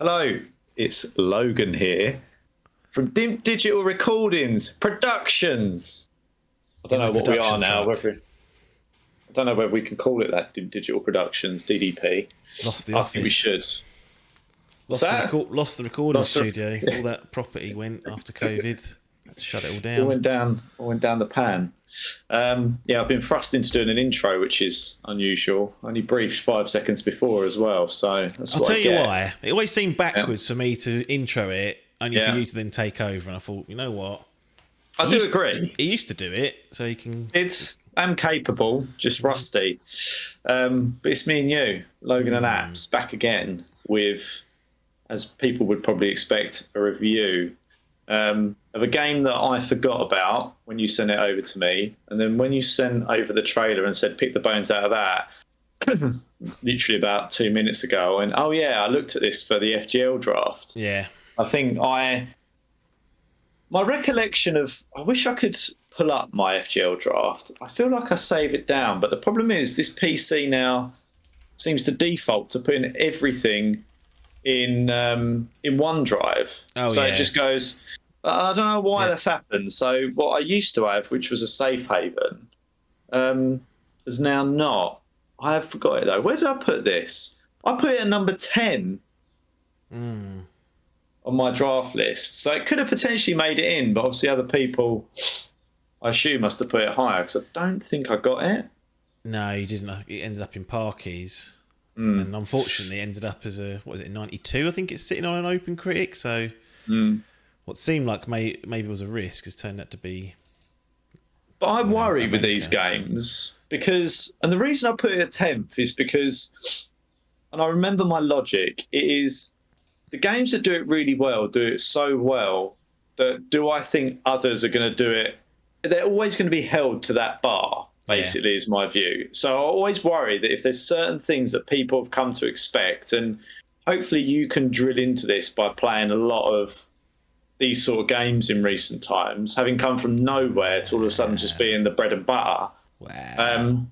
Hello, it's Logan here from Dimp Digital Recordings Productions. I don't know what we are now. I don't know whether we can call it that, Dimp Digital Productions, DDP. Lost the I office. think we should. Lost the recording studio. All that property went after COVID. Had to shut it all down. All went down the pan. Yeah, I've been thrust into doing an intro, which is unusual. I only briefed 5 seconds before as well, so that's I'll what tell I you get. why. It always seemed backwards for me to intro it, only for you to then take over. And I thought, you know what? I do agree. He used to do it, so he can. I'm capable, just rusty. But it's me and you, Logan and Apps, back again with, as people would probably expect, a review of a game that I forgot about when you sent it over to me. And then when you sent over the trailer and said, pick the bones out of that, literally about 2 minutes ago, and oh yeah, I looked at this for the FGL draft. Yeah. I think my recollection of, I wish I could pull up my FGL draft. I feel like I save it down, but the problem is this PC now seems to default to putting everything in OneDrive. It just goes. I don't know why that's happened. So what I used to have, which was a safe haven, is now not. I have forgot it though. Where did I put this? I put it at number 10 on my draft list. So it could have potentially made it in, but obviously other people, I assume, must have put it higher because I don't think I got it. No, you didn't. It ended up in Parkies. And unfortunately, it ended up as a 92. I think it's sitting on an Open Critic. So what seemed like maybe was a risk has turned out to be. But I worry with these games because, and the reason I put it at 10th is because, and I remember my logic, it is the games that do it really well do it so well that do I think others are going to do it? They're always going to be held to that bar. Basically, is my view. So I always worry that if there's certain things that people have come to expect, and hopefully you can drill into this by playing a lot of these sort of games in recent times, having come from nowhere to all of a sudden just being the bread and butter. Wow.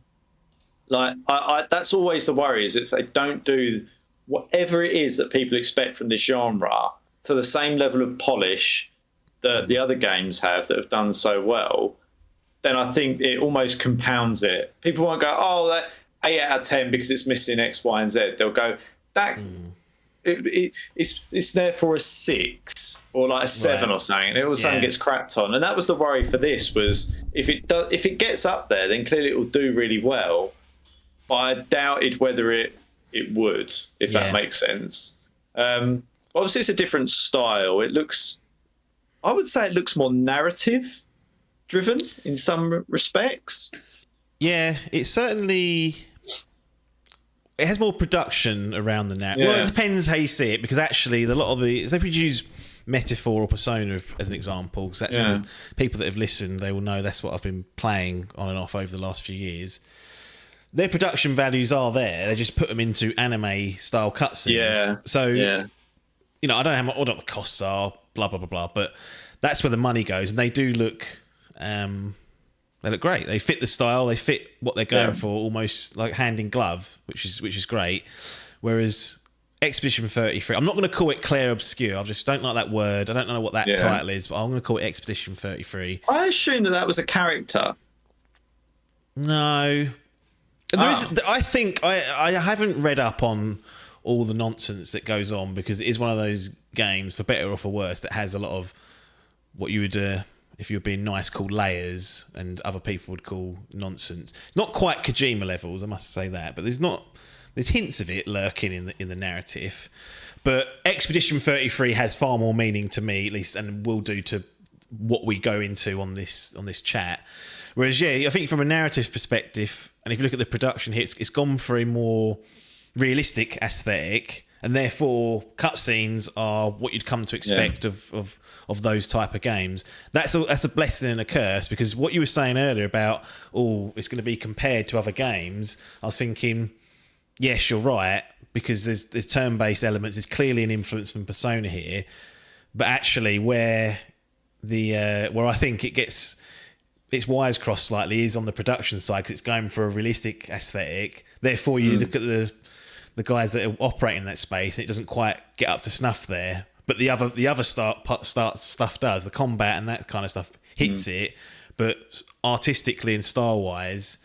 I that's always the worry, is if they don't do whatever it is that people expect from this genre to the same level of polish that the other games have that have done so well, then I think it almost compounds it. People won't go, oh, that 8 out of 10 because it's missing X, Y, and Z. They'll go, that it's there for a 6 or like a 7 or something. And all of a sudden gets crapped on. And that was the worry for this, was if it gets up there, then clearly it will do really well. But I doubted whether it would, if that makes sense. Obviously, it's a different style. I would say it looks more narrative driven in some respects. Yeah, it has more production around the narrative. Well, it depends how you see it, because actually a lot of so if we use Metaphor or Persona as an example, because that's the people that have listened, they will know that's what I've been playing on and off over the last few years. Their production values are there. They just put them into anime style cutscenes. Yeah. So, you know, I don't know what the costs are, blah, blah, blah, blah, but that's where the money goes. And they do look, they look great. They fit the style. They fit what they're going for, almost like hand in glove, which is great. Whereas Expedition 33, I'm not going to call it Clair Obscur. I just don't like that word. I don't know what that title is, but I'm going to call it Expedition 33. I assume that was a character. No. I think I haven't read up on all the nonsense that goes on, because it is one of those games, for better or for worse, that has a lot of what you would, if you were being nice, call layers, and other people would call nonsense. It's not quite Kojima levels, I must say that, but there's hints of it lurking in the narrative. But Expedition 33 has far more meaning to me, at least, and will do to what we go into on this chat. Whereas, I think from a narrative perspective, and if you look at the production here, it's gone for a more realistic aesthetic, and therefore cutscenes are what you'd come to expect of those type of games. That's a blessing and a curse, because what you were saying earlier about, it's going to be compared to other games, I was thinking, yes, you're right, because there's turn-based elements. There's clearly an influence from Persona here, but actually where I think it's wires crossed slightly is on the production side, because it's going for a realistic aesthetic. Therefore, you look at the the guys that are operating in that space, and it doesn't quite get up to snuff there. But the other stuff does. The combat and that kind of stuff hits it, but artistically and style wise,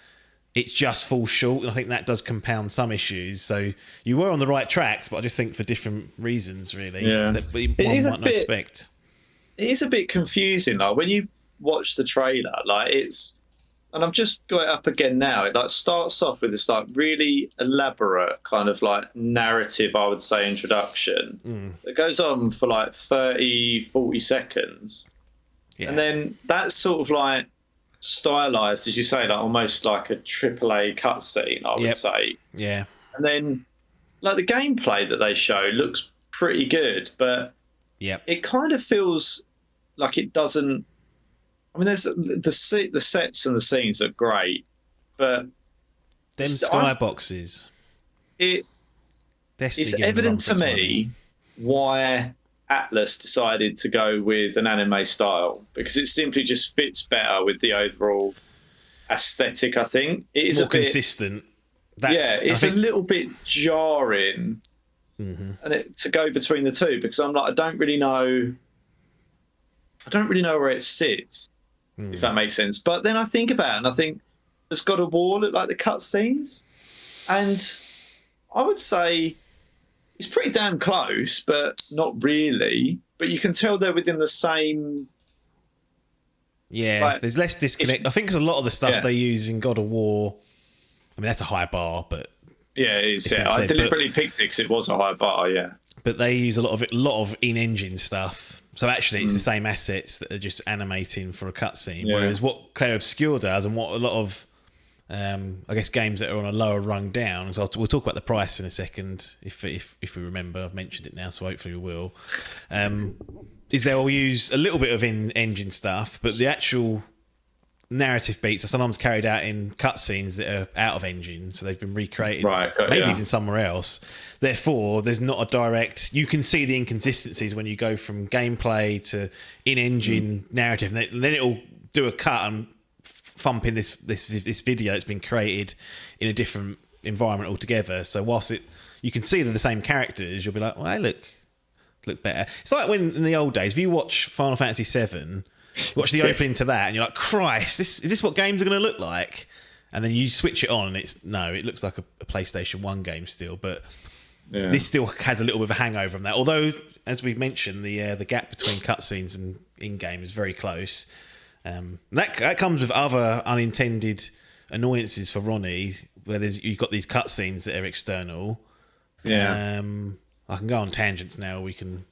it's just falls short. And I think that does compound some issues. So you were on the right tracks, but I just think for different reasons, really. Yeah, that one might not expect. It is a bit confusing. Like when you watch the trailer, like it's, and I've just got it up again now. It like starts off with this like really elaborate kind of like narrative, I would say, introduction. It goes on for like 30, 40 seconds. Yeah. And then that's sort of like stylized, as you say, like almost like a AAA cutscene, I would say. Yeah. And then like the gameplay that they show looks pretty good, but it kind of feels like it doesn't. I mean, there's the sets and the scenes are great, but them skyboxes. It's evident to me why Atlas decided to go with an anime style, because it simply just fits better with the overall aesthetic. I think it is more consistent. It's a little bit jarring, and to go between the two, because I'm like, I don't really know where it sits, if that makes sense. But then I think about it, and I think, does God of War look like the cutscenes? And I would say it's pretty damn close, but not really. But you can tell they're within the same. Yeah, like, there's less disconnect. I think because a lot of the stuff they use in God of War, I mean, that's a high bar, but yeah, it is. Yeah, I deliberately picked it because it was a high bar. Yeah, but they use a lot of in-engine stuff. So actually, it's the same assets that are just animating for a cutscene. Yeah. Whereas what Clair Obscur does, and what a lot of, I guess, games that are on a lower rung down. So we'll talk about the price in a second, if we remember. I've mentioned it now, so hopefully we will. Is they'll use a little bit of in-engine stuff, but the actual narrative beats are sometimes carried out in cutscenes that are out of engine, so they've been recreated, maybe even somewhere else. Therefore, there's not a direct. You can see the inconsistencies when you go from gameplay to in-engine narrative, and then it'll do a cut and thump in this video that's been created in a different environment altogether. So whilst you can see they're the same characters, you'll be like, well, they look better. It's like when in the old days, if you watch Final Fantasy VII. Watch the opening to that, and you're like, "Christ, is this what games are going to look like?" And then you switch it on, and it looks like a PlayStation 1 game still, but this still has a little bit of a hangover from that. Although, as we've mentioned, the gap between cutscenes and in-game is very close. That comes with other unintended annoyances for Ronnie, where you've got these cutscenes that are external. Yeah, I can go on tangents now. We can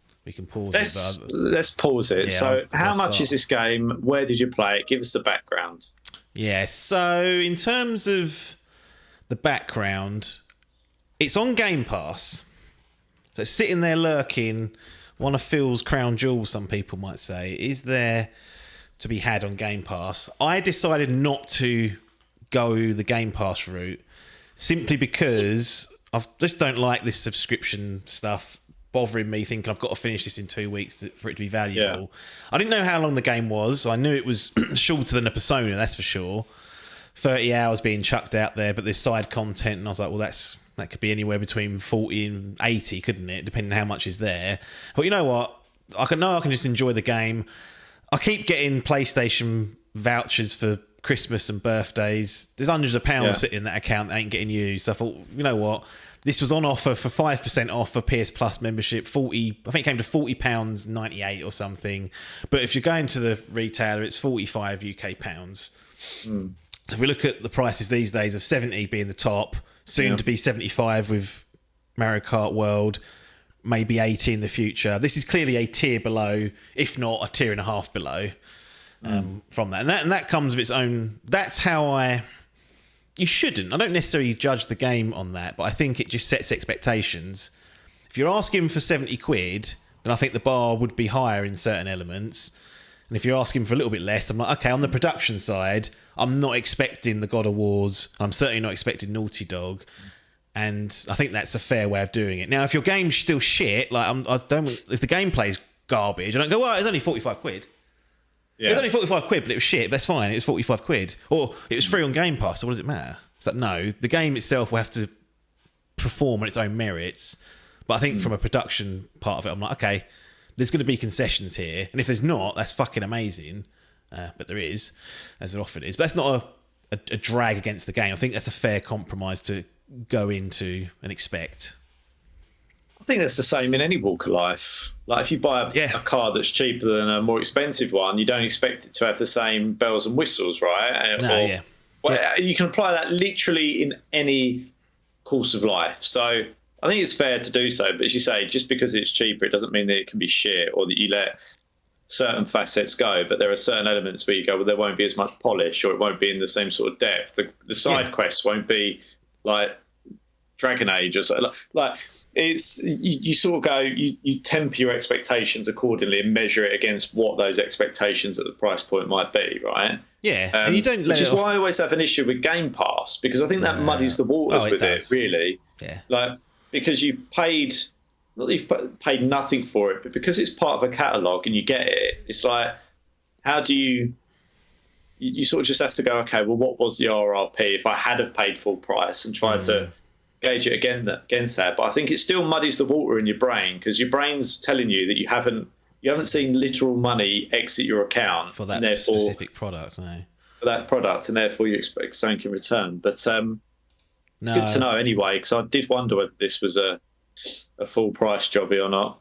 pause it. Let's pause it. Yeah, so how much is this game? Where did you play it? Give us the background. Yeah, so in terms of the background, it's on Game Pass. So it's sitting there lurking, one of Phil's crown jewels, some people might say, is there to be had on Game Pass. I decided not to go the Game Pass route simply because I just don't like this subscription stuff bothering me, thinking I've got to finish this in 2 weeks for it to be valuable. Yeah. I didn't know how long the game was. I knew it was shorter than a Persona, that's for sure. 30 hours being chucked out there, but there's side content, and I was like, well, that could be anywhere between 40 and 80, couldn't it? Depending on how much is there. But you know what? I can just enjoy the game. I keep getting PlayStation vouchers for Christmas and birthdays. There's hundreds of pounds sitting in that account that ain't getting used. So I thought, you know what? This was on offer for 5% off for PS Plus membership. I think it came to £40.98 or something. But if you're going to the retailer, it's 45 UK pounds. So if we look at the prices these days of 70 being the top, soon to be 75 with Mario Kart World, maybe 80 in the future. This is clearly a tier below, if not a tier and a half below from that. And that comes with its own. That's how you shouldn't. I don't necessarily judge the game on that, but I think it just sets expectations. If you're asking for 70 quid, then I think the bar would be higher in certain elements. And if you're asking for a little bit less, I'm like, okay, on the production side, I'm not expecting the God of Wars. I'm certainly not expecting Naughty Dog. And I think that's a fair way of doing it. Now, if your game's still shit, like if the gameplay's garbage, I don't go, well, it's only 45 quid. Yeah. It was only 45 quid, but it was shit. But that's fine. It was 45 quid. Or it was free on Game Pass, so what does it matter? It's like, no, the game itself will have to perform on its own merits. But I think from a production part of it, I'm like, okay, there's going to be concessions here, and if there's not, that's fucking amazing. But there is, as it often is. But that's not a drag against the game. I think that's a fair compromise to go into and expect. I think that's the same in any walk of life. Like if you buy a car that's cheaper than a more expensive one, you don't expect it to have the same bells and whistles, right? You can apply that literally in any course of life. So I think it's fair to do so. But as you say, just because it's cheaper, it doesn't mean that it can be shit or that you let certain facets go. But there are certain elements where you go, well, there won't be as much polish, or it won't be in the same sort of depth. The side quests won't be like Dragon Age or something. Like it's you sort of go, you temper your expectations accordingly and measure it against what those expectations at the price point might be, right? Yeah, and you don't. Which is why I always have an issue with Game Pass, because I think that muddies the waters with it, really. Yeah, like because you've paid, not that you've paid nothing for it, but because it's part of a catalogue and you get it, it's like, how do you sort of just have to go, okay, well, what was the RRP if I had have paid full price, and try to gauge it against that. But I think it still muddies the water in your brain, because your brain's telling you that you haven't seen literal money exit your account for that specific product, no. For that product, and therefore you expect something in return. But no. Good to know anyway, because I did wonder whether this was a full price jobby or not.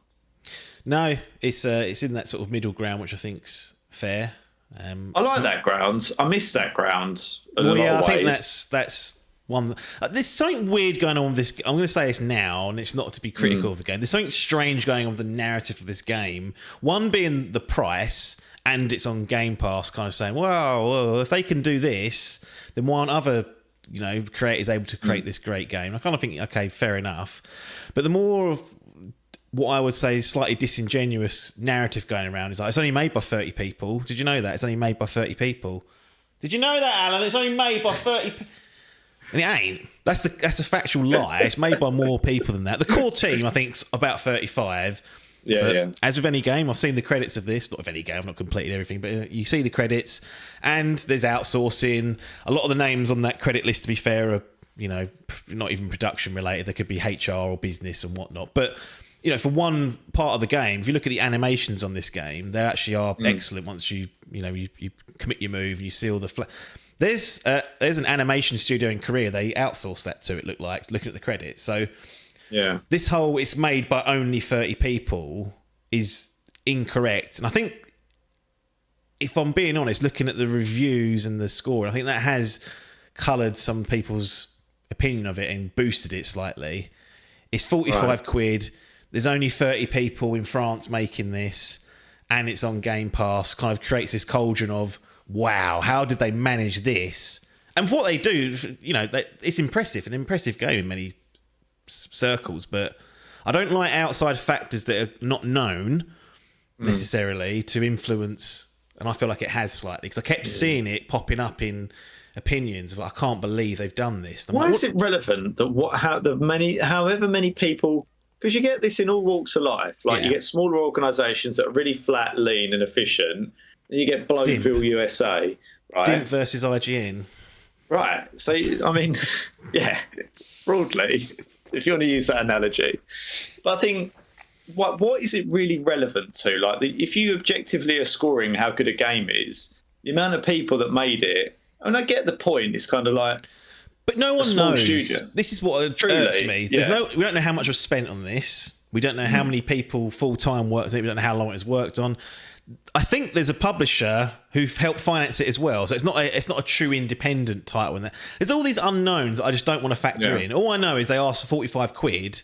No, it's in that sort of middle ground, which I think's fair. I like that ground. I miss that ground. I think that's one. There's something weird going on with this. I'm going to say this now, and it's not to be critical of the game. There's something strange going on with the narrative of this game. One being the price, and it's on Game Pass, kind of saying, well, if they can do this, then why aren't other creators able to create this great game? I kind of think, okay, fair enough. But the more, what I would say is slightly disingenuous narrative going around is like, it's only made by 30 people. Did you know that? It's only made by 30 people. Did you know that, Alan? It's only made by 30 people. And it ain't. That's a factual lie. It's made by more people than that. The core team, I think, is about 35. Yeah. As with any game, I've seen the credits of this. Not of any game, I've not completed everything, but you see the credits, and there's outsourcing. A lot of the names on that credit list, to be fair, are not even production related. They could be HR or business and whatnot. But for one part of the game, if you look at the animations on this game, they actually are excellent. Once you commit your move and you see all the there's an animation studio in Korea. They outsourced that to, it looked like, looking at the credits. So yeah, this whole it's made by only 30 people is incorrect. And I think, if I'm being honest, looking at the reviews and the score, I think that has coloured some people's opinion of it and boosted it slightly. It's 45 quid. There's only 30 people in France making this, and it's on Game Pass. Kind of creates this cauldron of, wow, how did they manage this? And for what they do, it's impressive, an impressive game in many circles. But I don't like outside factors that are not known necessarily to influence. And I feel like it has slightly, because I kept seeing it popping up in opinions of, I can't believe they've done this. Why is it relevant that however many people? Because you get this in all walks of life. Like you get smaller organisations that are really flat, lean, and efficient. And you get Blowville USA, right? Dimp versus IGN. Right. So I mean, broadly, if you want to use that analogy. But I think, what is it really relevant to? Like, if you objectively are scoring how good a game is, the amount of people that made it, and I get the point, it's kind of like, but no one knows. Studio. This is what irks me. We don't know how much was spent on this. We don't know how many people full-time worked on it. We don't know how long it was worked on. I think there's a publisher who've helped finance it as well, so it's not a true independent title in there. There's all these unknowns that I just don't want to factor in. All I know is they asked for 45 quid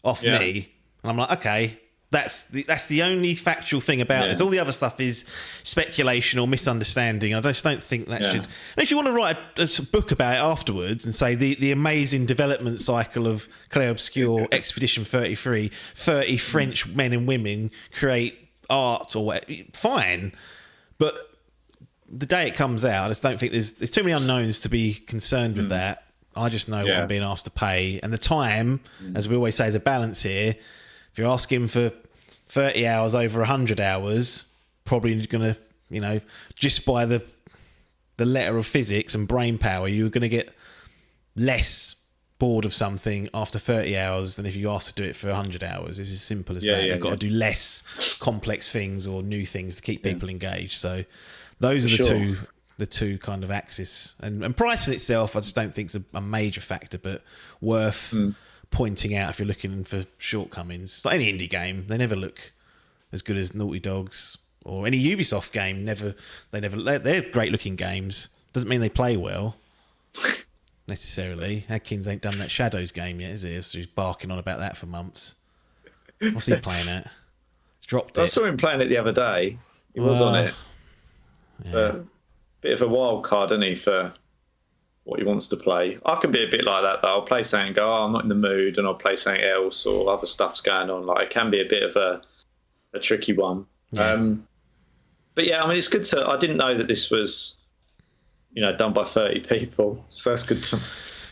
off me, and I'm like, okay, that's the only factual thing about this. All the other stuff is speculation or misunderstanding. I just don't think that should. And if you want to write a book about it afterwards and say the amazing development cycle of Clair Obscur, Expedition 33, 30 French men and women create art or whatever, fine, but the day it comes out, I just don't think there's too many unknowns to be concerned with that. I just know what I'm being asked to pay, and the time, as we always say, is a balance here. If you're asking for 30 hours over 100 hours, probably going to, just by the letter of physics and brain power, you're going to get less bored of something after 30 hours than if you ask to do it for 100 hours. It's as simple as that. You've got to do less complex things or new things to keep people engaged. So those are the two kind of axes. And pricing itself, I just don't think is a major factor, but worth pointing out if you're looking for shortcomings. Like any indie game, they never look as good as Naughty Dog's or any Ubisoft game. They're great looking games. Doesn't mean they play well necessarily. Adkins ain't done that Shadows game yet, is he? So he's barking on about that for months. What's he playing at? He's dropped it. I saw him playing it the other day. He was on it. Yeah. Bit of a wild card, isn't he, for what he wants to play. I can be a bit like that, though. I'll play something and go, I'm not in the mood, and I'll play something else, or other stuff's going on. Like, it can be a bit of a tricky one. Yeah. But yeah, I mean, it's good to... I didn't know that this was, done by 30 people, so that's good to...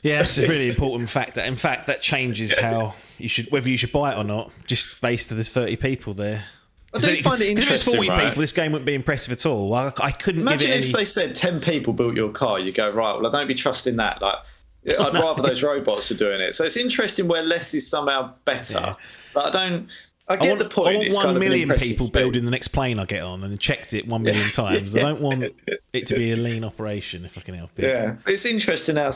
Yeah, it's a really important fact. In fact, that changes how whether you should buy it or not, just based on there's 30 people there. I do find it interesting, if it's 40 people, this game wouldn't be impressive at all. I couldn't imagine give it if they said 10 people built your car, you go, right, well, I don't be trusting that. Like, I'd rather those robots are doing it. So it's interesting where less is somehow better. Yeah. But I get the point. I want 1 million people building the next plane I get on and checked it 1 million times. I don't want it to be a lean operation if I can help it. Yeah, it's interesting how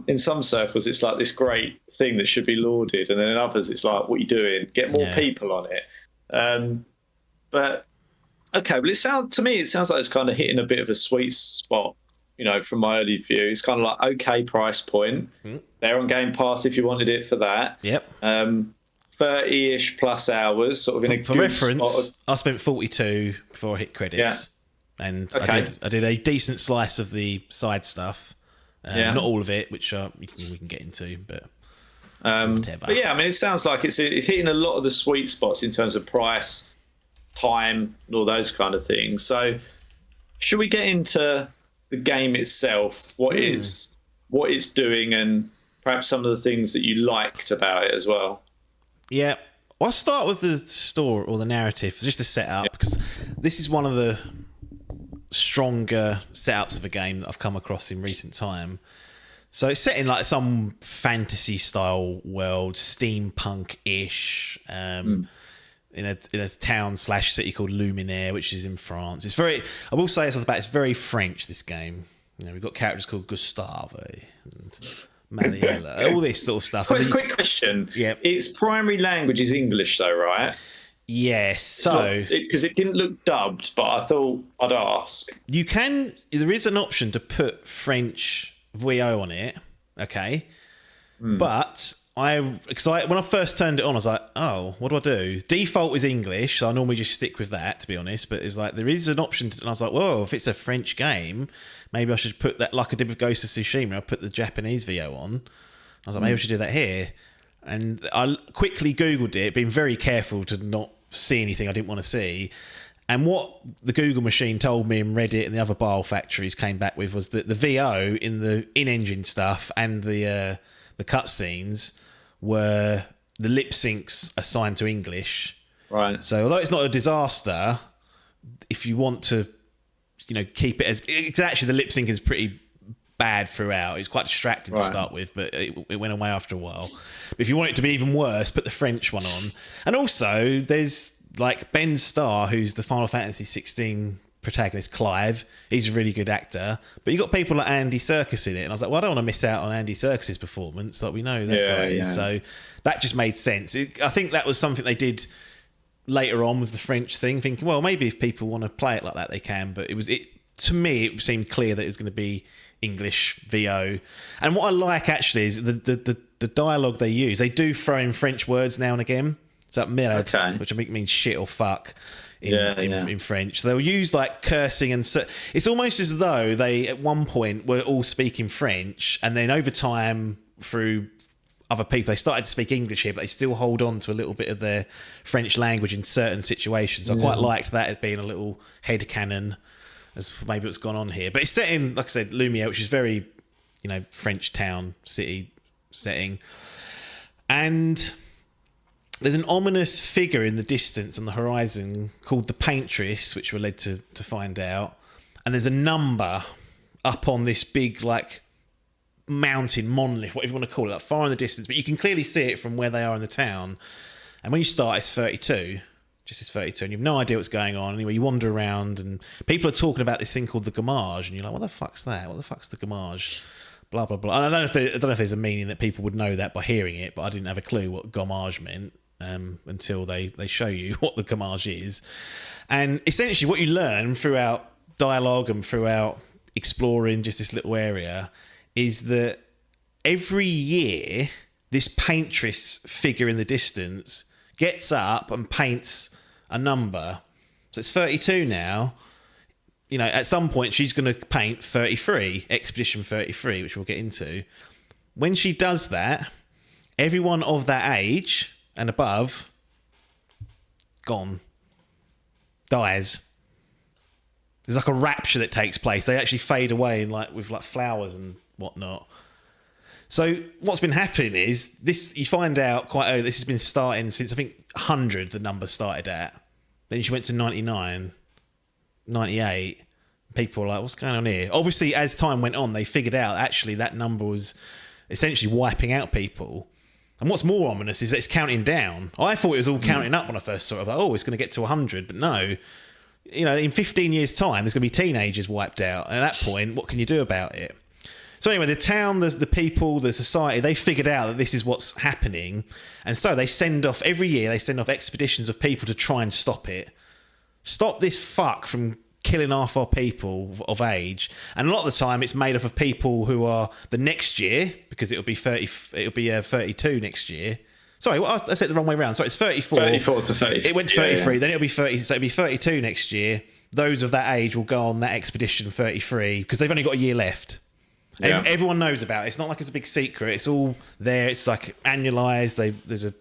in some circles it's like this great thing that should be lauded, and then in others it's like, what are you doing? Get more people on it. But okay, well, to me it sounds like it's kind of hitting a bit of a sweet spot. From my early view, it's kind of like okay price point. They're on Game Pass if you wanted it for that. Yep. 30-ish plus hours, sort of in a for reference. I spent 42 before I hit credits, and I did a decent slice of the side stuff. Not all of it, which we can get into, but whatever. But yeah, I mean, it sounds like it's hitting a lot of the sweet spots in terms of price, time, and all those kind of things. So, should we get into the game itself? What it's doing, and perhaps some of the things that you liked about it as well? Yeah, I'll start with the story or the narrative, just the setup, because this is one of the stronger setups of a game that I've come across in recent time. So it's set in like some fantasy style world, steampunk-ish, in a town / city called Luminaire, which is in France. It's very, I will say this off the bat, it's very French, this game. We've got characters called Gustave and Mariella, all this sort of stuff. Quick question. Yeah. Its primary language is English, though, right? Yes. So because it didn't look dubbed, but I thought I'd ask. There is an option to put French VO on it. Okay. But when I first turned it on, I was like, oh, what do I do? Default is English, so I normally just stick with that, to be honest. But it's like, there is an option and I was like, well, if it's a French game, maybe I should put that, like I did with Ghost of Tsushima, I put the Japanese VO on. I was like, maybe I should do that here. And I quickly Googled it, being very careful to not see anything I didn't want to see. And what the Google machine told me, and Reddit and the other bile factories came back with, was that the VO in the in-engine stuff and the cutscenes were the lip syncs assigned to English. Right. So although it's not a disaster, if you want to, keep it as... Actually, the lip sync is pretty bad throughout. It's quite distracting to start with, but it went away after a while. But if you want it to be even worse, put the French one on. And also, there's like Ben Starr, who's the Final Fantasy 16 protagonist, Clive. He's a really good actor. But you got people like Andy Serkis in it. And I was like, well, I don't want to miss out on Andy Serkis's performance. Like, we know that guy is. So that just made sense. I think that was something they did later on, was the French thing, thinking, well, maybe if people want to play it like that, they can. But to me, it seemed clear that it was going to be English VO. And what I like, actually, is the dialogue they use. They do throw in French words now and again. So that merde, which I think means shit or fuck in French. So they'll use like cursing and it's almost as though they at one point were all speaking French, and then over time through other people they started to speak English here, but they still hold on to a little bit of their French language in certain situations. So I quite liked that as being a little headcanon as maybe what's gone on here. But it's set in, like I said, Lumiere, which is very, French town, city setting. And there's an ominous figure in the distance on the horizon called the Paintress, which we're led to find out. And there's a number up on this big, like, mountain, monolith, whatever you want to call it, like far in the distance, but you can clearly see it from where they are in the town. And when you start, it's 32. Just it's 32, and you have no idea what's going on. Anyway, you wander around, and people are talking about this thing called the gamage, and you're like, what the fuck's that? What the fuck's the gamage? Blah, blah, blah. And I don't know if there's a meaning that people would know that by hearing it, but I didn't have a clue what gamage meant until they show you what the gamage is. And essentially what you learn throughout dialogue and throughout exploring just this little area is that every year this paintress figure in the distance gets up and paints a number. So it's 32 now. You know, at some point she's going to paint 33, Expedition 33, which we'll get into. When she does that, everyone of that age and above, gone. Dies. There's like a rapture that takes place. They actually fade away with flowers and whatnot. So what's been happening is this. You find out quite early. This has been starting since I think 100. The number started at. Then she went to 99, 98. People were like, "What's going on here?" Obviously, as time went on, they figured out actually that number was essentially wiping out people. And what's more ominous is that it's counting down. I thought it was all counting up when I first saw it. Like, oh, it's going to get to 100, but no. You know, in 15 years' time, there's going to be teenagers wiped out. And at that point, what can you do about it? So anyway, the town, the people, the society, they figured out that this is what's happening. And so they send off, every year, they send off expeditions of people to try and stop it. Stop this fuck from killing half our people of age. And a lot of the time, it's made up of people who are the next year, because it'll be 32 next year. Sorry, I said it the wrong way around. Sorry, it's 34. 34 to 30. It went to 33, then it'll be 30, so it'll be 32 next year. Those of that age will go on that expedition 33, because they've only got a year left. Yeah. Everyone knows about it. It's not like it's a big secret. It's all there. It's like annualized. There's a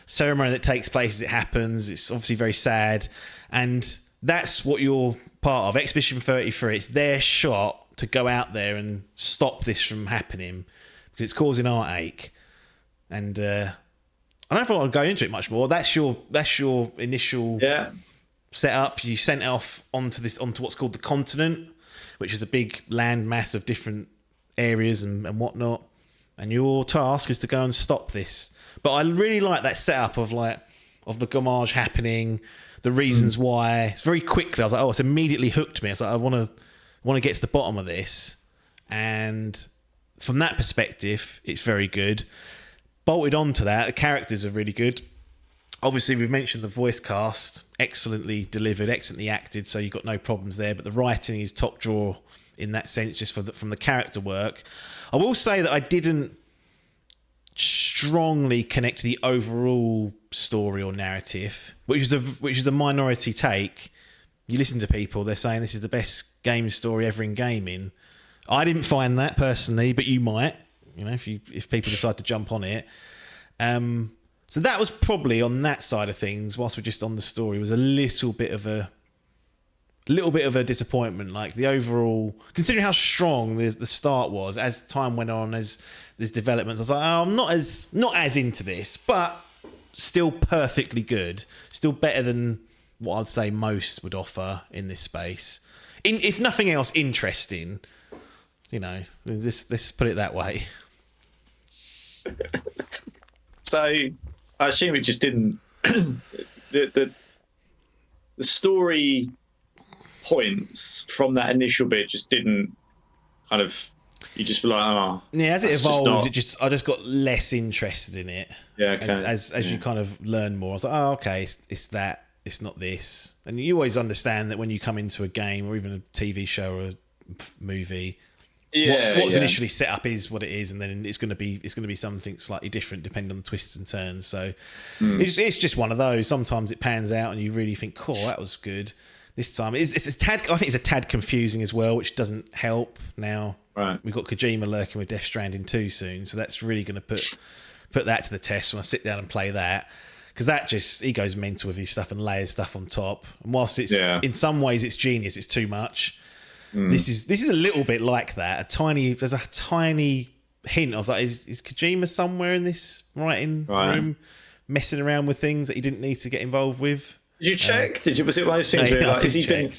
ceremony that takes place as it happens. It's obviously very sad. And that's what you're part of. Expedition 33. It's their shot to go out there and stop this from happening because it's causing heartache. And I don't know if I want to go into it much more. That's your initial setup. You sent off onto what's called the continent, which is a big land mass of different areas and whatnot, and your task is to go and stop this. But I really like that setup of the gamage happening, the reasons why. It's very quickly. I was like, oh, it's immediately hooked me. I was like, I want to get to the bottom of this, and from that perspective, it's very good. Bolted onto that, the characters are really good. Obviously, we've mentioned the voice cast, excellently delivered, excellently acted, so you've got no problems there. But the writing is top drawer in that sense, just from the character work. I will say that I didn't strongly connect to the overall story or narrative, which is a minority take. You listen to people, they're saying this is the best game story ever in gaming. I didn't find that personally, but you might, you know, if people decide to jump on it. So that was probably on that side of things. Whilst we're just on the story, was a little bit of a disappointment. Like the overall, considering how strong the start was, as time went on, as there's developments, I was like, oh, I'm not as into this, but still perfectly good. Still better than what I'd say most would offer in this space. If nothing else, interesting. You know, let's put it that way. So I assume it just didn't. the story points from that initial bit just didn't kind of. You just feel like, oh, yeah. As it evolved, I just got less interested in it. Yeah, okay. As you kind of learn more, I was like, oh, okay, it's that. It's not this. And you always understand that when you come into a game or even a TV show or a movie, what's initially set up is what it is, and then it's going to be something slightly different depending on the twists and turns. So it's just one of those. Sometimes it pans out and you really think, cool, that was good. This time it's a tad. I think it's a tad confusing as well, which doesn't help. Now we've got Kojima lurking with Death Stranding 2 soon, so that's really going to put that to the test when I sit down and play that. Because he goes mental with his stuff and layers stuff on top. And whilst it's in some ways it's genius, it's too much. This is a little bit like that. There's a tiny hint. I was like, is Kojima somewhere in this writing room messing around with things that he didn't need to get involved with? Did you check? Was it one of those things where like, has he been?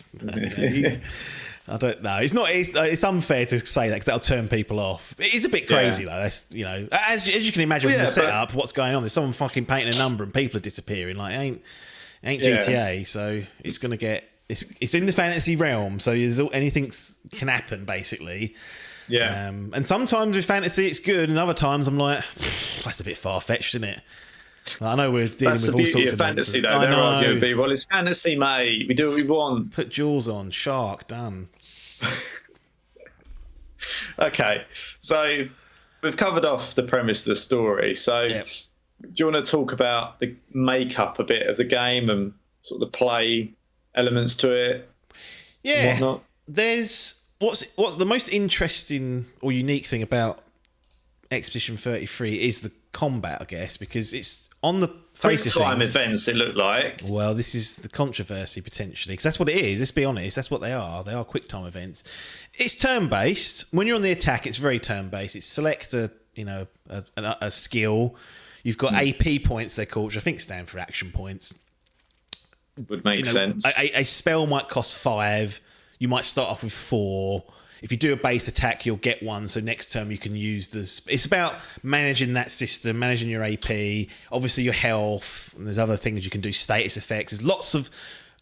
I don't know. It's unfair to say that because that'll turn people off. It is a bit crazy though. That's, as you can imagine from the setup, what's going on? There's someone fucking painting a number and people are disappearing. Like it ain't GTA, so it's gonna get. It's in the fantasy realm, so anything can happen basically. Yeah. And sometimes with fantasy it's good, and other times I'm like, that's a bit far fetched, isn't it? I know we're dealing with all sorts of fantasy, though. They're arguing with people. Well, it's fantasy, mate. We do what we want. Put Jaws on, shark, done. Okay, so we've covered off the premise of the story. So, do you want to talk about the makeup a bit of the game and sort of the play elements to it? Yeah, and whatnot? There's what's the most interesting or unique thing about Expedition 33 is the combat, I guess, because it's on the face of time things. Events, it looked like. Well, this is the controversy potentially, because that's what it is. Let's be honest, that's what they are. They are quick time events. It's turn based. When you're on the attack, it's very turn based. It's select a skill. You've got AP points, they're called, which I think stand for action points. Would make sense. A spell might cost 5. You might start off with 4. If you do a base attack, you'll get 1. So next term you can use this. It's about managing that system, managing your AP, obviously your health, and there's other things you can do, status effects. There's lots of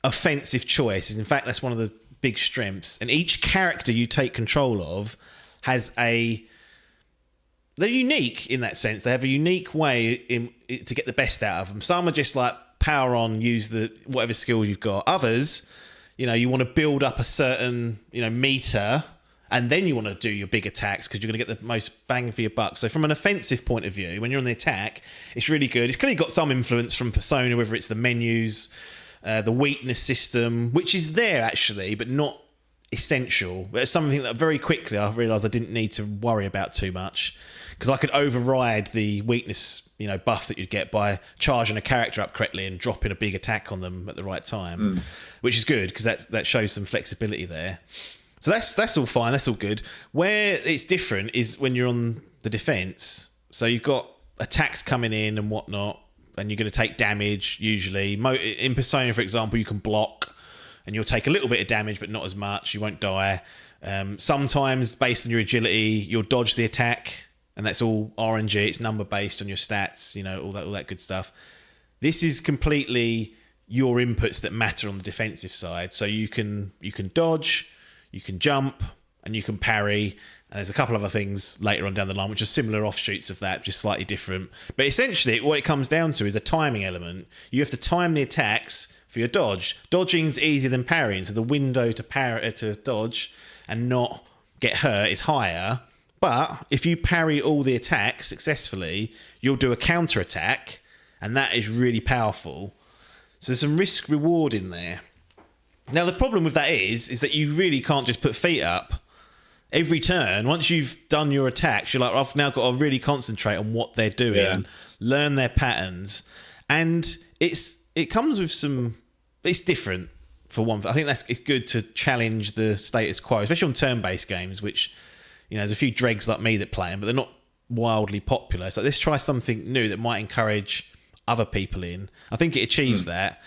offensive choices. In fact, that's one of the big strengths. And each character you take control of has they're unique in that sense. They have a unique way to get the best out of them. Some are just like power on, use whatever skill you've got. Others, you want to build up a certain, meter, and then you want to do your big attacks because you're going to get the most bang for your buck. So from an offensive point of view, when you're on the attack, it's really good. It's clearly got some influence from Persona, whether it's the menus, the weakness system, which is there actually, but not essential. But it's something that very quickly I realised I didn't need to worry about too much, because I could override the weakness, buff that you'd get by charging a character up correctly and dropping a big attack on them at the right time, which is good because that shows some flexibility there. So that's all fine. That's all good. Where it's different is when you're on the defense. So you've got attacks coming in and whatnot, and you're going to take damage usually. In Persona, for example, you can block, and you'll take a little bit of damage, but not as much. You won't die. Sometimes, based on your agility, you'll dodge the attack, and that's all RNG. It's number based on your stats. All that good stuff. This is completely your inputs that matter on the defensive side. So you can dodge. You can jump, and you can parry, and there's a couple other things later on down the line which are similar offshoots of that, just slightly different. But essentially what it comes down to is a timing element. You have to time the attacks for your dodge. Dodging's easier than parrying, so the window to dodge and not get hurt is higher. But if you parry all the attacks successfully, you'll do a counter attack, and that is really powerful. So there's some risk reward in there. Now, the problem with that is that you really can't just put feet up. Every turn, once you've done your attacks, you're like, I've now got to really concentrate on what they're doing, and learn their patterns. And it comes with it's different for one. I think it's good to challenge the status quo, especially on turn-based games, which, there's a few dregs like me that play them, but they're not wildly popular. So let's try something new that might encourage other people in. I think it achieves that.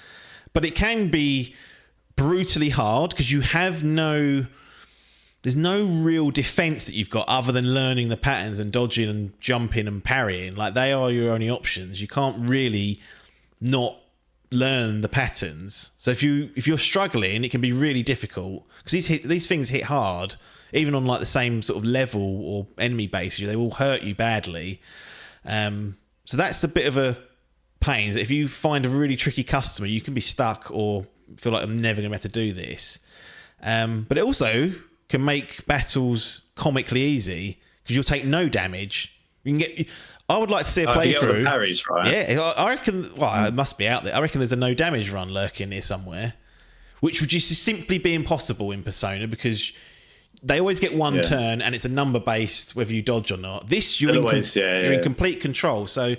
But it can be brutally hard because there's no real defense that you've got other than learning the patterns and dodging and jumping and parrying. Like, they are your only options. You can't really not learn the patterns. So if you're struggling, it can be really difficult because these things hit hard, even on like the same sort of level or enemy base. They will hurt you badly. So that's a bit of a pain. If you find a really tricky customer, you can be stuck or feel like I'm never going to be able to do this. But it also can make battles comically easy because you'll take no damage. I would like to see a playthrough. You get all the parries, right? Yeah, I reckon. Well, it must be out there. I reckon there's a no damage run lurking here somewhere, which would just simply be impossible in Persona because they always get one turn and it's a number based whether you dodge or not. This you're in complete control. So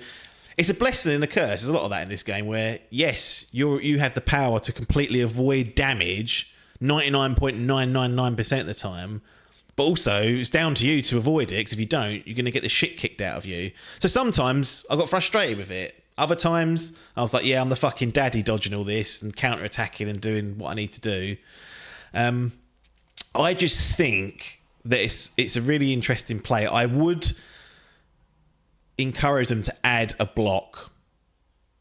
it's a blessing and a curse. There's a lot of that in this game where, yes, you have the power to completely avoid damage 99.999% of the time, but also it's down to you to avoid it, because if you don't, you're going to get the shit kicked out of you. So sometimes I got frustrated with it. Other times I was like, yeah, I'm the fucking daddy dodging all this and counter-attacking and doing what I need to do. I just think that it's a really interesting play. I would encourage them to add a block,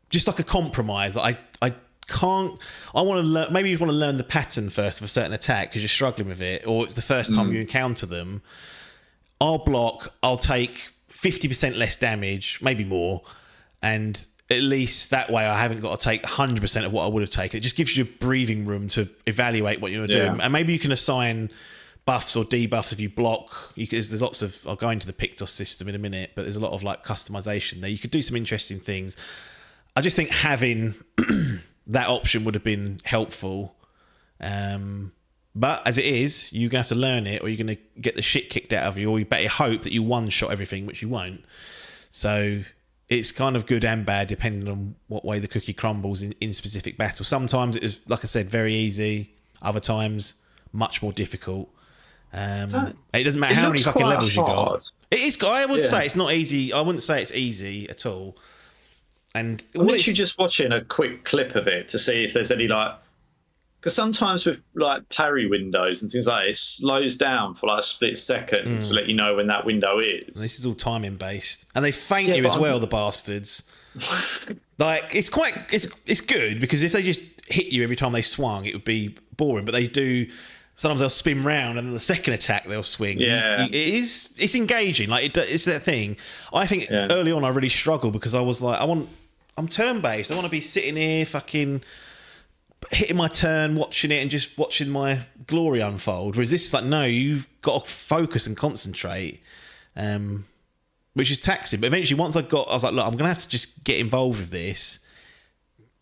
just like a compromise. I can't. I want to learn. Maybe you want to learn the pattern first of a certain attack because you're struggling with it, or it's the first time you encounter them. I'll block. I'll take 50% less damage, maybe more, and at least that way I haven't got to take 100% of what I would have taken. It just gives you breathing room to evaluate what you're doing, and maybe you can assign buffs or debuffs if you block. There's lots of. I'll go into the Pictos system in a minute, but there's a lot of like customization there. You could do some interesting things. I just think having that option would have been helpful. But as it is, you're going to have to learn it, or you're going to get the shit kicked out of you, or you better hope that you one-shot everything, which you won't. So it's kind of good and bad depending on what way the cookie crumbles in specific battles. Sometimes it is, like I said, very easy. Other times, much more difficult. It doesn't matter how many fucking levels you got. It is. I would say it's not easy. I wouldn't say it's easy at all. And I'm literally just watching a quick clip of it to see if there's any like, because sometimes with like parry windows and things like that, it slows down for like a split second to let you know when that window is. And this is all timing based, and they feint you as well, the bastards. Like it's good because if they just hit you every time they swung, it would be boring. But they do. Sometimes they'll spin round, and then the second attack they'll swing. Yeah, it's engaging. Like it's that thing. I think early on I really struggled because I was like, I'm turn based. I want to be sitting here, fucking hitting my turn, watching it, and just watching my glory unfold. Whereas this is like, no, you've got to focus and concentrate, which is taxing. But eventually, once I was like, look, I'm gonna have to just get involved with this.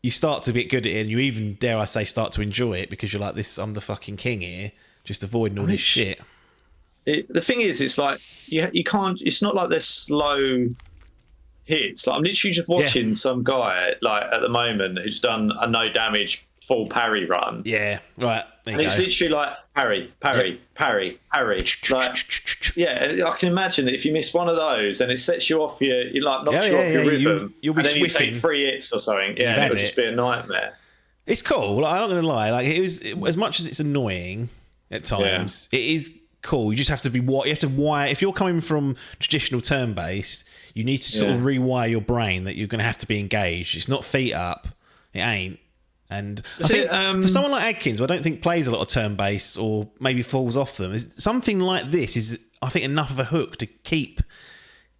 You start to get good at it, and you even, dare I say, start to enjoy it because you're like, this, I'm the fucking king here, just avoiding all this shit. The thing is, it's like you can't. It's not like they're slow hits. Like I'm literally just watching some guy like at the moment who's done a no damage full parry run. Yeah, right. And it's literally like parry. Like, yeah, I can imagine that if you miss one of those, and it sets you off your knocks you off your rhythm. You'll be and then you swiffing. take 3 hits or something. Yeah, and it'll just be a nightmare. It's cool. Like, I'm not gonna lie. Like as much as it's annoying at times, it is cool. You just have to be you have to wire. If you're coming from traditional turn based, you need to sort of rewire your brain that you're going to have to be engaged. It's not feet up. It ain't. And I think for someone like Adkins, who I don't think plays a lot of turn based or maybe falls off them, is something like this is, I think, enough of a hook to keep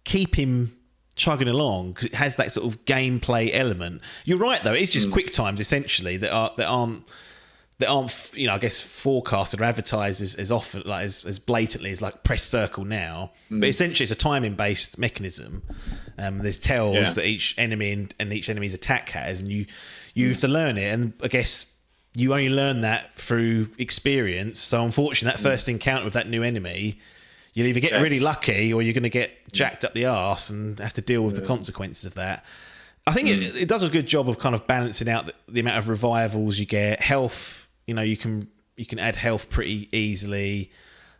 him chugging along because it has that sort of gameplay element. You're right though; it's just quick times essentially that aren't I guess forecasted or advertised as often, like as blatantly as like press circle now. But essentially, it's a timing based mechanism. There's tells that each enemy and each enemy's attack has, and you have to learn it. And I guess you only learn that through experience. So unfortunately, that first encounter with that new enemy, you'll either get really lucky or you're going to get jacked up the arse and have to deal with the consequences of that. I think it does a good job of kind of balancing out the amount of revivals you get. Health, you can add health pretty easily.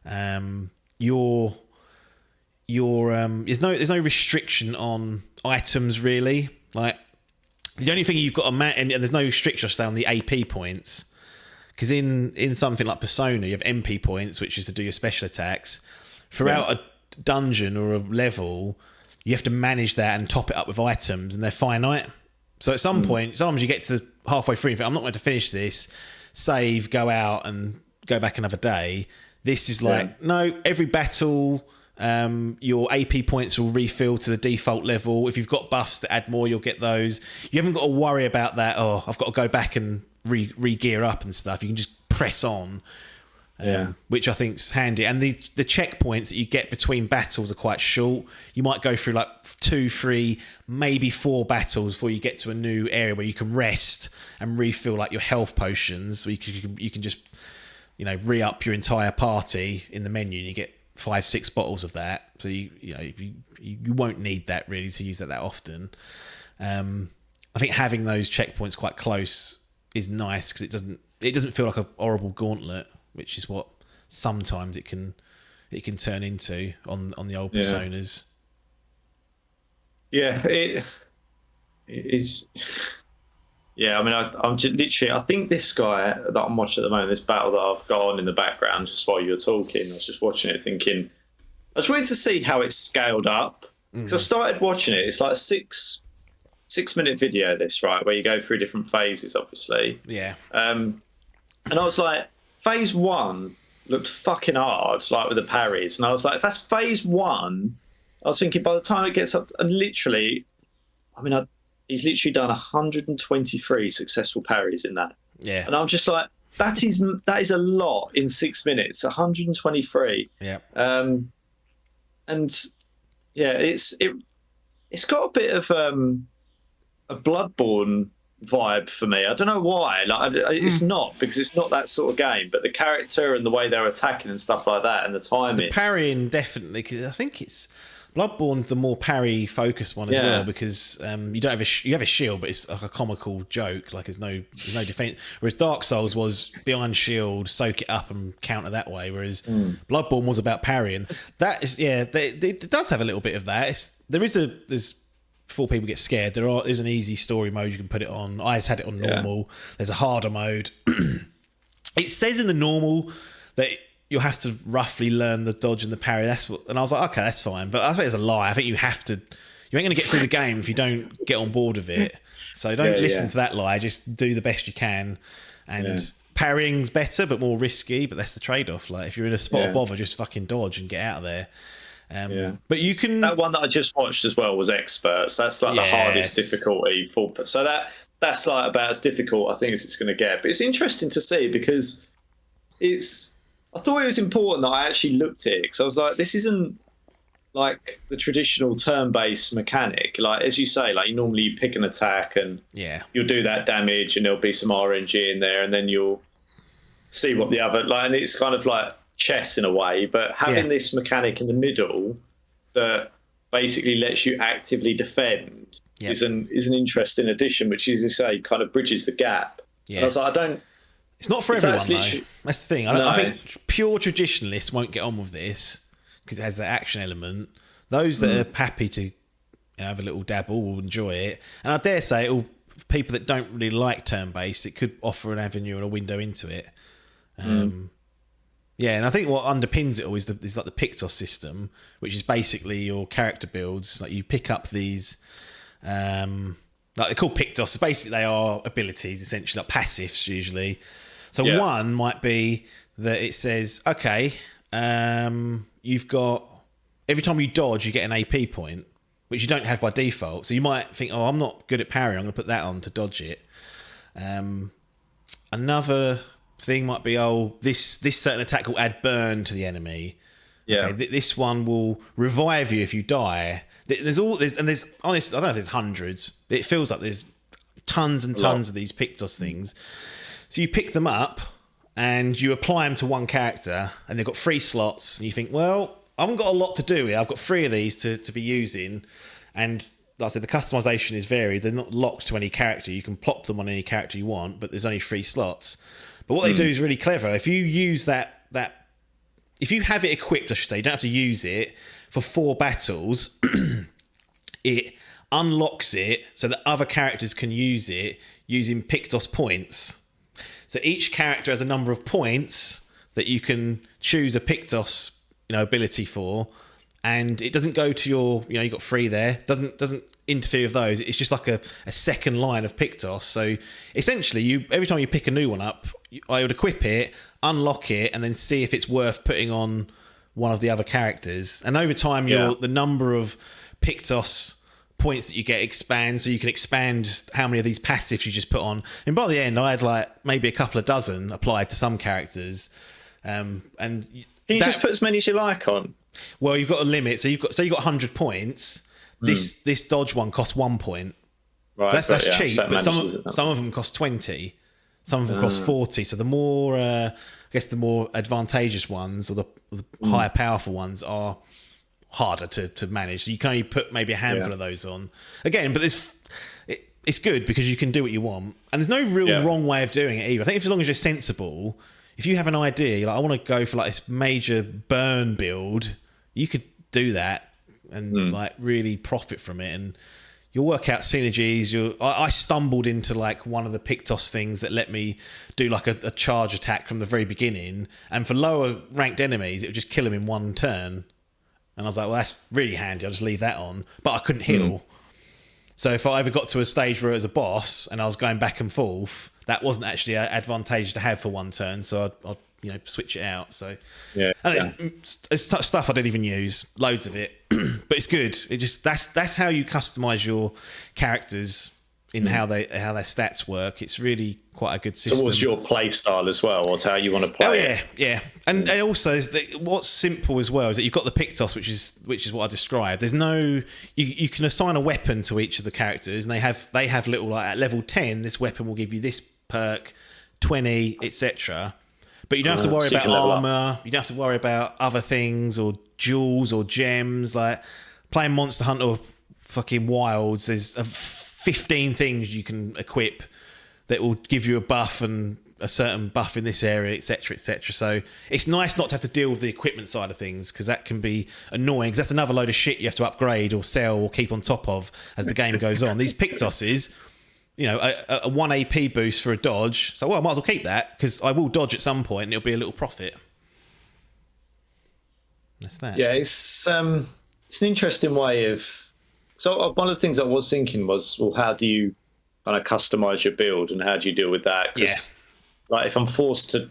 There's no restriction on items really. Like the only thing you've got and there's no restriction, I say, on the AP points. Because in something like Persona, you have MP points, which is to do your special attacks. Throughout a dungeon or a level, you have to manage that and top it up with items, and they're finite. So at some point, sometimes you get to halfway through and think, I'm not going to finish this, save, go out and go back another day. This is like, no, every battle, your AP points will refill to the default level. If you've got buffs that add more, you'll get those. You haven't got to worry about that, I've got to go back and re-gear up and stuff. You can just press on. Which I think's handy, and the checkpoints that you get between battles are quite short. You might go through like 2, 3, maybe 4 battles before you get to a new area where you can rest and refill like your health potions. So you can just re-up your entire party in the menu, and you get 5, 6 bottles of that. So you won't need that really to use that often. I think having those checkpoints quite close is nice because it doesn't feel like a horrible gauntlet, which is what sometimes it can turn into on the old Personas. Yeah, it is. Yeah, I mean, I'm just literally. I think this guy that I'm watching at the moment, this battle that I've got on in the background, just while you were talking, I was just watching it, thinking, I just wanted to see how it's scaled up because I started watching it. It's like a 6 minute video. This right, where you go through different phases, obviously. Yeah. And I was like, phase one looked fucking hard, like with the parries, and I was like, if that's phase one, I was thinking by the time it gets up, and literally, I mean, he's literally done 123 successful parries in that. Yeah. And I'm just like, that is a lot in 6 minutes, 123. Yeah. And yeah, it's got a bit of a Bloodborne vibe for me. I don't know why. Like, it's not, because it's not that sort of game. But the character and the way they're attacking and stuff like that, and the timing, the parrying definitely. Because I think it's Bloodborne's the more parry focused one as well, because you don't have you have a shield, but it's like a comical joke. Like there's no defense. Whereas Dark Souls was behind shield, soak it up and counter that way. Whereas Bloodborne was about parrying. That is, yeah, it does have a little bit of that. There's before people get scared, there's an easy story mode you can put it on. I just had it on normal. There's a harder mode. It says in the normal that you'll have to roughly learn the dodge and the parry. And I was like, okay, that's fine. But I think it's a lie. I think you have to. You ain't going to get through the game if you don't get on board with it. So don't listen to that lie. Just do the best you can. And parrying's better, but more risky. But that's the trade-off. Like if you're in a spot of bother, just fucking dodge and get out of there. But you can. That one that I just watched as well was experts. That's like the hardest difficulty for. So that's like about as difficult I think as it's going to get. But it's interesting to see because I thought it was important that I actually looked at it because I was like, this isn't like the traditional turn-based mechanic. Like as you say, like normally you pick an attack and you'll do that damage and there'll be some RNG in there and then you'll see what the other and it's kind of like chess in a way, but having this mechanic in the middle that basically lets you actively defend is an interesting addition, which, as you say, kind of bridges the gap. And I was like, it's not for everyone, though. That's the thing. I think pure traditionalists won't get on with this because it has that action element. Those that are happy to have a little dabble will enjoy it. And I dare say, people that don't really like turn-based, it could offer an avenue and a window into it. Yeah, and I think what underpins it all is like the Pictos system, which is basically your character builds. Like you pick up these, like they're called Pictos. Basically, they are abilities, essentially, like passives usually. So one might be that it says, okay, you've got every time you dodge, you get an AP point, which you don't have by default. So you might think, oh, I'm not good at parrying. I'm going to put that on to dodge it. Another thing might be, this certain attack will add burn to the enemy. Okay, this one will revive you if you die. There's honest, I don't know if there's hundreds. It feels like there's tons and tons of these Pictos things. So you pick them up and you apply them to one character, and they've got 3 slots. And you think, well, I haven't got a lot to do here. I've got 3 of these to be using, and like I said, the customization is varied. They're not locked to any character. You can plop them on any character you want, but there's only 3 slots. But what they do is really clever. If you use that, if you have it equipped, I should say, you don't have to use it for 4 battles. It unlocks it so that other characters can use it using Pictos points. So each character has a number of points that you can choose a Pictos, ability for, and it doesn't go to your, you've got 3 there. Doesn't interfere with those. It's just like a second line of Pictos. So essentially, every time you pick a new one up, I would equip it, unlock it, and then see if it's worth putting on one of the other characters. And over time, the number of Pictos points that you get expands, so you can expand how many of these passives you just put on. And by the end, I had like maybe a couple of dozen applied to some characters. And can you just put as many as you like on? Well, you've got a limit. So you've got 100 points. This dodge one costs 1 point. Right, that's cheap, but some of them cost 20. Some of them cost 40. So the more, I guess, the more advantageous ones or the higher powerful ones are harder to manage. So you can only put maybe a handful of those on. Again, but it's good because you can do what you want. And there's no real wrong way of doing it either. I think as long as you're sensible, if you have an idea, you're like, I want to go for like this major burn build, you could do that and like really profit from it. And you'll work out synergies. I stumbled into like one of the Pictos things that let me do like a charge attack from the very beginning, and for lower ranked enemies, it would just kill them in one turn. And I was like, well, that's really handy. I'll just leave that on. But I couldn't heal. So if I ever got to a stage where it was a boss and I was going back and forth, that wasn't actually an advantage to have for one turn. So I'd switch it out. So it's stuff I didn't even use, loads of it, but it's good. It just that's how you customize your characters in how their stats work. It's really quite a good system. Towards your play style as well, or to how you want to play it. Yeah. And also, what's simple as well is that you've got the Pictos, which is what I described. There's no you can assign a weapon to each of the characters, and they have little like at level 10, this weapon will give you this perk, 20, etc. But you don't have to worry about armor. You don't have to worry about other things or jewels or gems. Like playing Monster Hunter or fucking Wilds, there's 15 things you can equip that will give you a buff and a certain buff in this area, etc., etc. So it's nice not to have to deal with the equipment side of things, because that can be annoying, because that's another load of shit you have to upgrade or sell or keep on top of as the game goes on. These Pictoses, a 1 AP boost for a dodge. So, I might as well keep that, because I will dodge at some point and it'll be a little profit. That's that. Yeah, it's an interesting way of... So one of the things I was thinking was, well, how do you kind of customize your build, and how do you deal with that? Because like if I'm forced to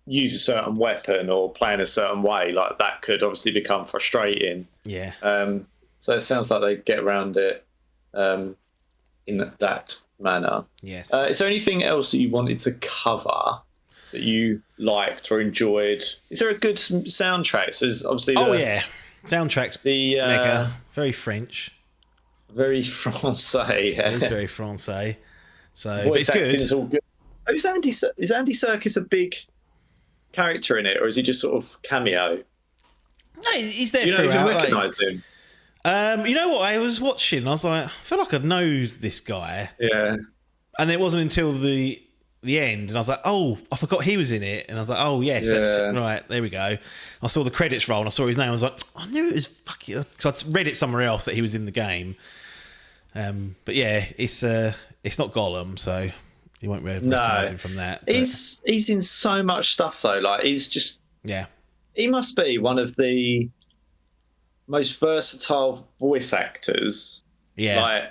use a certain weapon or play in a certain way, like that could obviously become frustrating. Yeah. So it sounds like they get around it in that manner. Yes. Is there anything else that you wanted to cover that you liked or enjoyed? Is there a good soundtrack? So there's obviously soundtrack's the mega, very French. Very Francais. It is very Francais. So Voice but it's acting good. is all good. Oh, is Andy Serkis a big character in it, or is he just sort of cameo? No, he's there You throughout. don't even recognise him. You know what? I was watching. I was like, I feel like I know this guy. Yeah. And it wasn't until the end, and I was like, oh, I forgot he was in it. And I was like, oh yes, that's right. There we go. I saw the credits roll and I saw his name. I was like, I knew it was fucking. Because I'd read it somewhere else that he was in the game. But yeah, it's not Gollum, so you won't really recognise him from that. But He's in so much stuff though. Like he's just he must be one of the most versatile voice actors. Yeah. Like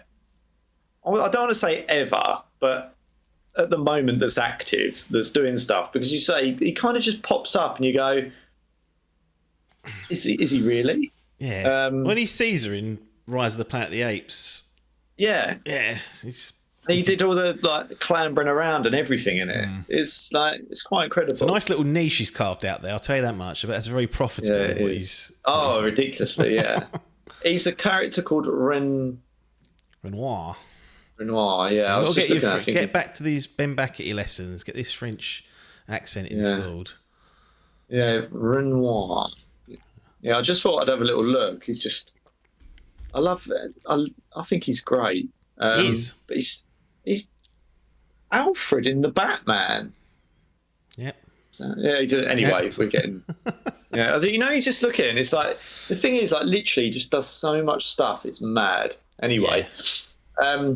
I don't want to say ever, but at the moment that's active, that's doing stuff, because you say he kind of just pops up and you go, is he really? Yeah. When he's Caesar in Rise of the Planet of the Apes. Yeah. Yeah. He did all the like clambering around and everything in it. It's quite incredible. It's a nice little niche he's carved out there, I'll tell you that much. But that's very profitable. Yeah, it is. Ridiculously, yeah. He's a character called Renoir. Yeah. So get back to these Ben Backety lessons. Get this French accent installed. Yeah, Renoir. Yeah, I just thought I'd have a little look. He's just... I love it. I think he's great. He is. But he's Alfred in the Batman. Yep. So, yeah, anyway, if we're getting... Yeah, you just look at it and it's like... The thing is, like, literally, he just does so much stuff. It's mad. Anyway. Yeah.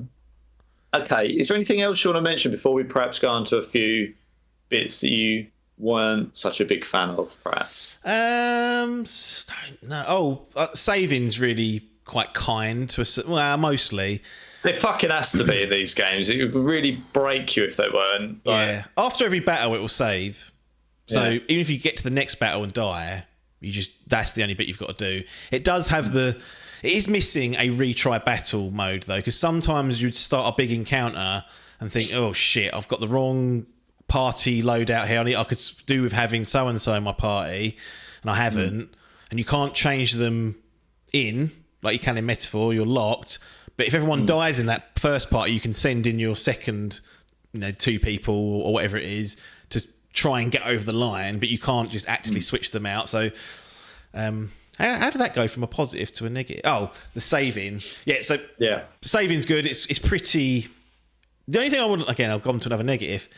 Okay, is there anything else you want to mention before we perhaps go on to a few bits that you weren't such a big fan of, perhaps? No. Saving's really quite kind to mostly. It fucking has to be in these games. It would really break you if they weren't. Yeah. After every battle, it will save. So even if you get to the next battle and die, that's the only bit you've got to do. It does have it is missing a retry battle mode though, because sometimes you'd start a big encounter and think, oh shit, I've got the wrong party loadout here. I could do with having so and so in my party, and I haven't. And you can't change them in like you can in Metaphor. You're locked. But if everyone dies in that first party, you can send in your second, 2 people or whatever it is to try and get over the line. But you can't just actively switch them out. So, how did that go from a positive to a negative? Oh, the saving. Yeah. So saving's good. It's pretty. The only thing I've gone to another negative.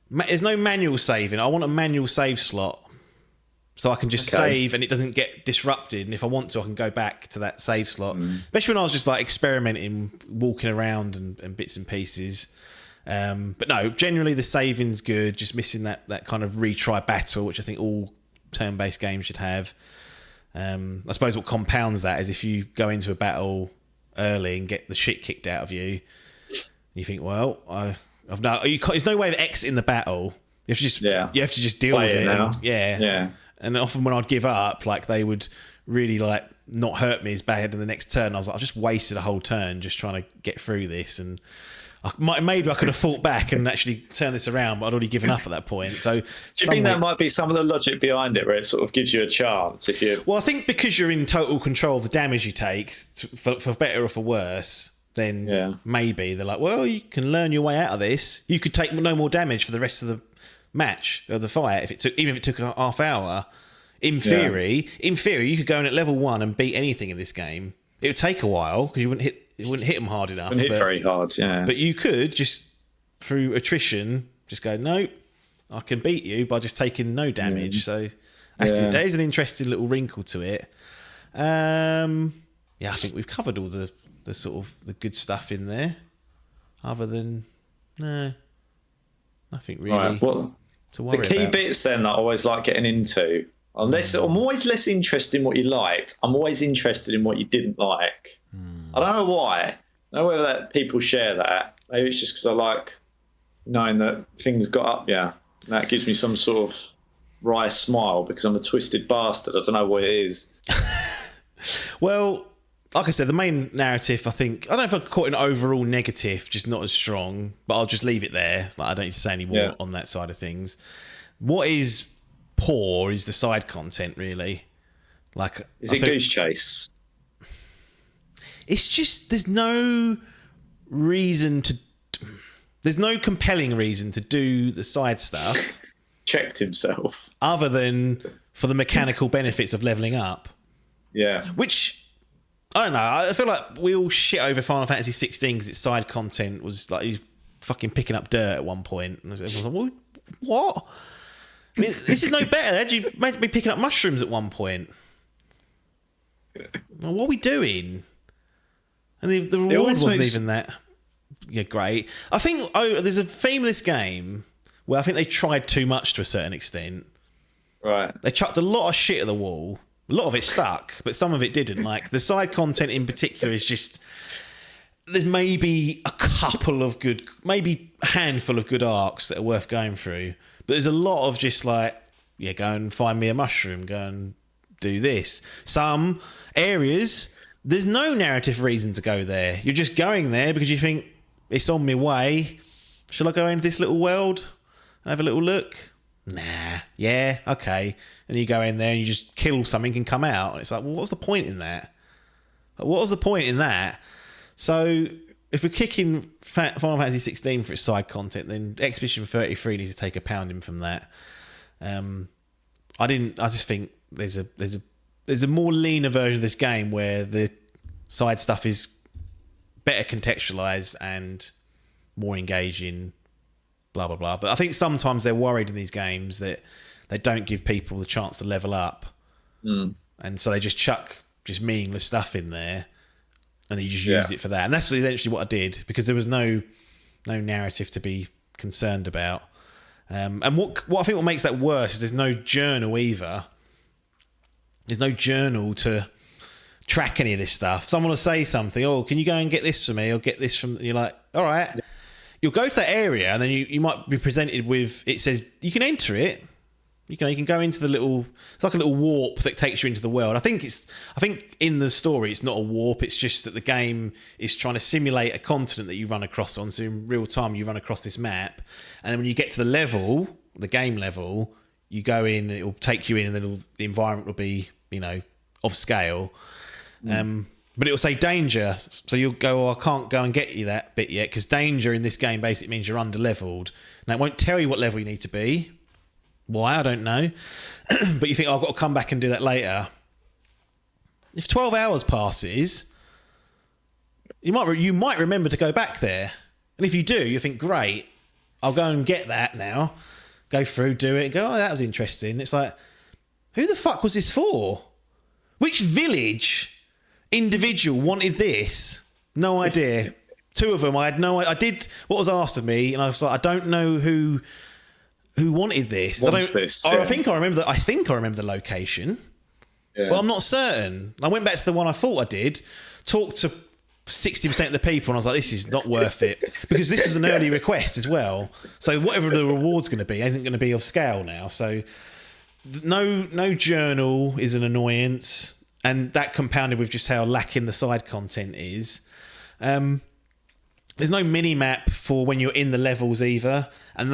There's no manual saving. I want a manual save slot. So I can just save and it doesn't get disrupted. And if I want to, I can go back to that save slot. Especially when I was just like experimenting, walking around and bits and pieces. But no, generally the saving's good. Just missing that kind of retry battle, which I think all turn-based games should have. I suppose what compounds that is if you go into a battle early and get the shit kicked out of you, you think, well, there's no way of exiting the battle. You have to just deal with it. And, and often when I'd give up, like they would really like not hurt me as bad in the next turn. I was like, I've just wasted a whole turn just trying to get through this, and maybe I could have fought back and actually turned this around, but I'd already given up at that point. So, do you think that might be some of the logic behind it, where it sort of gives you a chance if you? Well, I think because you're in total control of the damage you take, for better or for worse, then maybe they're like, well, you can learn your way out of this. You could take no more damage for the rest of the match or the fight even if it took a half hour. In theory, you could go in at level 1 and beat anything in this game. It would take a while because you wouldn't hit them hard enough. Wouldn't hit very hard, yeah. But you could just through attrition just go, nope, I can beat you by just taking no damage. So that is an interesting little wrinkle to it. I think we've covered all the sort of the good stuff in there. Other than nothing really to worry about. The key bits then that I always like getting into. I'm always less interested in what you liked. I'm always interested in what you didn't like. I don't know why. I don't know whether people share that. Maybe it's just because I like knowing that things got up. Yeah, and that gives me some sort of wry smile because I'm a twisted bastard. I don't know what it is. Well, like I said, the main narrative, I don't know if I caught an overall negative, just not as strong, but I'll just leave it there. Like, I don't need to say any more on that side of things. What is poor is the side content, really. Like, is it Goose Chase? It's just there's no compelling reason to do the side stuff. Checked himself. Other than for the mechanical benefits of leveling up. Yeah. Which, I don't know. I feel like we all shit over Final Fantasy 16 because its side content was like he's fucking picking up dirt at one point. And everyone's like, what? I mean, this is no better. How'd you make me picking up mushrooms at one point? Well, what are we doing? And the reward wasn't even that great. I think there's a theme of this game where I think they tried too much to a certain extent. Right. They chucked a lot of shit at the wall. A lot of it stuck, but some of it didn't. Like the side content in particular is just there's maybe a couple of good, maybe a handful of good arcs that are worth going through. But there's a lot of just like, go and find me a mushroom, go and do this. Some areas, there's no narrative reason to go there. You're just going there because you think it's on my way. Shall I go into this little world? Have a little look? Nah. Yeah, okay. And you go in there and you just kill something and come out. And it's like, well, what's the point in that? What was the point in that? So if we're kicking Final Fantasy 16 for its side content, then Expedition 33 needs to take a pounding from that. I just think there's a more leaner version of this game where the side stuff is better contextualized and more engaging, blah, blah, blah. But I think sometimes they're worried in these games that they don't give people the chance to level up. And so they just chuck just meaningless stuff in there and then you just use it for that. And that's essentially what I did because there was no narrative to be concerned about. And what I think what makes that worse is there's no journal either. There's no journal to track any of this stuff. Someone will say something, oh, can you go and get this for me or get this from... You're like, all right. You'll go to that area and then you might be presented with... It says, you can enter it. You can go into the little... It's like a little warp that takes you into the world. I think in the story it's not a warp. It's just that the game is trying to simulate a continent that you run across on. So in real time you run across this map. And then when you get to the level, the game level... You go in, it will take you in, and then the environment will be, of scale. But it will say danger. So you'll go, I can't go and get you that bit yet, because danger in this game basically means you're under-leveled. Now, it won't tell you what level you need to be. Why? I don't know. But you think, I've got to come back and do that later. If 12 hours passes, you might remember to go back there. And if you do, you think, great, I'll go and get that now. Go through, do it, and go, oh, that was interesting. It's like, Who the fuck was this for? Which village individual wanted this? No idea. Two of them, I had no. I did what was asked of me, and I was like, I don't know who wanted this. I think I remember. I think I remember the location, but I'm not certain. I went back to the one I thought I did. Talked to 60% of the people, and I was like, this is not worth it, because this is an early request as well. So whatever the reward's going to be isn't going to be of scale now. So no journal is an annoyance, and that compounded with just how lacking the side content is. There's no mini map for when you're in the levels either, and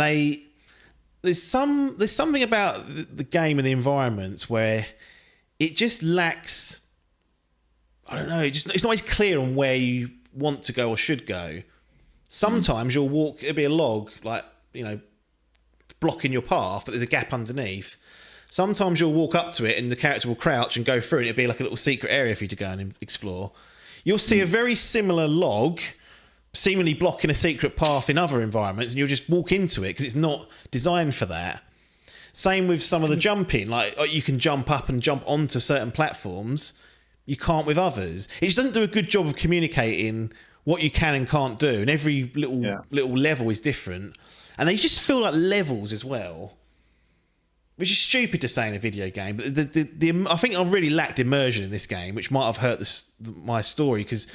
there's something about the game and the environments where it just lacks. I don't know. It's not always clear on where you want to go or should go. Sometimes you'll walk. It'll be a log, like, blocking your path, but there's a gap underneath. Sometimes you'll walk up to it and the character will crouch and go through, and it'll be like a little secret area for you to go and explore. You'll see a very similar log seemingly blocking a secret path in other environments, and you'll just walk into it because it's not designed for that. Same with some of the jumping. Like, you can jump up and jump onto certain platforms. You can't with others. It just doesn't do a good job of communicating what you can and can't do, and every little level is different. And they just feel like levels as well, which is stupid to say in a video game. But I think I really lacked immersion in this game, which might have hurt my story, because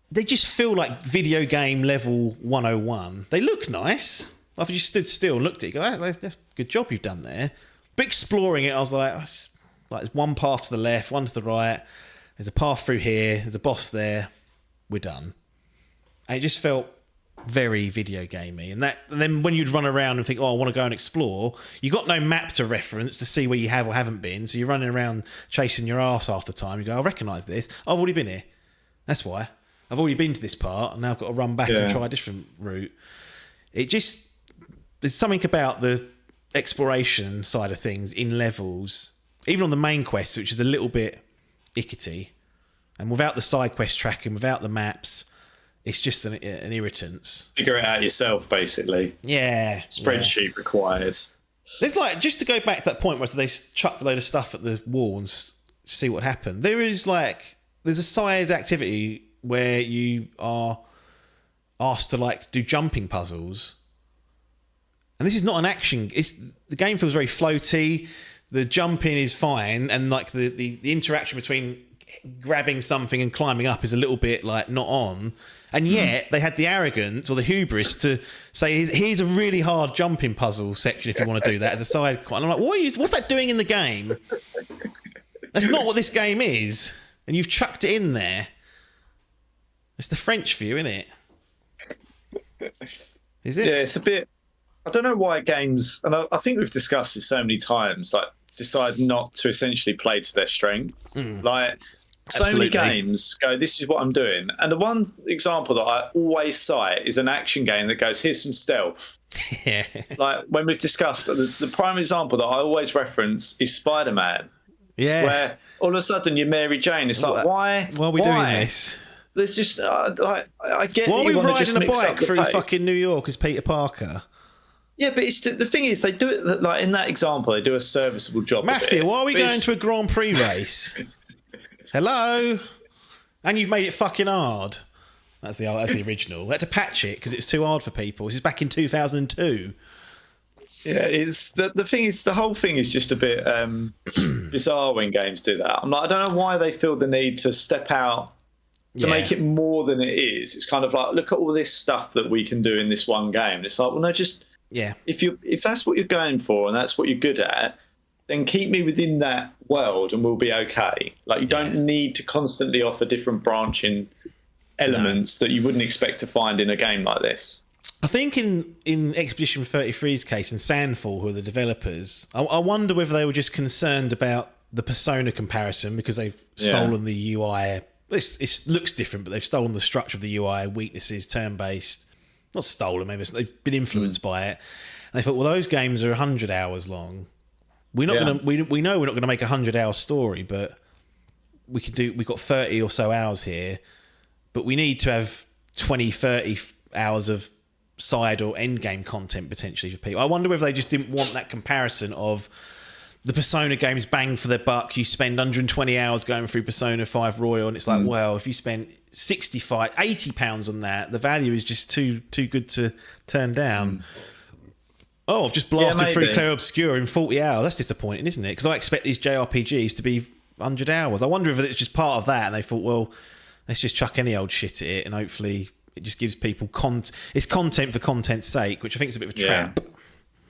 they just feel like video game level 101. They look nice. If you just stood still and looked at it, you go, that's a good job you've done there. But exploring it, I was like, there's one path to the left, one to the right. There's a path through here. There's a boss there. We're done. And it just felt very video gamey. And then when you'd run around and think, I want to go and explore, you got no map to reference to see where you have or haven't been. So you're running around chasing your ass half the time. You go, I recognise this. I've already been here. That's why. I've already been to this part, and now I've got to run back and try a different route. There's something about the exploration side of things in levels, even on the main quest, which is a little bit ickety. And without the side quest tracking, without the maps, it's just an irritance. Figure it out yourself, basically. Yeah. Spreadsheet required. There's just to go back to that point where they chucked a load of stuff at the wall and see what happened. There's a side activity where you are asked to do jumping puzzles. And this is not an action. The game feels very floaty. The jumping is fine, and the interaction between grabbing something and climbing up is a little bit not on. And yet they had the arrogance or the hubris to say, here's a really hard jumping puzzle section if you want to do that as a side. And I'm like, what's that doing in the game? That's not what this game is. And you've chucked it in there. It's the French view, isn't it? Is it? Yeah, it's a bit. I don't know why games, and I think we've discussed this so many times, decide not to essentially play to their strengths. So many games go, this is what I'm doing. And the one example that I always cite is an action game that goes, here's some stealth. Yeah. When we've discussed, the prime example that I always reference is Spider-Man. Yeah. Where all of a sudden you're Mary Jane. It's why? Why are we doing this? There's just, I get why that are we you want to just riding a mix up bike the through pace. fucking New York as Peter Parker? Yeah, but the thing is, they do it in that example. They do a serviceable job. Mafia, of it. why are we going to a Grand Prix race? Hello, and you've made it fucking hard. That's the original. We had to patch it because it was too hard for people. This is back in 2002. Yeah, it's the thing is, the whole thing is just a bit bizarre when games do that. I don't know why they feel the need to step out to make it more than it is. It's kind of like, look at all this stuff that we can do in this one game. It's like, well, no, just. Yeah. If that's what you're going for and that's what you're good at, then keep me within that world and we'll be okay. You don't need to constantly offer different branching elements that you wouldn't expect to find in a game like this. I think in Expedition 33's case and Sandfall, who are the developers, I wonder whether they were just concerned about the Persona comparison because they've stolen the UI. It looks different, but they've stolen the structure of the UI, weaknesses, turn-based. Not stolen, maybe they've been influenced by it. And they thought, well, those games are 100 hours long. We're not going to. We know we're not going to make a 100-hour story, but we've got 30 or so hours here, but we need to have 20, 30 hours of side or end game content potentially for people. I wonder whether they just didn't want that comparison of the Persona games bang for their buck. You spend 120 hours going through Persona 5 Royal, and it's like, well, if you spent 65, 80 pounds on that, the value is just too good to turn down. Oh, I've just blasted through Clair Obscur in 40 hours. That's disappointing, isn't it? Because I expect these JRPGs to be 100 hours. I wonder if it's just part of that, and they thought, well, let's just chuck any old shit at it, and hopefully it just gives people it's content for content's sake, which I think is a bit of a trap.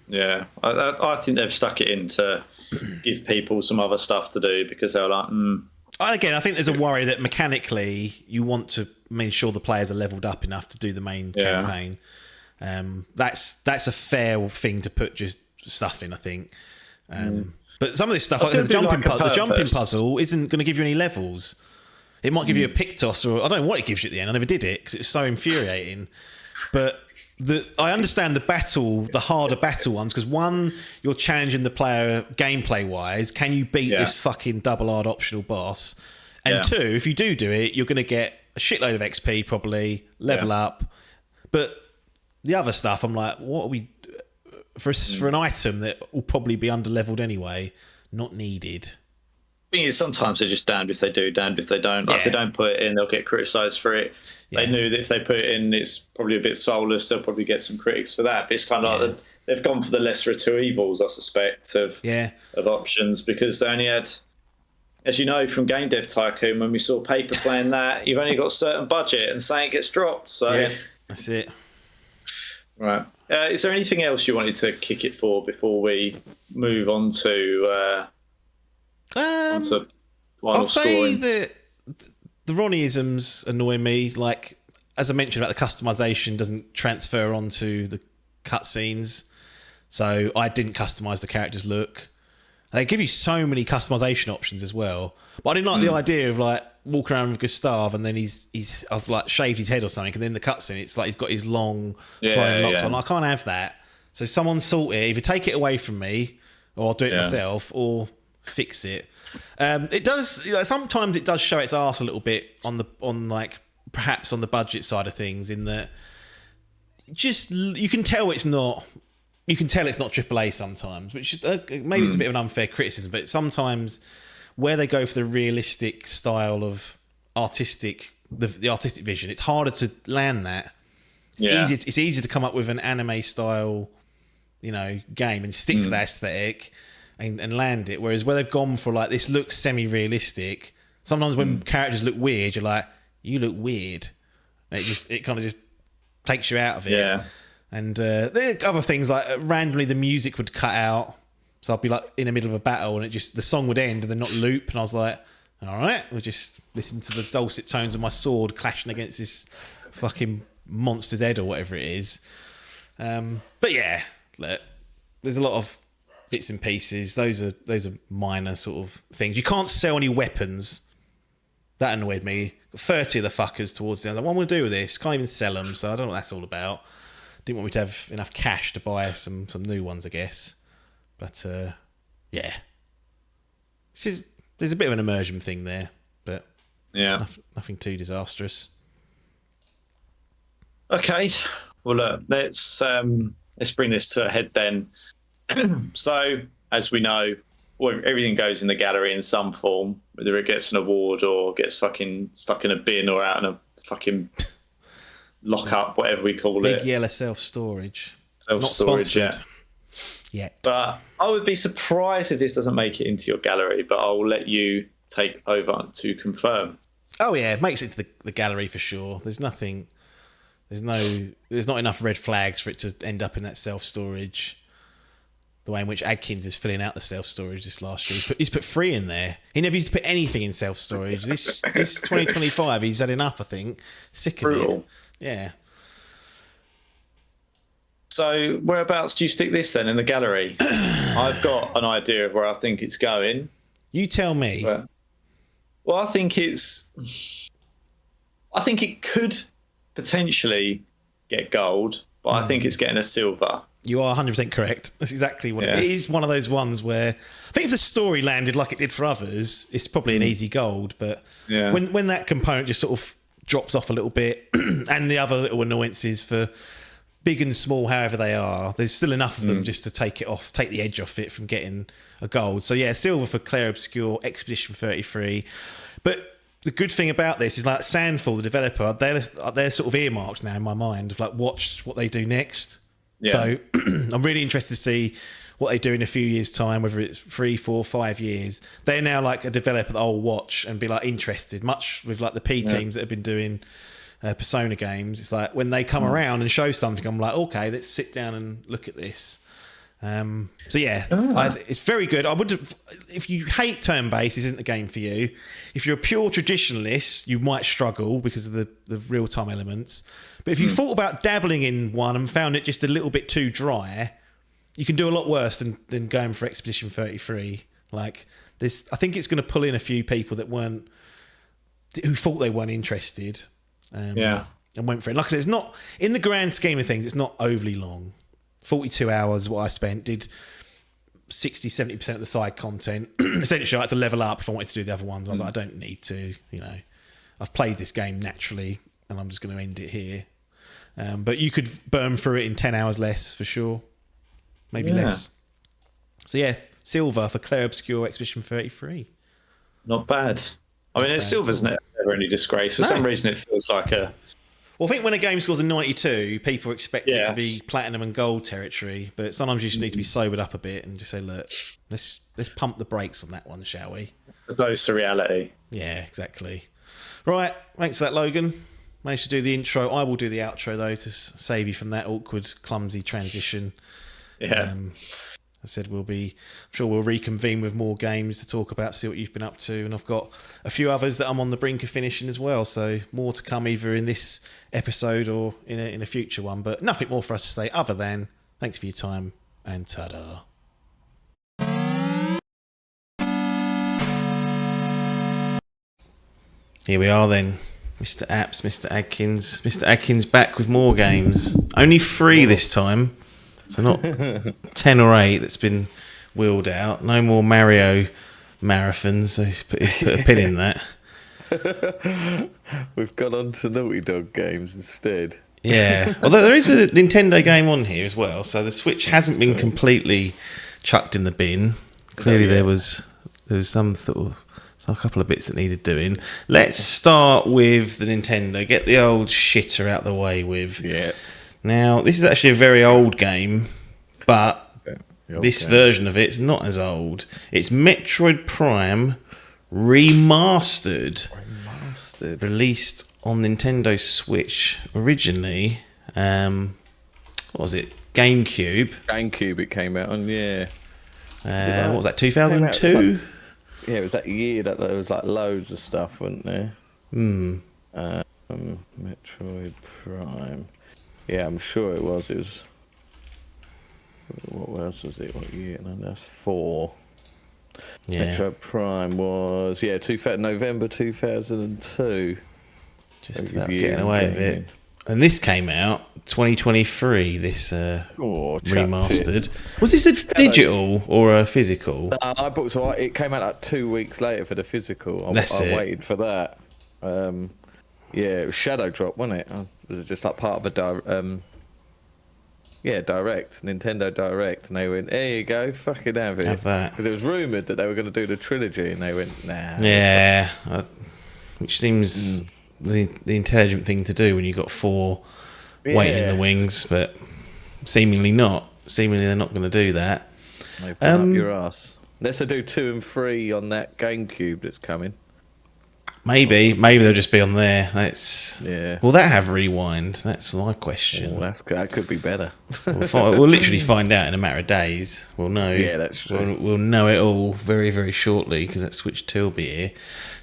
Yeah, I think they've stuck it in to give people some other stuff to do because they're like, And again, I think there's a worry that mechanically you want to make sure the players are leveled up enough to do the main campaign. That's a fair thing to put just stuff in, I think. But some of this stuff, like the jumping puzzle, isn't going to give you any levels. It might give you a Pictos, or I don't know what it gives you at the end. I never did it because it's so infuriating. But I understand the harder battle ones, because one, you're challenging the player gameplay wise. Can you beat this fucking double hard optional boss? And two, if you do it, you're going to get a shitload of XP, probably level up. But the other stuff, I'm like, what are we for an item that will probably be under leveled anyway? Not needed. The thing is, sometimes they're just damned if they do, damned if they don't. Like, if they don't put it in, they'll get criticised for it. They knew that if they put it in, it's probably a bit soulless. They'll probably get some critics for that. But it's kind of like they've gone for the lesser of two evils, I suspect, of options, because they only had, as you know from Game Dev Tycoon, when we saw Paper playing that, you've only got a certain budget and something gets dropped. So that's it. Right. Is there anything else you wanted to kick it for before we move on to I'll say that the Ronnieisms annoy me. Like, as I mentioned about the customization doesn't transfer onto the cutscenes, so I didn't customize the character's look. They give you so many customization options as well, but I didn't like the idea of like walking around with Gustav and then I've like shaved his head or something, and then the cutscene it's like he's got his long flowing locks on. I can't have that. So someone sort it. Either take it away from me, or I'll do it myself, or fix it. It does, sometimes it does show its arse a little bit on like perhaps on the budget side of things, in that just you can tell it's not AAA sometimes, which is maybe it's a bit of an unfair criticism, but sometimes where they go for the realistic style of the artistic vision, it's harder to land that. It's easier to come up with an anime style, game and stick to that aesthetic and land it. Whereas where they've gone for like, this looks semi-realistic, sometimes when characters look weird, you're like, you look weird. And it kind of just takes you out of it. Yeah. And there are other things, like randomly the music would cut out. So I'd be like in the middle of a battle and the song would end and then not loop. And I was like, all right, we'll just listen to the dulcet tones of my sword clashing against this fucking monster's head or whatever it is. But yeah, look, there's a lot of bits and pieces. Those are minor sort of things. You can't sell any weapons. That annoyed me. 30 of the fuckers towards the end. Like, what am I going to do with this? Can't even sell them, so I don't know what that's all about. Didn't want me to have enough cash to buy some new ones, I guess. But yeah, there's a bit of an immersion thing there, but nothing too disastrous. Okay, well look, let's bring this to a head then. So, as we know, everything goes in the gallery in some form, whether it gets an award or gets fucking stuck in a bin or out in a fucking lock up, whatever we call it. Big yellow self-storage. Self-storage, not sponsored yet. But I would be surprised if this doesn't make it into your gallery, but I'll let you take over to confirm. Oh yeah, it makes it to the gallery for sure. There's not enough red flags for it to end up in that self-storage. The way in which Adkins is filling out the self-storage this last year. He's put 3 in there. He never used to put anything in self-storage. This 2025, he's had enough, I think. Sick of it. Yeah. So whereabouts do you stick this then in the gallery? I've got an idea of where I think it's going. You tell me. Well, I think it could potentially get gold, but I think it's getting a silver. You are 100% correct. That's exactly what it is. One of those ones where I think if the story landed like it did for others, it's probably an easy gold. But when that component just sort of drops off a little bit, and the other little annoyances for big and small, however they are, there's still enough of them just to take the edge off it from getting a gold. So yeah, silver for Clair Obscur, Expedition 33. But the good thing about this is like Sandfall, the developer, they're sort of earmarked now in my mind of like watch what they do next. Yeah. So I'm really interested to see what they do in a few years' time, whether it's 3, 4, 5 years. They're now like a developer that I'll watch and be like interested, much with like the P teams that have been doing Persona games. It's like when they come around and show something, I'm like, okay, let's sit down and look at this. So yeah, it's very good. I would, if you hate turn-based, this isn't the game for you. If you're a pure traditionalist, you might struggle because of the real-time elements. But if you thought about dabbling in one and found it just a little bit too dry, you can do a lot worse than going for Expedition 33. Like this, I think it's going to pull in a few people who thought they weren't interested. And went for it. Like I said, it's not, in the grand scheme of things, it's not overly long. 42 hours is what I spent. Did 60-70% of the side content. Essentially, I had to level up if I wanted to do the other ones. I was like, I don't need to. I've played this game naturally, and I'm just going to end it here. But you could burn through it in 10 hours less for sure, maybe less. So yeah, silver for Clair Obscur, Expedition 33. Not bad. I mean, silver's never any disgrace. For some reason, it feels like a... Well, I think when a game scores a 92, people expect it to be platinum and gold territory. But sometimes you just need to be sobered up a bit and just say, look, let's pump the brakes on that one, shall we? A dose to reality. Yeah, exactly. Right, thanks for that, Logan. Managed to do the intro. I will do the outro, though, to save you from that awkward, clumsy transition. Yeah. I said I'm sure we'll reconvene with more games to talk about, see what you've been up to, and I've got a few others that I'm on the brink of finishing as well, so more to come either in this episode or in a future one, but nothing more for us to say other than thanks for your time and ta-da. Here we are then, Mr. Apps, Mr. Adkins. Mr. Adkins back with more games. Only 3 this time. So not 10 or 8 that's been wheeled out. No more Mario marathons. So put a pin in that. We've gone on to Naughty Dog games instead. Yeah. Although there is a Nintendo game on here as well. So the Switch hasn't been completely chucked in the bin. Clearly there was some sort of... a couple of bits that needed doing. Let's start with the Nintendo. Get the old shitter out the way with. Yeah. Now, this is actually a very old game, but this version of it's not as old. It's Metroid Prime Remastered. Released on Nintendo Switch originally. What was it? GameCube. GameCube it came out on, yeah. What was that, 2002? Yeah, it was that year that there was like loads of stuff, wasn't there? Metroid Prime. Yeah, I'm sure it was. It was. What else was it? What year? No, that's 4. Yeah. Metroid Prime was November 2002. Just about getting away with it. And this came out 2023. This remastered. Was this a digital or a physical? I bought. So it came out like 2 weeks later for the physical. I waited for that. It was Shadow Drop, wasn't it? It was just like part of a Direct, Nintendo Direct, and they went, "There you go, fucking have it." Because it was rumoured that they were going to do the trilogy, and they went, "Nah." Yeah, which seems the intelligent thing to do when you've got 4 waiting in the wings, but seemingly not. Seemingly they're not going to do that. They put up your ass. Unless they do 2 and 3 on that GameCube that's coming. Maybe they'll just be on there. Will that have rewind? That's my question. That could be better. We'll literally find out in a matter of days. We'll know. Yeah, that's true. We'll know it all very, very shortly because that Switch 2 will be here.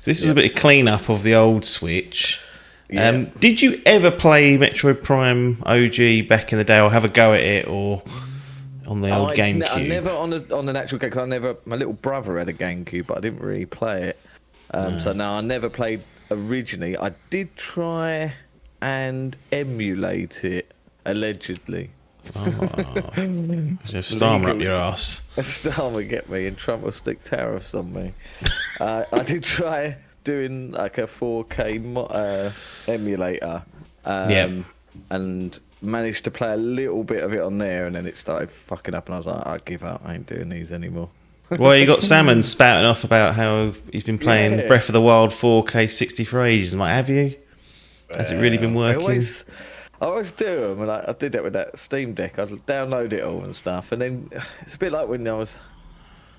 So this was a bit of clean-up of the old Switch. Yeah. Did you ever play Metroid Prime OG back in the day, or have a go at it, or on the old GameCube? I never on an actual game, because my little brother had a GameCube, but I didn't really play it. So no, I never played originally. I did try and emulate it, allegedly. Just Starmer up your ass. Starmer get me, and Trump will stick tariffs on me. I did try doing like a 4K emulator. And managed to play a little bit of it on there, and then it started fucking up, and I was like, I give up. I ain't doing these anymore. Well, you got Salmon spouting off about how he's been playing Breath of the Wild 4K 60 for ages. I'm like, have you? Has it really been working? I always do them, and I did that with that Steam Deck. I'd download it all and stuff, and then it's a bit like when I was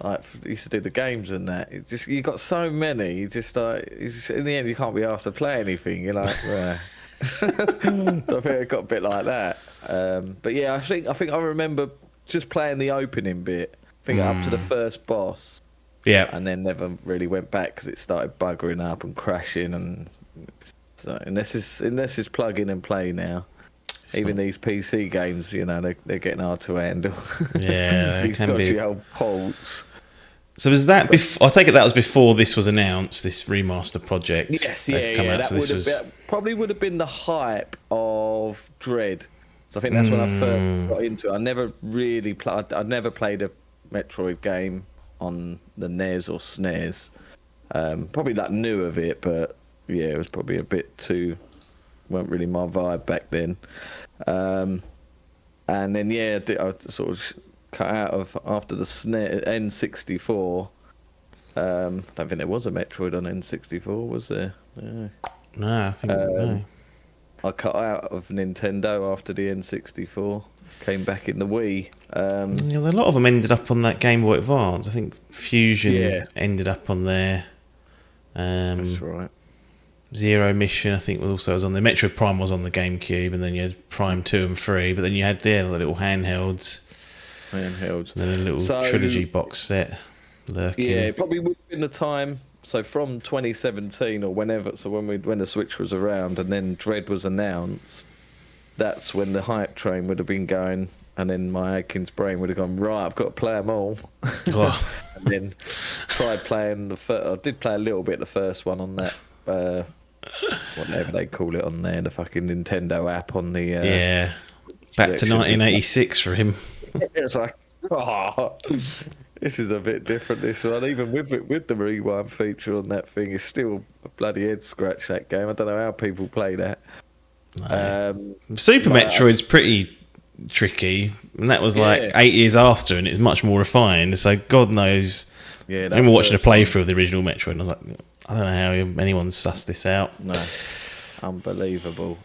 like used to do the games and that. It just you got so many, you just in the end you can't be asked to play anything. You're like, well. So I think it got a bit like that. But yeah, I think I remember just playing the opening bit. I think up to the first boss. Yeah. And then never really went back because it started buggering up and crashing, and so unless it's plug in and play now. Even these PC games, you know, they're getting hard to handle. Yeah, these can dodgy be. old ports. So was that before? I take it that was before this was announced. This remaster project. Yes, yeah. That probably would have been the hype of Dread. So I think that's when I first got into it. I never really played. I'd never played a Metroid game on the NES or SNES. Probably like knew of it, but yeah, it was probably a bit too. Weren't really my vibe back then. And then yeah, I sort of cut out of after the N64. I don't think there was a Metroid on N64, was there? Yeah. No, I think no. I cut out of Nintendo after the N64. Came back in the Wii. Yeah, a lot of them ended up on that Game Boy Advance. I think Fusion ended up on there. That's right. Zero Mission, I think, was on there. Metroid Prime was on the GameCube, and then you had Prime 2 and 3, but then you had the little handhelds. And then a little trilogy box set lurking. Yeah, it probably would have been the time. So from 2017 or whenever, so when the Switch was around and then Dread was announced, that's when the hype train would have been going, and then my Atkins brain would have gone, right, I've got to play them all. Oh. And then tried playing I did play a little bit the first one on that, whatever they call it on there, the fucking Nintendo app on the... back to 1986 for him. It was like, oh, this is a bit different, this one. Even with the rewind feature on that thing, it's still a bloody head scratch, that game. I don't know how people play that. No. Super Metroid's pretty tricky, and that was like 8 years after, and it's much more refined, so God knows. I remember watching a playthrough of the original Metroid, and I was like, I don't know how anyone's sussed this out. No, unbelievable.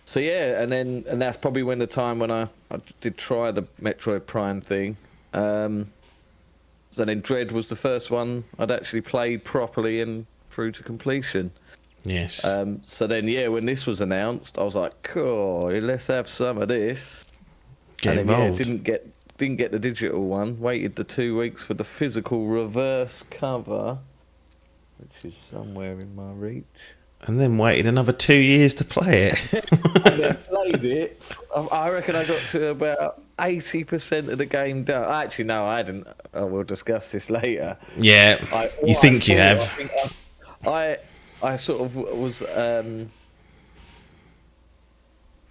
So yeah, and that's probably when the time when I did try the Metroid Prime thing. So then Dread was the first one I'd actually played properly and through to completion. Yes. So then when this was announced, I was like, cool, let's have some of this. Get involved. Didn't get the digital one. Waited the 2 weeks for the physical reverse cover, which is somewhere in my reach. And then waited another 2 years to play it. And then played it. I reckon I got to about 80% of the game done. Actually, no, I hadn't. We'll discuss this later. Yeah, you think you have. I sort of was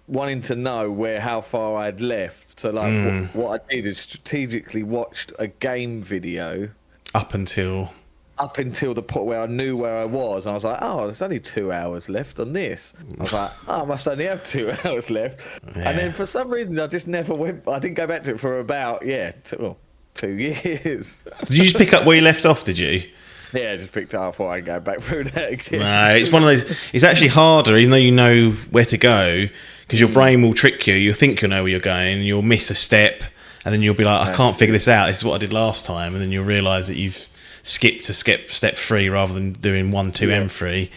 wanting to know how far I'd left. So, like, what I did is strategically watched a game video up until the point where I knew where I was. And I was like, oh, there's only 2 hours left on this. I was like, oh, I must only have 2 hours left. Yeah. And then for some reason, I just never went. I didn't go back to it for about 2 years. Did you just pick up where you left off? Did you? Yeah, I just picked it up before I go back through that again. No, it's one of those. It's actually harder, even though you know where to go, because your brain will trick you. You'll think you'll know where you're going, and you'll miss a step, and then you'll be like, I can't figure this out. This is what I did last time, and then you'll realise that you've skipped to step 3 rather than doing 1, 2, and 3.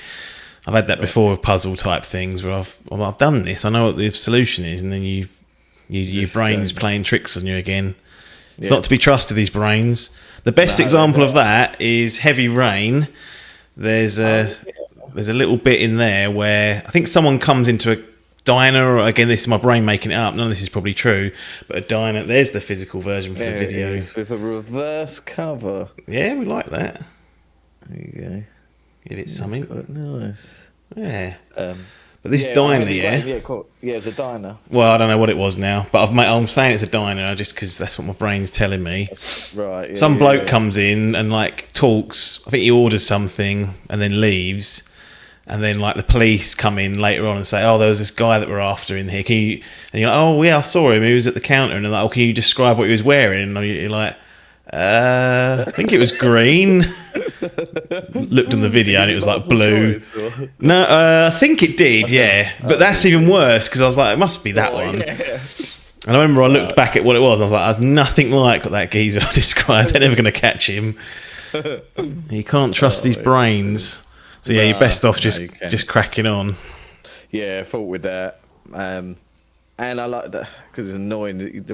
I've had that before with puzzle type things where I've done this. I know what the solution is, and then your brain's playing tricks on you again. It's not to be trusted, these brains. The best example of that is Heavy Rain. There's a little bit in there where I think someone comes into a diner, or again, this is my brain making it up. None of this is probably true, but a diner. There's the physical version for the video. It is, with a reverse cover. Yeah, we like that. There you go. Give it something. Quite nice. Yeah. But this diner, cool. Yeah, it's a diner. Well, I don't know what it was now, but I'm saying it's a diner just because that's what my brain's telling me. Right. Yeah, Some bloke comes in and like talks. I think he orders something and then leaves, and then like the police come in later on and say, "Oh, there was this guy that we're after in here. Can you?" And you're like, "Oh yeah, I saw him. He was at the counter." And they're like, "Oh, can you describe what he was wearing?" And you're like, I think it was green." Looked in the video and it was like blue. No, I think it did, yeah. But that's even worse because I was like, it must be that one. Yeah. And I remember I looked back at what it was and I was like, that's nothing like what that geezer I described. They're never going to catch him. You can't trust these brains. So yeah, you're best off just cracking on. Yeah, I thought with that. And I like that because it's annoying.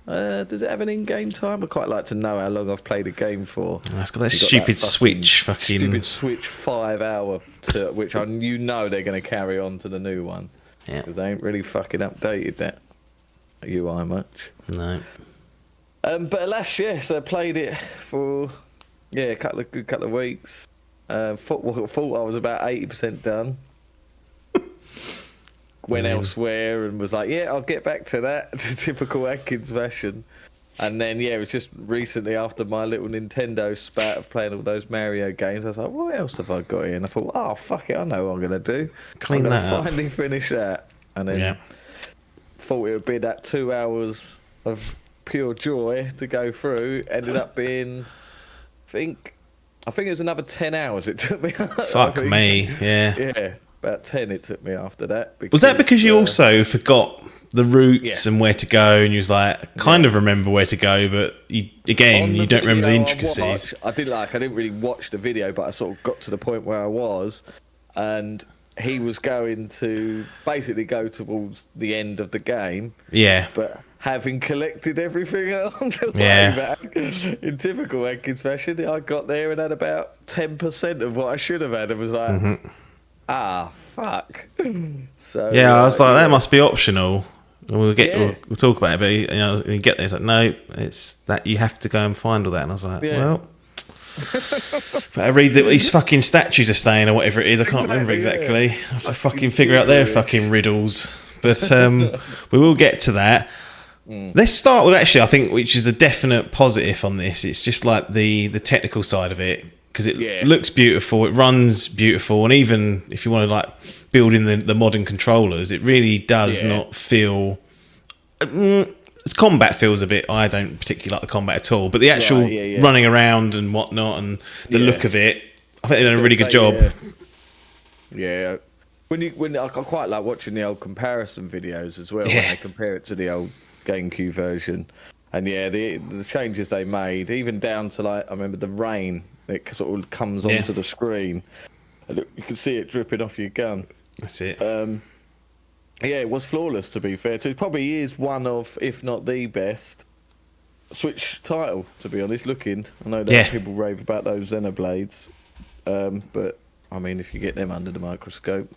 Does it have an in-game time? I quite like to know how long I've played a game for. That's got that stupid Switch fucking... Stupid Switch 5 hour, which they're going to carry on to the new one. Yeah. Because they ain't really fucking updated that UI much. No. But alas, yes, I played it for a couple of weeks. Thought I was about 80% done. Went elsewhere and was like, yeah, I'll get back to that. Typical Atkins fashion. And then, yeah, it was just recently after my little Nintendo spat of playing all those Mario games, I was like, what else have I got here? And I thought, oh, fuck it, I know what I'm going to do. Clean that up. Finally finish that. And then thought it would be that 2 hours of pure joy to go through. Ended up being, I think it was another 10 hours it took me. Fuck me, yeah. Yeah. About 10 it took me after that. Was that because you also forgot the routes and where to go, and you was like, kind of remember where to go, but you don't remember the intricacies? I didn't really watch the video, but I sort of got to the point where I was, and he was going to basically go towards the end of the game. Yeah. But having collected everything on the way back, in typical Atkins fashion, I got there and had about 10% of what I should have had, and was like... fuck. So yeah, I was like, that must be optional. We'll talk about it, but you get there, it's like, no, it's that you have to go and find all that. And I was like, well, but I read that these fucking statues are staying or whatever it is. I can't remember exactly. I have to fucking figure out their fucking riddles. But we will get to that. Let's start with actually, I think, which is a definite positive on this. It's just like the technical side of it. Because it looks beautiful, it runs beautiful, and even if you want to like build in the modern controllers, it really does not feel. Combat feels a bit. I don't particularly like the combat at all, but the actual running around and whatnot, and the look of it, I think they've done a really good job. Yeah, when I quite like watching the old comparison videos as well when they compare it to the old GameCube version, and the changes they made, even down to like I remember the rain. It sort of comes onto the screen. And you can see it dripping off your gun. That's it. It was flawless, to be fair. So it probably is one of, if not the best, Switch title, to be honest, looking. I know that people rave about those Xenoblades. But, I mean, if you get them under the microscope,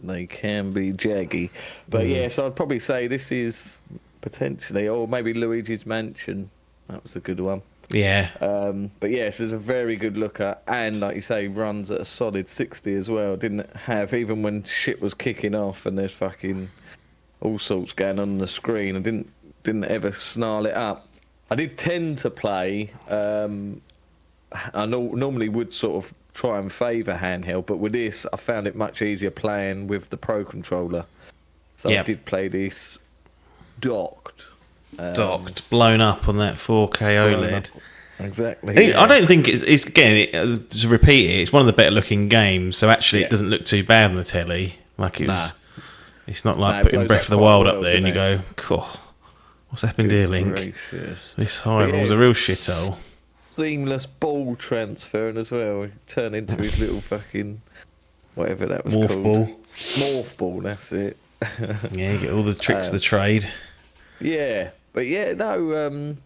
they can be jaggy. But, so I'd probably say this is potentially, or maybe Luigi's Mansion. That was a good one. Yeah. But yes, it's a very good looker, and like you say, runs at a solid 60 as well. Didn't have, even when shit was kicking off and there's fucking all sorts going on the screen, I didn't ever snarl it up. I did tend to play. I normally would sort of try and favour handheld, but with this, I found it much easier playing with the Pro controller. So I did play this docked. Blown up on that 4K OLED. Exactly. I don't think it's again, to repeat it, it's one of the better looking games, so actually it doesn't look too bad on the telly. Like it's not like putting Breath of the Wild up there and you go, cool, what's happened here, Link? This horrible was a real shithole. Seamless ball transferring as well. Turn into his little fucking whatever that was Morph called. Morph ball, that's it. You get all the tricks of the trade. Yeah. But in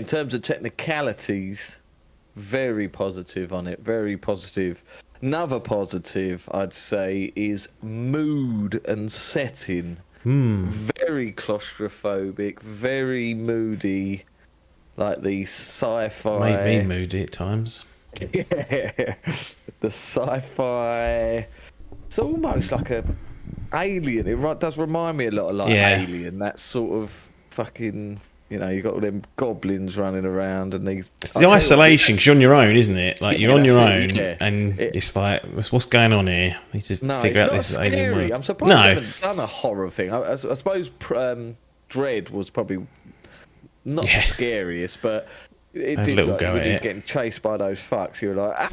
terms of technicalities, very positive on it, very positive. Another positive, I'd say, is mood and setting. Very claustrophobic, very moody, like the sci-fi... Made me moody at times. Yeah, the sci-fi... It's almost like a Alien. It does remind me a lot of like Alien, that sort of... fucking you know, you got all them goblins running around, and these. It's the isolation because you're on your own, isn't it? Like you're on your own, yeah. and it's like, what's going on here? I need to figure out this alien world. I'm surprised they haven't done a horror thing. I suppose Dread was probably not the scariest, but it did. Like, when he was getting chased by those fucks, you were like,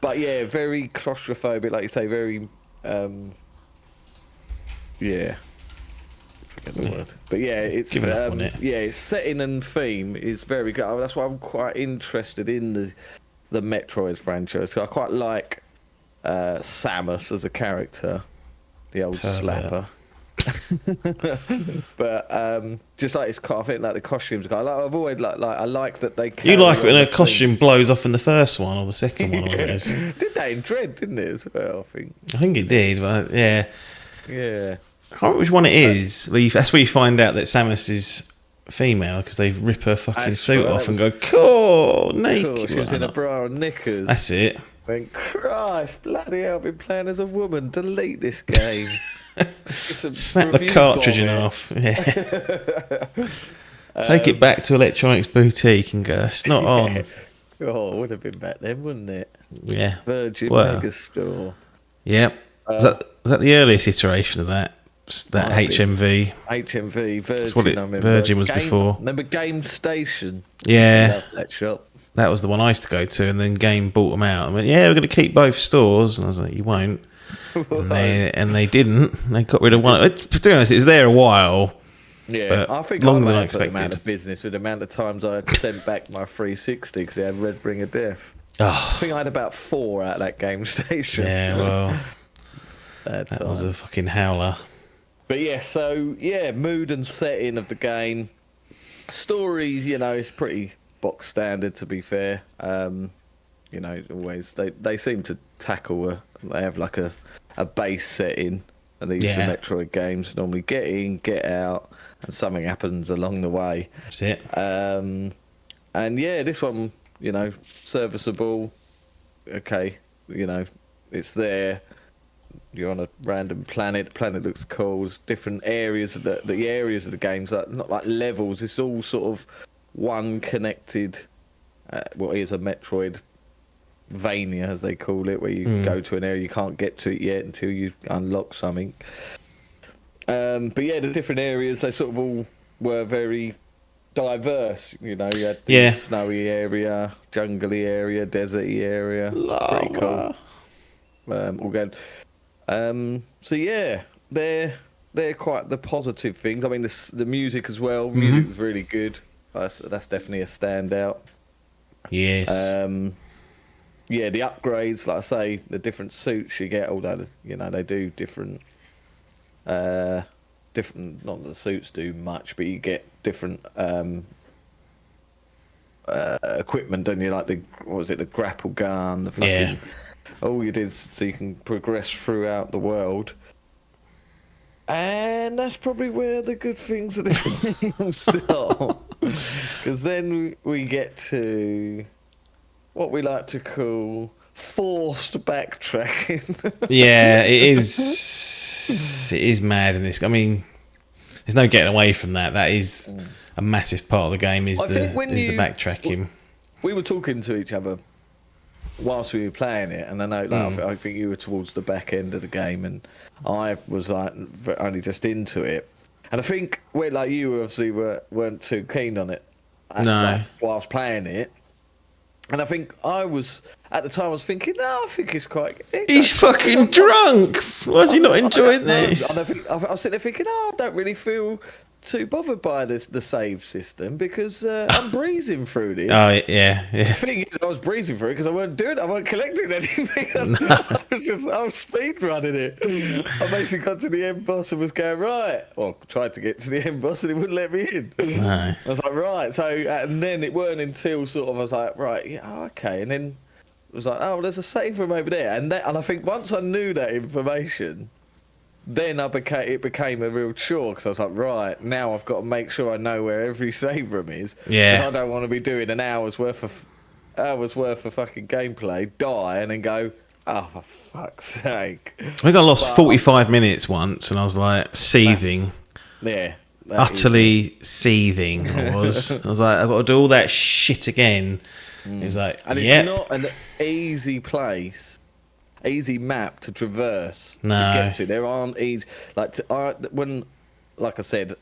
but yeah, very claustrophobic, like you say, very, yeah. Forget the word, but yeah, it's its setting and theme is very good. That's why I'm quite interested in the Metroid franchise. I quite like Samus as a character, the old slapper. But just like I think like the costumes. I've always I like that they. You like it when a costume blows off in the first one or the second one, or it is. Did they in Dread? Didn't it as well? I think it did, but yeah. Yeah. I can't remember which one it is. That's where you find out that Samus is female because they rip her fucking suit off and go, cool, naked. Cool. She was in a bra and knickers. That's it. Went, Christ, bloody hell, I've been playing as a woman. Delete this game. Snap the cartridge in half. Yeah. Take it back to Electronics Boutique and go, it's not on. Oh, it would have been back then, wouldn't it? Yeah. Virgin Megastore. Yep. Was that the earliest iteration of that? That HMV. HMV, Virgin. That's what Virgin was before. Remember Game Station? Yeah. I love that shop. That was the one I used to go to, and then Game bought them out. I went, yeah, we're going to keep both stores. And I was like, you won't. And they didn't. They got rid of one. To be honest, it was there a while. Yeah, I think longer than I expected. expected. Amount of business with the amount of times I had sent back my 360 because they had Red Ring of Death. Oh. I think I had about 4 out of that Game Station. Yeah, well, that was a fucking howler. But yeah, so yeah, mood and setting of the game, stories, you know, it's pretty box standard to be fair. You know, always they seem to tackle they have like a base setting, and these are Metroid games normally get in, get out, and something happens along the way. That's it. And yeah, this one, you know, serviceable. Okay, you know, it's there. You're on a random planet. The planet looks cool. There's different areas of the areas of the games, like not like levels. It's all sort of one connected. What is a Metroidvania, as they call it, where you go to an area you can't get to it yet until you unlock something. But yeah, the different areas, they sort of all were very diverse. You know, you had the snowy area, jungly area, deserty area. Lava. Pretty cool. All good. So yeah, they're quite the positive things. I mean, the music as well. Music was really good. That's definitely a standout. Yes. Yeah, the upgrades, like I say, the different suits you get, although you know they do different. Not that the suits do much, but you get different equipment, don't you? Like the grapple gun, the fucking. All you did so you can progress throughout the world. And that's probably where the good things of the game start. Because then we get to what we like to call forced backtracking. Yeah, it is. It is mad in this. I mean, there's no getting away from that. That is a massive part of the game. Is the backtracking. We were talking to each other whilst we were playing it, and I know, like, I think you were towards the back end of the game, and I was like only just into it. And I think like you obviously weren't too keen on it. Whilst playing it, and I think I was at the time I was thinking, no, I think it's quite. He's fucking drunk. Why is he not enjoying this? And I was sitting there thinking, I don't really feel too bothered by the save system because I'm breezing through this. Oh yeah. The thing is, I was breezing through it because I weren't collecting anything. I was speed running it. I basically got to the end boss and was going right. Well, tried to get to the end boss and it wouldn't let me in. No. I was like, right. So and then it weren't until sort of I was like, right, yeah, okay. And then it was like, oh, there's a save room over there. And I think once I knew that information, then it became a real chore because I was like, right, now I've got to make sure I know where every save room is. Yeah. Because I don't want to be doing an hour's worth of fucking gameplay, die, and then go, oh, for fuck's sake. I think I lost 45 minutes once, and I was like seething. Yeah, utterly seething. I was like, I've got to do all that shit again. It was like, and yep. it's not an easy map to traverse to No. get to. There aren't easy like like I said,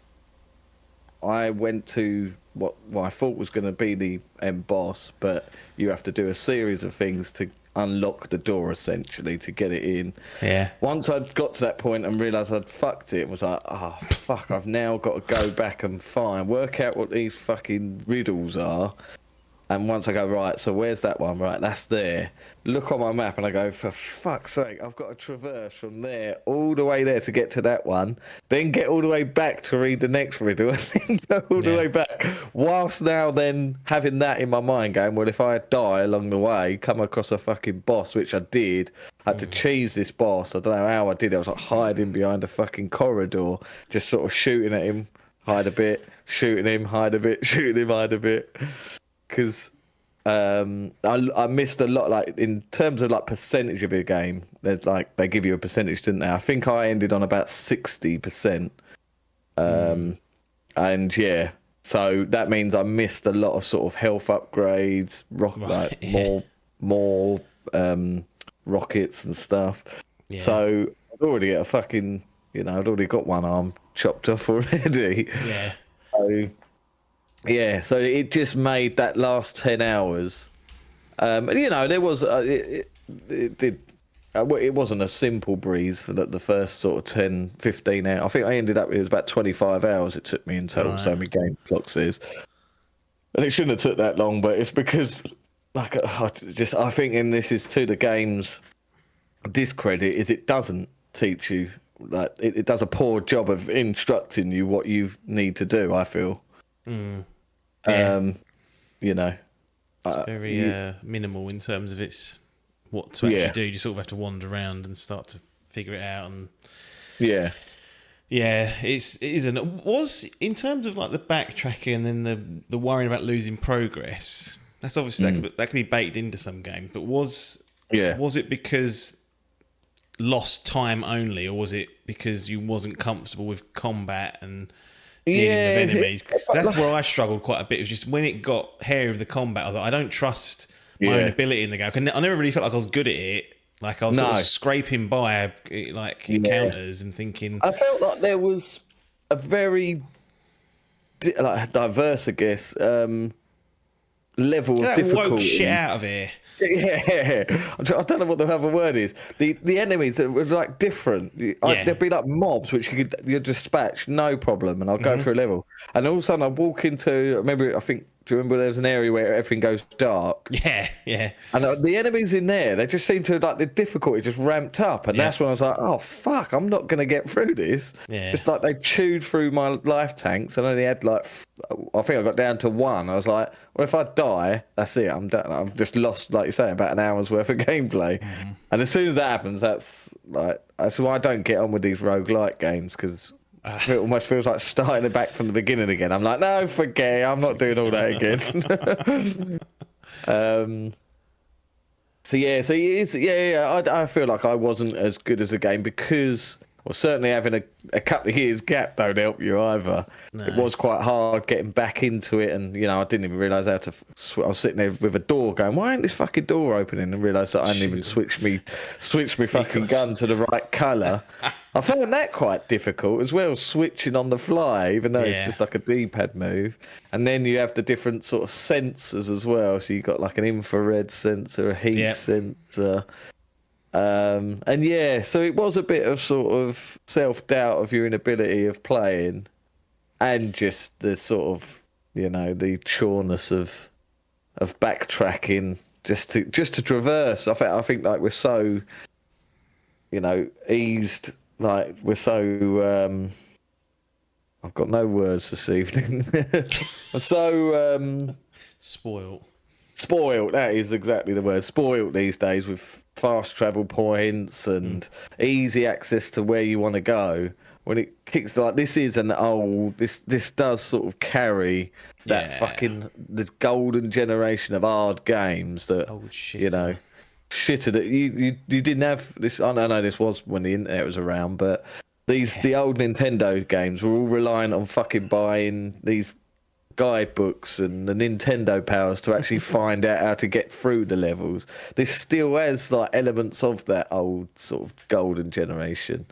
I went to what I thought was going to be the end boss, but you have to do a series of things to unlock the door essentially to get it in. Yeah. Once I'd got to that point and realised I'd fucked it, was like, oh fuck, I've now got to go back and work out what these fucking riddles are. And once I go, right, so where's that one? Right, that's there. Look on my map and I go, for fuck's sake, I've got to traverse from there all the way there to get to that one. Then get all the way back to read the next riddle and then go all the way back. Whilst now then having that in my mind going, well, if I die along the way, come across a fucking boss, which I did. I had to cheese this boss. I don't know how I did it. I was like hiding behind a fucking corridor, just sort of shooting at him, hide a bit, shooting him, hide a bit, shooting him, hide a bit. Because I missed a lot, like in terms of like percentage of the game. There's like they give you a percentage, didn't they? I think I ended on about 60%. And yeah, so that means I missed a lot of sort of health upgrades, more rockets and stuff. Yeah. So I'd already got a fucking, I'd already got one arm chopped off already. Yeah. So. Yeah, so it just made that last 10 hours. There was it wasn't a simple breeze for the first sort of 10, 15 hours. I think I ended up, it was about 25 hours it took me in total, so many game clock says. And it shouldn't have took that long, but it's because, like, I think, and this is to the game's discredit, is it doesn't teach you, like, it does a poor job of instructing you what you need to do, I feel. Yeah. It's very minimal in terms of what to actually do. You sort of have to wander around and start to figure it out. And yeah, it isn't. Was in terms of like the backtracking and then the worrying about losing progress. That's obviously that could be baked into some games. But was it because lost time only, or was it because you wasn't comfortable with combat and dealing with enemies? Cause that's where I struggled quite a bit. It was just when it got hairy with the combat, I was like, I don't trust my own ability in the game. I never really felt like I was good at it. Like I was sort of scraping by like encounters and thinking. I felt like there was a very diverse, I guess, level of difficulty. Woke shit out of here. Yeah, I don't know what the other word is. The enemies that were like different. There'd be like mobs which you'd dispatch no problem, and I'll go through a level, and all of a sudden I walk into. Do you remember there was an area where everything goes dark? Yeah. And the enemies in there, they just seem to like the difficulty just ramped up, and that's when I was like, oh fuck, I'm not gonna get through this. Yeah. It's like they chewed through my life tanks, and I only had like, I think I got down to 1. I was like, well, if I die, that's it. I'm done. I've just lost, like you say, about an hour's worth of gameplay. And as soon as that happens, that's why I don't get on with these roguelike games, because it almost feels like starting it back from the beginning again. I'm like, no, forget it. I'm not doing all that again. I feel like I wasn't as good as a game because, well, certainly having a couple of years gap don't help you either. No. It was quite hard getting back into it, and I didn't even realise how to. I was sitting there with a door going, why ain't this fucking door opening? And realised that I hadn't even switched me fucking gun to the right colour. I found that quite difficult as well, switching on the fly, even though it's just like a D-pad move. And then you have the different sort of sensors as well. So you've got like an infrared sensor, a heat sensor. So it was a bit of sort of self-doubt of your inability of playing, and just the sort of, the chorness of backtracking just to traverse. I think like we're so, eased. Like we're so, I've got no words this evening. So spoiled. That is exactly the word. Spoiled these days with fast travel points and easy access to where you want to go. When it kicks like this this does sort of carry that fucking the golden generation of hard games that shitter that you didn't have this. I know this was when the internet was around, but the old Nintendo games were all reliant on fucking buying these guidebooks and the Nintendo powers to actually find out how to get through the levels. This still has like elements of that old sort of golden generation.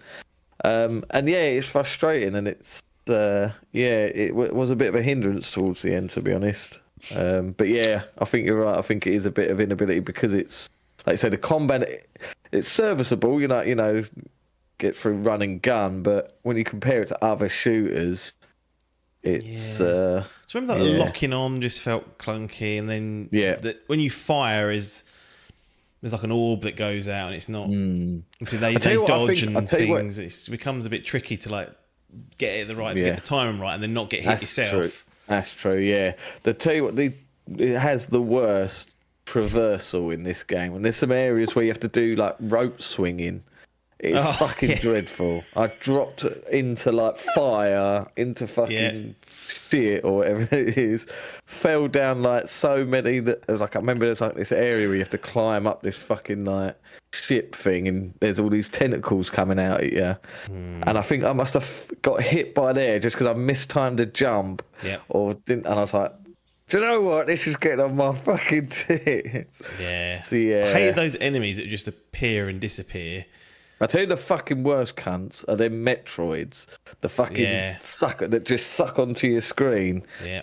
And yeah, it's frustrating, and it's it was a bit of a hindrance towards the end, to be honest. But yeah, I think you're right. I think it is a bit of inability because it's, like I say, the combat, it's serviceable, you know, get through run and gun, but when you compare it to other shooters, it's so remember that locking on just felt clunky, and then when you fire there's like an orb that goes out, and it's not. Obviously they dodge and things. It becomes a bit tricky to like get it get the timing right, and then not get hit yourself. True. That's true. Yeah, tell you what, it has the worst traversal in this game, and there's some areas where you have to do like rope swinging. It's fucking dreadful. I dropped into like fire, into fucking shit or whatever it is. Fell down like so many that I remember there's like this area where you have to climb up this fucking like ship thing, and there's all these tentacles coming out at you. And I think I must have got hit by there just because I mistimed a jump or didn't. And I was like, do you know what? This is getting on my fucking tits. Yeah. So, yeah. I hate those enemies that just appear and disappear. I tell you, the fucking worst cunts are them Metroids, the fucking sucker that just suck onto your screen. Yeah.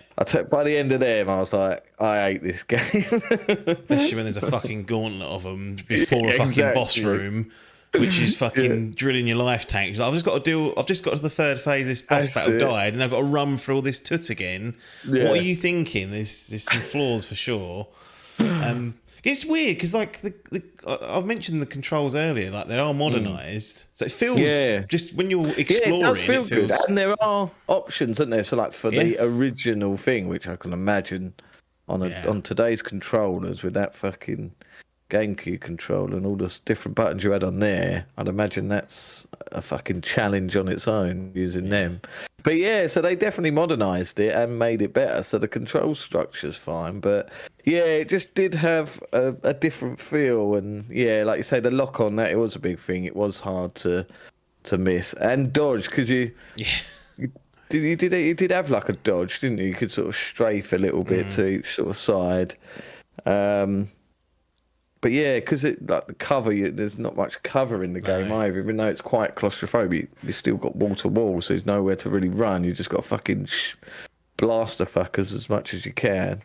By the end of them, I was like, I hate this game. Especially when there's a fucking gauntlet of them before a fucking boss room, which is fucking drilling your life tank. Like, I've just got to the third phase of this boss battle, died, and I've got to run through all this toot again. Yeah. What are you thinking? There's some flaws for sure. It's weird because, like, I mentioned the controls earlier, like they are modernised, so it feels just when you're exploring, it does feel good. And there are options, isn't there? So, like for the original thing, which I can imagine on today's controllers with that fucking GameCube controller and all those different buttons you had on there, I'd imagine that's a fucking challenge on its own using them. But yeah, so they definitely modernised it and made it better. So the control structure's fine, but yeah, it just did have a different feel. And yeah, like you say, the lock on that, it was a big thing. It was hard to miss and dodge because you did have like a dodge, didn't you? You could sort of strafe a little bit to each sort of side. But yeah, because like the cover, there's not much cover in the game either. Even though it's quite claustrophobic, you still got wall to wall, so there's nowhere to really run. You just got to fucking blast the fuckers as much as you can.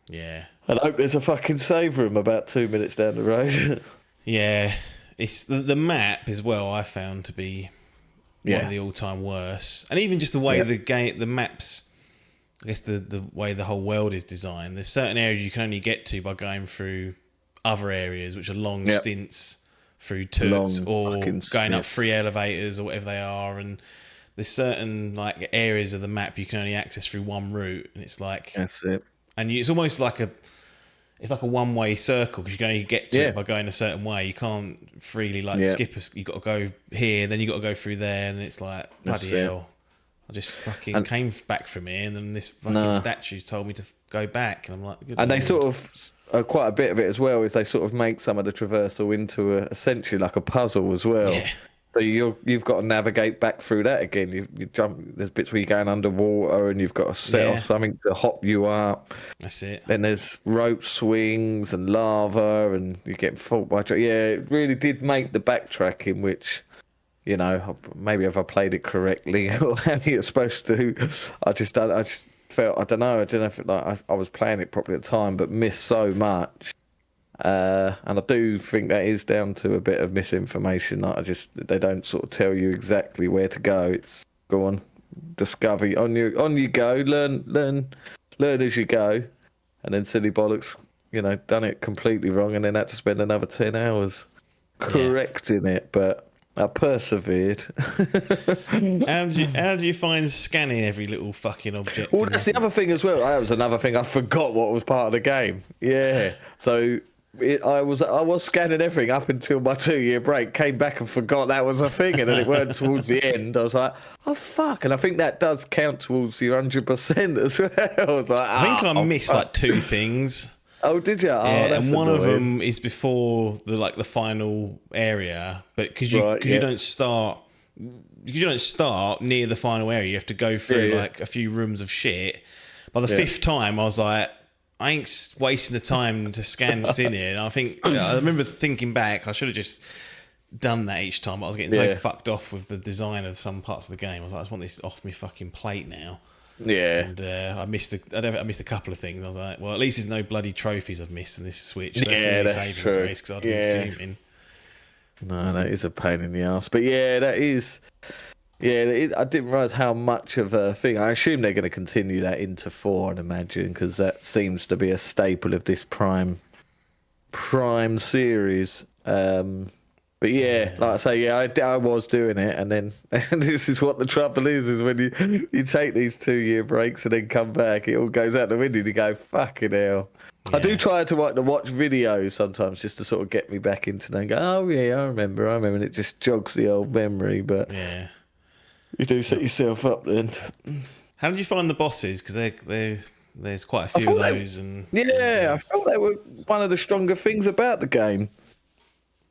Yeah. And I hope there's a fucking save room about 2 minutes down the road. Yeah, it's the map as well. I found to be one of the all-time worst, and even just the way the maps. I guess the way the whole world is designed. There's certain areas you can only get to by going through other areas, which are long stints through toots or going up 3 elevators or whatever they are, and there's certain like areas of the map you can only access through one route, and it's like that's it. And it's almost like a one-way circle because you can only get to it by going a certain way. You can't freely skip. You got to go here, then you got to go through there, and it's like bloody hell. I just fucking came back from here, and then this fucking statue's told me to go back, and I'm like, good and Lord. They sort of quite a bit of it as well is they sort of make some of the traversal into essentially like a puzzle as well. Yeah. So you've got to navigate back through that again. You jump. There's bits where you're going underwater, and you've got to set off something to hop you up. That's it. Then there's rope swings and lava, and you're getting fought by. Yeah, it really did make the backtracking, which, you know, maybe if I played it correctly or how you're supposed to, I just felt, I don't know if I was playing it properly at the time, but missed so much. And I do think that is down to a bit of misinformation. They don't sort of tell you exactly where to go. It's go on, discover, on you go, learn as you go, and then silly bollocks, you know, done it completely wrong, and then had to spend another 10 hours correcting it, but I persevered. How do you find scanning every little fucking object? Well, that's the other thing as well. That was another thing. I forgot what was part of the game. Yeah. So I was scanning everything up until my 2-year break. Came back and forgot that was a thing, and then it weren't towards the end. I was like, oh fuck! And I think that does count towards your 100% as well. I was like, I think I missed like 2 things. Oh, did you? Yeah, and one of them is before the final area, but because you don't start because you don't start near the final area. You have to go through like a few rooms of shit. By the fifth time, I was like, I ain't wasting the time to scan what's in here. And I think I remember thinking back, I should have just done that each time. But I was getting so fucked off with the design of some parts of the game. I was like, I just want this off my fucking plate now. Yeah. And I missed a couple of things. I was like, well, at least there's no bloody trophies I've missed in this Switch. So that's saving grace because I'd been fuming. No, that is a pain in the ass. But yeah, that is. Yeah, I didn't realise how much of a thing. I assume they're going to continue that into 4, I'd imagine, because that seems to be a staple of this Prime series. But yeah, like I say, I was doing it, and then and this is what the trouble is when you take these 2-year breaks and then come back, it all goes out the window and you go, fucking hell. Yeah. I do try to watch videos sometimes just to sort of get me back into them and go, oh yeah, I remember, and it just jogs the old memory, but you do set yourself up then. How did you find the bosses? Because there's quite a few of those. I felt they were one of the stronger things about the game.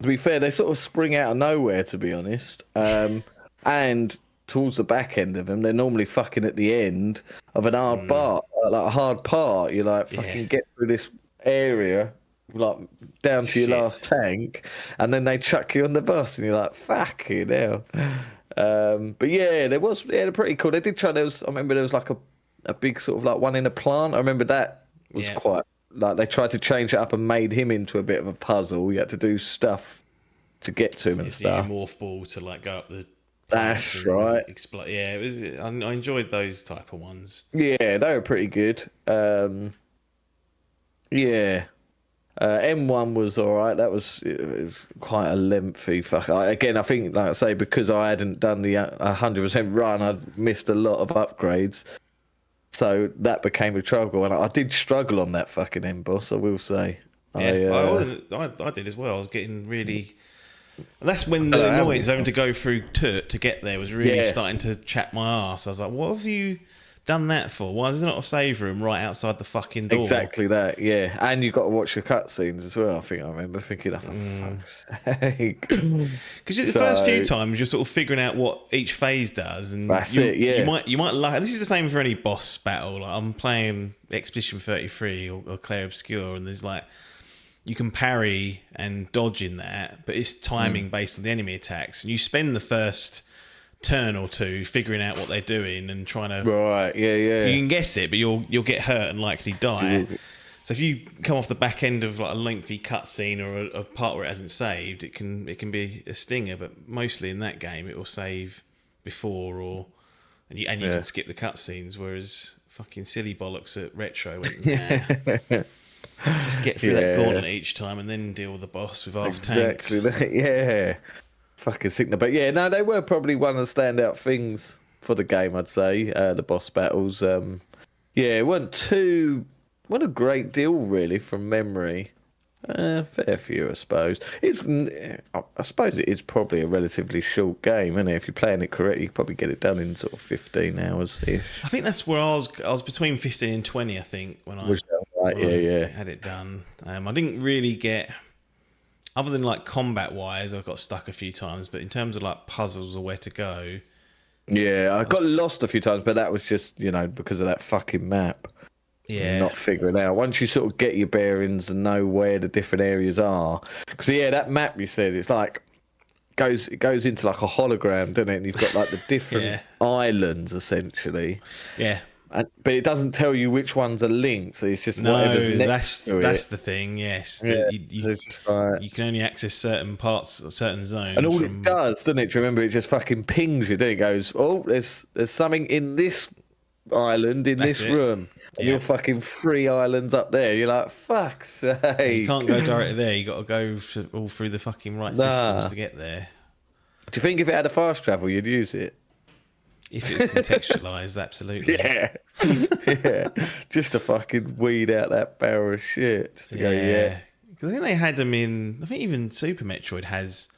To be fair, they sort of spring out of nowhere, to be honest. And towards the back end of them, they're normally fucking at the end of an hard part, like a hard part. You like fucking get through this area, like down to your last tank, and then they chuck you on the bus, and you're like, fucking hell. But yeah, they're pretty cool. They did try. I remember there was like a big sort of like one in a plant. I remember that was quite. Like they tried to change it up and made him into a bit of a puzzle. You had to do stuff to get to him and stuff. Your morph ball to like go up the. That's right. Explode. Yeah, it was. I enjoyed those type of ones. Yeah, they were pretty good. M1 was all right. It was quite a lengthy fuck. Again, I think, like I say, because I hadn't done the 100% run, I'd missed a lot of upgrades. So that became a struggle, and I did struggle on that fucking end boss, I will say. Yeah, I did as well. I was getting really. That's when the annoyance of having to go through to get there was really starting to chat my ass. I was like, what have you done that for? Why is there not a save room right outside the fucking door? Exactly that, yeah. And you've got to watch the cutscenes as well, I remember thinking, oh, for fuck's sake. Because the first few times you're sort of figuring out what each phase does, and you might like. This is the same for any boss battle. Like I'm playing Expedition 33 or Clair Obscur, and there's like you can parry and dodge in that, but it's timing based on the enemy attacks, and you spend the first turn or two figuring out what they're doing and trying to you can guess it, but you'll get hurt and likely die. So if you come off the back end of like a lengthy cutscene or a part where it hasn't saved, it can be a stinger. But mostly in that game, it will save before and you can skip the cutscenes. Whereas fucking silly bollocks at Retro went, nah. Just get through that gauntlet each time and then deal with the boss with half tanks. Exactly that, fucking sick. But yeah, no, they were probably one of the standout things for the game, I'd say. The boss battles, it weren't a great deal really from memory. Fair few, I suppose. I suppose it is probably a relatively short game, isn't it? If you're playing it correctly, you can probably get it done in sort of 15 hours ish. I think that's where I was between 15 and 20. I think when I had it done. I didn't really get. Other than like combat wise, I got stuck a few times, but in terms of like puzzles or where to go. Yeah, I got lost a few times, but that was just, because of that fucking map. Yeah. Not figuring out. Once you sort of get your bearings and know where the different areas are. Because, that map you said, it's like, it goes into like a hologram, doesn't it? And you've got like the different islands, essentially. Yeah. But it doesn't tell you which ones are linked, so it's just whatever's next to it. That's the thing. Yes, you can only access certain parts, certain zones, and all it does, doesn't it? Do you remember? It just fucking pings you. Then it goes, oh, there's something in this island in this room, and you're fucking 3 islands up there. You're like, fuck's sake! You can't go directly there. You got to go all through the fucking right systems to get there. Do you think if it had a fast travel, you'd use it? If it was contextualised, absolutely. Yeah. Just to fucking weed out that barrel of shit. Just to go, Because I think they had them in. I think even Super Metroid has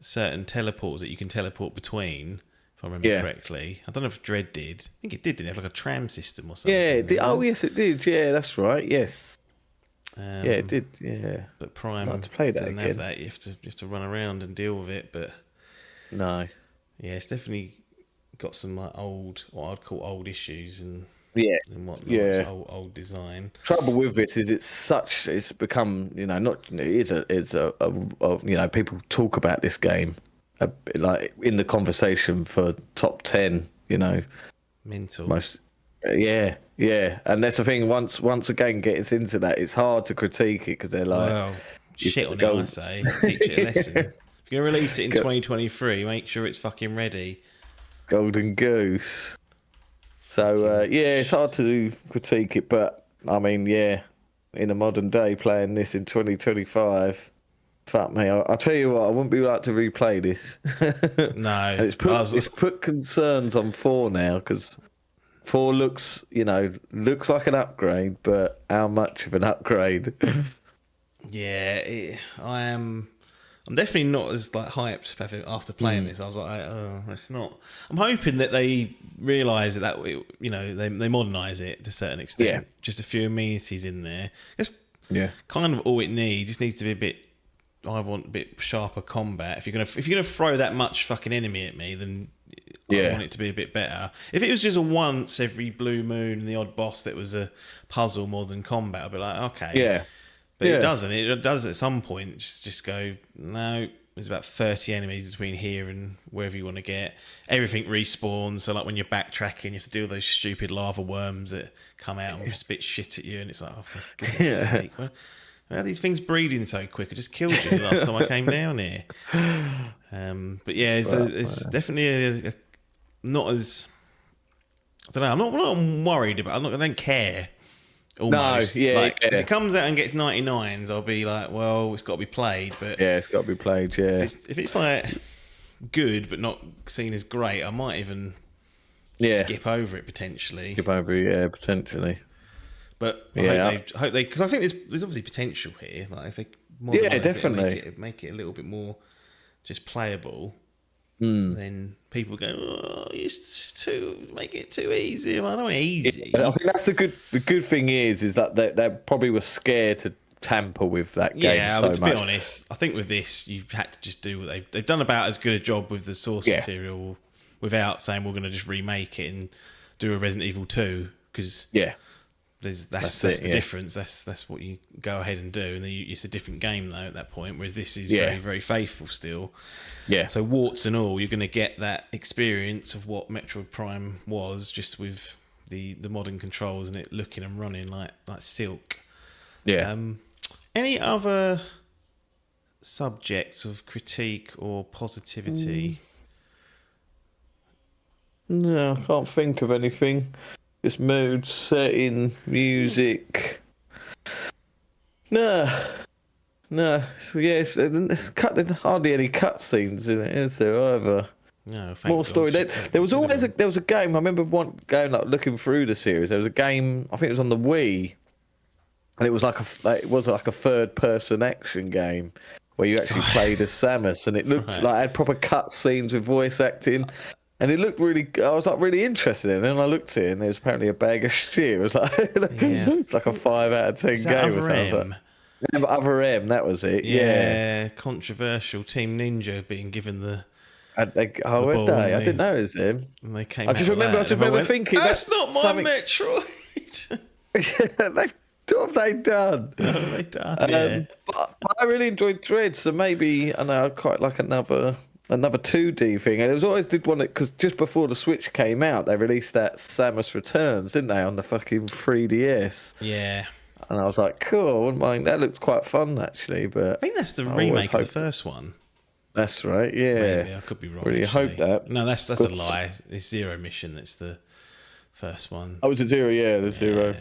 certain teleports that you can teleport between. If I remember correctly, I don't know if Dread did. I think it did. Didn't it have like a tram system or something? Yeah. It did. Oh yes, it did. Yeah, that's right. Yes. It did. Yeah. But Prime I'd like to play that doesn't again. have that. You have to run around and deal with it. But no. Yeah, it's definitely got some like old, what I'd call old issues and Yeah, whatnot. yeah. It's old design. Trouble with this is it's become, not it is a people talk about this game like in the conversation for top 10, Mental. most. Yeah, and that's the thing. Once a game gets into that, it's hard to critique it because they're like, Well, you've shit got on to it, go. I say. Teach it a lesson. If you're going to release it in Go- 2023, make sure it's fucking ready. Golden goose. So it's hard to critique it, but I mean, in a modern day, playing this in 2025, fuck me. I'll tell you what, I wouldn't be like to replay this. No, And it's put concerns on 4 now because 4 looks like an upgrade, but how much of an upgrade? yeah, I'm definitely not as like hyped after playing this. I was like, oh, it's not. I'm hoping that they realise that they modernise it to a certain extent. Yeah. Just a few amenities in there. That's Yeah. kind of all it needs. Just needs to be a bit. I want a bit sharper combat. If you're gonna throw that much fucking enemy at me, then I want it to be a bit better. If it was just a once every blue moon and the odd boss that was a puzzle more than combat, I'd be like, okay. Yeah. But it doesn't. It does at some point just go, no, there's about 30 enemies between here and wherever you want to get. Everything respawns. So like when you're backtracking, you have to deal with those stupid lava worms that come out and spit shit at you. And it's like, oh, for goodness sake. Why are these things breeding so quick? I just killed you the last time I came down here. But yeah, it's definitely a not as... I don't know. I'm not worried about it. I don't care. Almost. No, If it comes out and gets 99s, I'll be like, well, it's got to be played. But yeah, it's got to be played. Yeah, if it's like good but not seen as great, I might even skip over it potentially. Skip over, yeah, potentially. But I hope they because I think there's obviously potential here. Like if they modernise definitely it, make it a little bit more just playable. Then people go, oh, make it too easy. I don't want it easy. Yeah, I think that's the good thing is that they probably were scared to tamper with that game. Yeah, so but to much. be honest, I think with this you've had to just do what they've done about as good a job with the source material without saying we're going to just remake it and do a Resident Evil 2 because that's the difference. That's what you go ahead and do, and it's a different game though at that point. Whereas this is very, very faithful still. Yeah. So warts and all, you're going to get that experience of what Metroid Prime was, just with the modern controls and it looking and running like silk. Yeah. Any other subjects of critique or positivity? No, I can't think of anything. This mood, setting, music. No. So yes, there's hardly any cutscenes in it, is there? Either. No, More story. There was always a game. I remember going looking through the series. There was a game. I think it was on the Wii, and it was like a third-person action game where you actually played as Samus, and it looked like it had proper cutscenes with voice acting. And it looked really... I was really interested in it. And I looked at it and it was apparently a bag of shit. It was like, it's like a 5 out of 10 game or something. Other M, that was it. Yeah. Controversial. Team Ninja being given the... I didn't know it was them. And they came I just remember thinking... That's not my Metroid! What have they done? What have they done? But I really enjoyed Dread, so maybe... I know, I'd quite like another 2D thing. And it was always did one because just before the Switch came out, they released that Samus Returns, didn't they, on the fucking 3DS? Yeah. And I was like, cool, I wouldn't mind. That looks quite fun, actually. But I think that's the remake of the first one. That's right, yeah. Maybe, I could be wrong. Really hope that. No, that's a lie. It's Zero Mission that's the first one. Oh, it's a Zero, the Zero.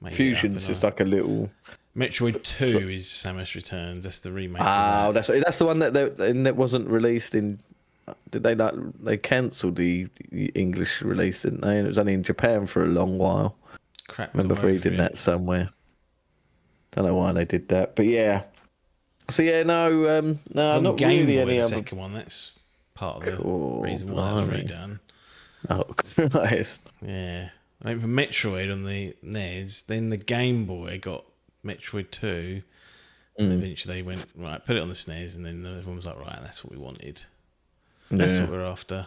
Maybe Fusion's just like a little... Metroid 2 is Samus Returns. That's the remake. Oh, that's the one that wasn't released in... Did they cancelled the English release, didn't they? And it was only in Japan for a long while. Crap. I remember reading that somewhere. Don't know why they did that, but yeah. So yeah, no, not Game really Boy, any the other. second one. That's part of the reason why it was redone. Oh, Christ. Yeah, I think for Metroid on the NES, then the Game Boy got Metroid 2. And eventually they went, right, put it on the SNES, and then everyone was like, right, that's what we wanted. That's Yeah. what we're after.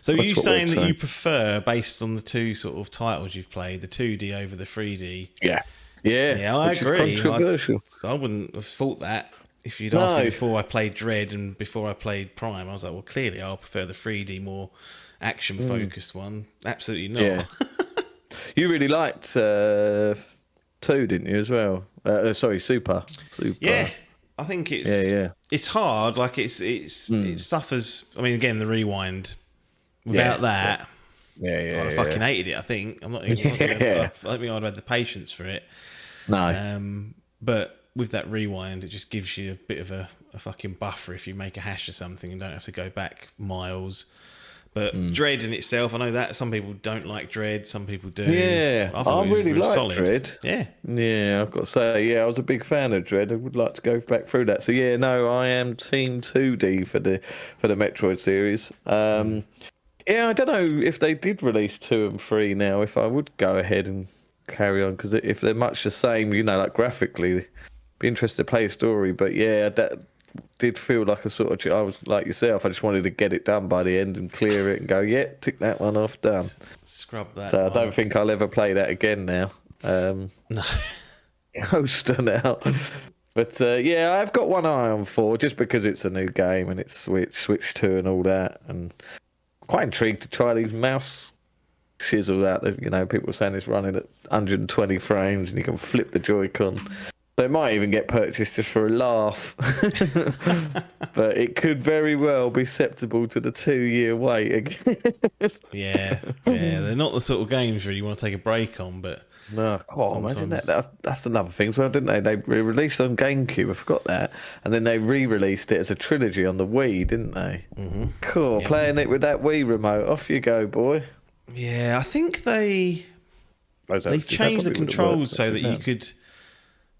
So are That's you what saying we'd that say. you prefer, based on the two sort of titles you've played, the 2D over the 3D? Yeah. Yeah. Yeah, I Which is agree. controversial. I wouldn't have thought that if you'd asked me No. before I played Dread and before I played Prime. I was like, well, clearly I'll prefer the 3D, more action-focused one. Absolutely not. Yeah. You really liked 2, didn't you, as well? Sorry, Super. Yeah, I think Yeah. it's hard. Like it suffers. I mean, again, the rewind. Without Yeah. that, Yeah. I'd have fucking hated it. I think I'm not even. Yeah. I don't think I'd have had the patience for it. No. But with that rewind, it just gives you a bit of a fucking buffer if you make a hash of something and don't have to go back miles. But Dread in itself, I know that some people don't like Dread, some people do. Yeah, thought I it was really like solid. Dread. Yeah. Yeah, I've got to say, yeah, I was a big fan of Dread. I would like to go back through that. So yeah, no, I am Team 2D for the Metroid series. Yeah, I don't know if they did release 2 and 3 now, if I would go ahead and carry on, because if they're much the same, like graphically, be interested to play a story. But yeah, that did feel like a sort of, I was like yourself, I just wanted to get it done by the end and clear it and go, yeah, tick that one off, done. Scrub that. So I don't think I'll ever play that again now. No. Coaster now. But yeah, I've got one eye on 4 just because it's a new game and it's Switch 2 and all that. And quite intrigued to try these mouse shizzles out there. People are saying it's running at 120 frames and you can flip the Joy-Con. So it might even get purchased just for a laugh. But it could very well be acceptable to the 2-year wait again. Yeah. They're not the sort of games really you want to take a break on, but No, imagine sometimes- that's another thing as well, didn't they? They released on GameCube, I forgot that, and then they re-released it as a trilogy on the Wii, didn't they? Mm-hmm. Cool, playing it with that Wii remote. Off you go, boy. Yeah, I think they've changed the controls so that you could.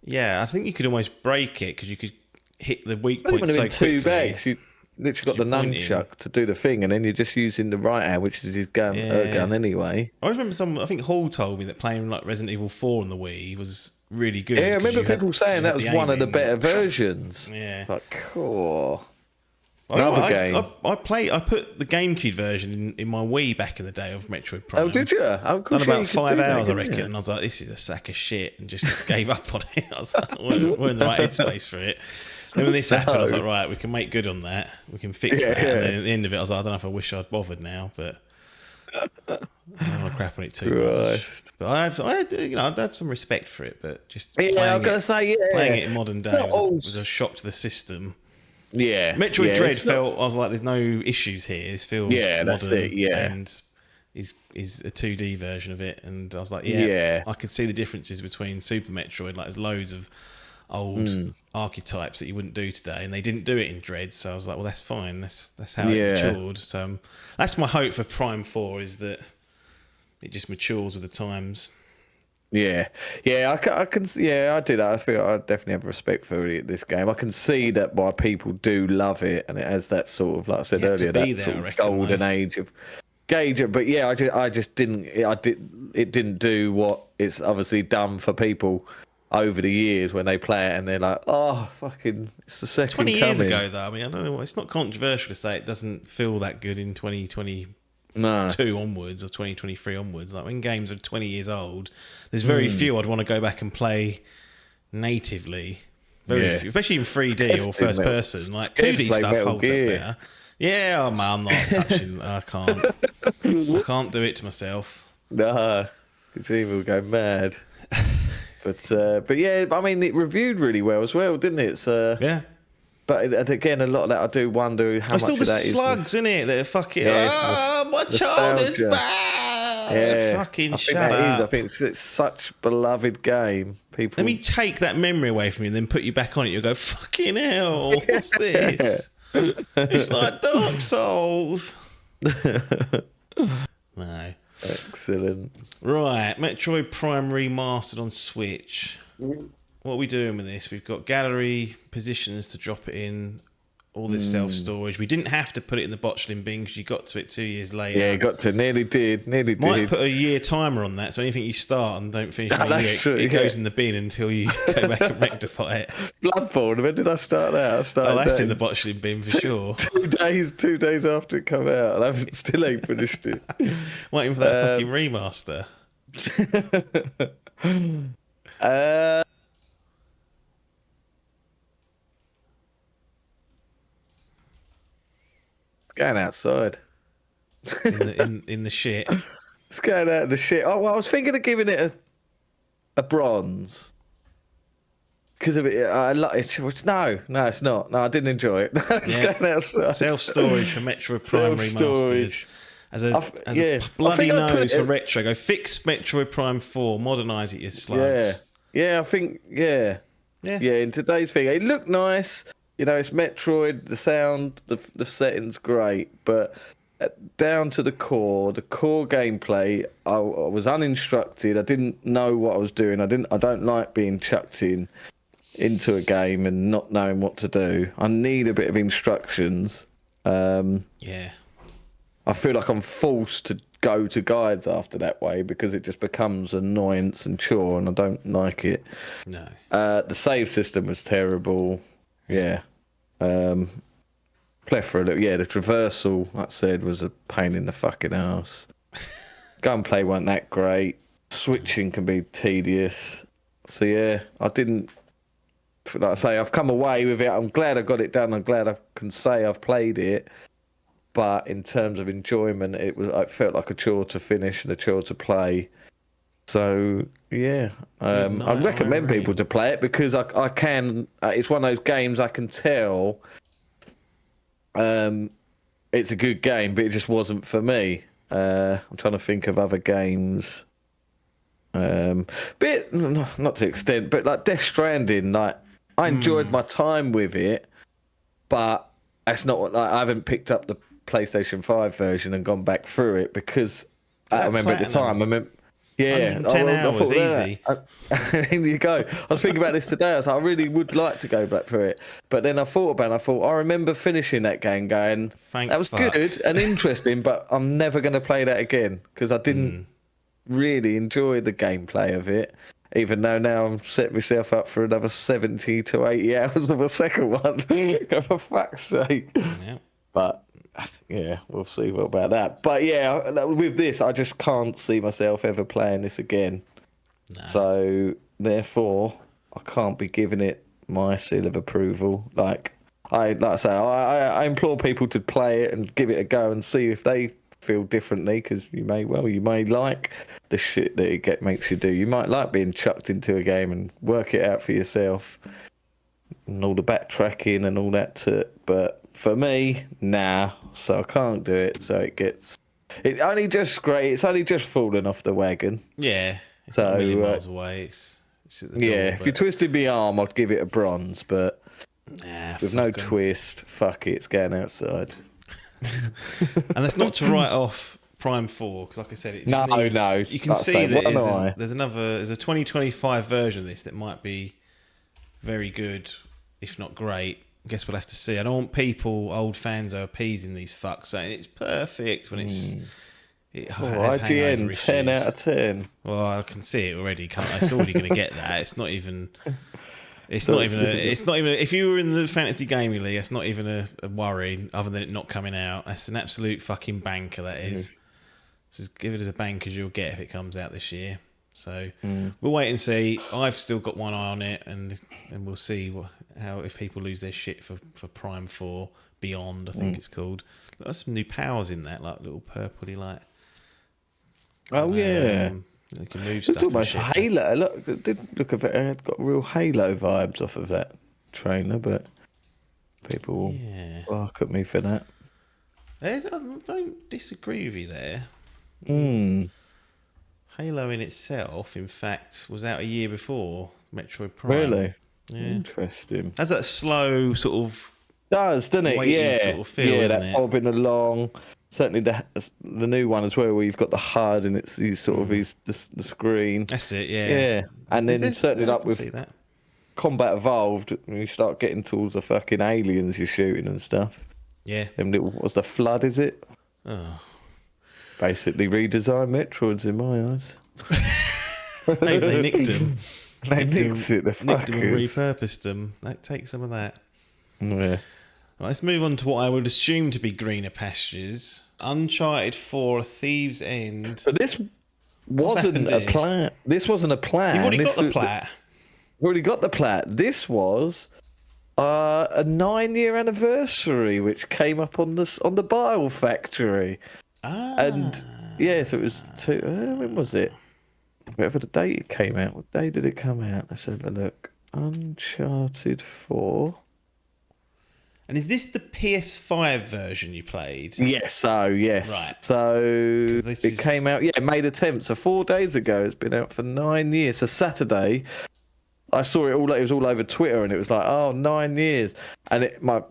Yeah, I think you could almost break it because you could hit the weak point so quickly. Two bags. You literally got the nunchuck to do the thing, and then you're just using the right hand, which is his gun, gun anyway. I remember I think Hall told me that playing like Resident Evil 4 on the Wii was really good. Yeah, I remember people saying that was one of the better versions. Yeah. Like, cool. I put the GameCube version in my Wii back in the day of Metroid Prime. Oh, did you? Oh, Done about 5 hours, I reckon. And I was like, this is a sack of shit, and just gave up on it. I was like, we're in the right headspace for it. And when this happened, I was like, right, we can make good on that. We can fix that. And then at the end of it, I was like, I don't know if I wish I'd bothered now, but I don't want to crap on it too much. But I'd have some respect for it, but just playing it in modern day was a shock to the system. Yeah, Metroid Dread felt. I was like, "There's no issues here. This feels modern, that's it. Yeah, and is a 2D version of it." And I was like, "Yeah, I could see the differences between Super Metroid. Like, there's loads of old archetypes that you wouldn't do today, and they didn't do it in Dread. So I was like, well, that's fine. That's how it matured. So that's my hope for Prime 4 is that it just matures with the times." Yeah, I can. Yeah, I do that. I feel I definitely have respect for this game. I can see that why people do love it, and it has that sort of, like I said earlier, that sort of golden age of gauge. But yeah, I just didn't. It didn't do what it's obviously done for people over the years when they play it and they're like, oh, fucking, it's the second 20 years coming. ago, though. I mean, I don't know. It's not controversial to say it doesn't feel that good in 2022 onwards or 2023 onwards. Like when games are 20 years old, there's very few I'd want to go back and play natively. Very few, especially in 3D or first person. Like 2D stuff holds up better. Yeah, oh man, I'm not touching. I can't do it to myself. Nah, Kojima will go mad. But yeah, I mean, it reviewed really well as well, didn't it? Yeah. But again, a lot of that I do wonder how much of that is. Still the slugs in it that are fucking. My childhood's bad. Yeah, fucking shut up. I think it's such a beloved game. People. Let me take that memory away from you, and then put you back on it. You'll go, fucking hell. What's this? It's like Dark Souls. No. Excellent. Right, Metroid Prime Remastered on Switch. What are we doing with this? We've got gallery positions to drop it in. all this self-storage. We didn't have to put it in the botchling bin because you got to it 2 years later. Yeah, got to. Nearly did. Might put a year timer on that, so anything you start and don't finish in a year, true, it goes in the bin until you go back and rectify it. Bloodborne, when did I start that? I started that's in the botchling bin for sure. 2 days after it come out, and I still ain't finished it. Waiting for that fucking remaster. Going outside. in the shit. It's going out of the shit. Oh, well, I was thinking of giving it a bronze. Because of it, I like it. No, it's not. No, I didn't enjoy it. It's going outside. Self-storage for Metroid Prime Remastered. As a bloody nose for retro. Go fix Metroid Prime 4, modernise it, you slugs. Yeah, I think, yeah. In today's thing, it looked nice. You know, it's Metroid, the sound, the setting's great, but down to the core gameplay, I was uninstructed. I didn't know what I was doing. I don't like being chucked into a game and not knowing what to do. I need a bit of instructions. I feel like I'm forced to go to guides after that way because it just becomes annoyance and chore, and I don't like it. No. The save system was terrible. Yeah. Plethora. The traversal, like I said, was a pain in the fucking ass. Gunplay wasn't that great. Switching can be tedious. So yeah, I didn't. Like I say, I've come away with it. I'm glad I got it done. I'm glad I can say I've played it. But in terms of enjoyment, it felt like a chore to finish and a chore to play. So yeah, I'd recommend people to play it because I can. It's one of those games I can tell. It's a good game, but it just wasn't for me. I'm trying to think of other games. Bit not to extent, but like Death Stranding. Like I enjoyed my time with it, but that's not what. Like, I haven't picked up the PlayStation 5 version and gone back through it because I remember at the time. Yeah, 10 hours, easy. There you go. I was thinking about this today. I was like, I really would like to go back through it. But then I thought about it. I remember finishing that game going, that was good and interesting, but I'm never going to play that again because I didn't really enjoy the gameplay of it, even though now I'm setting myself up for another 70 to 80 hours of a second one. For fuck's sake. Yeah. But yeah, we'll see about that. But yeah, with this, I just can't see myself ever playing this again. No. So therefore, I can't be giving it my seal of approval. Like I say, I implore people to play it and give it a go and see if they feel differently, because you may like the shit that it makes you do. You might like being chucked into a game and work it out for yourself and all the backtracking and all that but for me, nah, so I can't do it. So it's only just fallen off the wagon. Yeah, it's not a million miles away. It's at the door, if you twisted my arm, I'd give it a bronze, but with no twist, fuck it, it's going outside. And that's not to write off Prime 4, because like I said, it just needs, you can see that there's a 2025 version of this that might be very good, if not great. I guess we'll have to see. I don't want old fans are appeasing these fucks saying it's perfect when it's IGN 10 out of 10. Well, I can see it already. It's already going to get that. It's not even. It's not even. If you were in the Fantasy Gaming League, it's not even a worry. Other than it not coming out, that's an absolute fucking banker. That is. So give it as a bank as you'll get if it comes out this year. So we'll wait and see. I've still got one eye on it, and we'll see if people lose their shit for Prime 4 Beyond, I think it's called. There's some new powers in that, like little purpley light. Oh yeah, you can move it's stuff. Almost Halo. Look, it did look of it. It got real Halo vibes off of that trailer, but people will bark at me for that. I don't disagree with you there. Halo in itself, in fact, was out a year before Metroid Prime. Really? Yeah. Interesting. Has that slow sort of doesn't it? Yeah, sort of feel, that it? Bobbing along. Certainly the new one as well, where you've got the HUD and it's the screen. That's it. Yeah. Yeah, and then certainly like with see that. combat evolved, and you start getting towards the fucking aliens you're shooting and stuff. Yeah. Them little, what's the flood? Is it? Oh. Basically redesigned Metroids in my eyes. Maybe they nicked them. They nicked it. The Nicked them and fuckers. repurposed them. That takes some of that. Yeah. Right, let's move on to what I would assume to be greener pastures. Uncharted 4, Thieves End. But this wasn't a plan. This wasn't a plan. You've already got the plat. We've already got the plat. This was a 9-year anniversary, which came up on the Bile Factory. And yeah, so it was when was it? Whatever the date it came out. What day did it come out? Let's have a look. Uncharted 4. And is this the PS5 version you played? Yes, yes. Right. So it came out, May the 10th. So 4 days ago. It's been out for 9 years. So Saturday, I saw it all. It was all over Twitter, and it was like, 9 years. And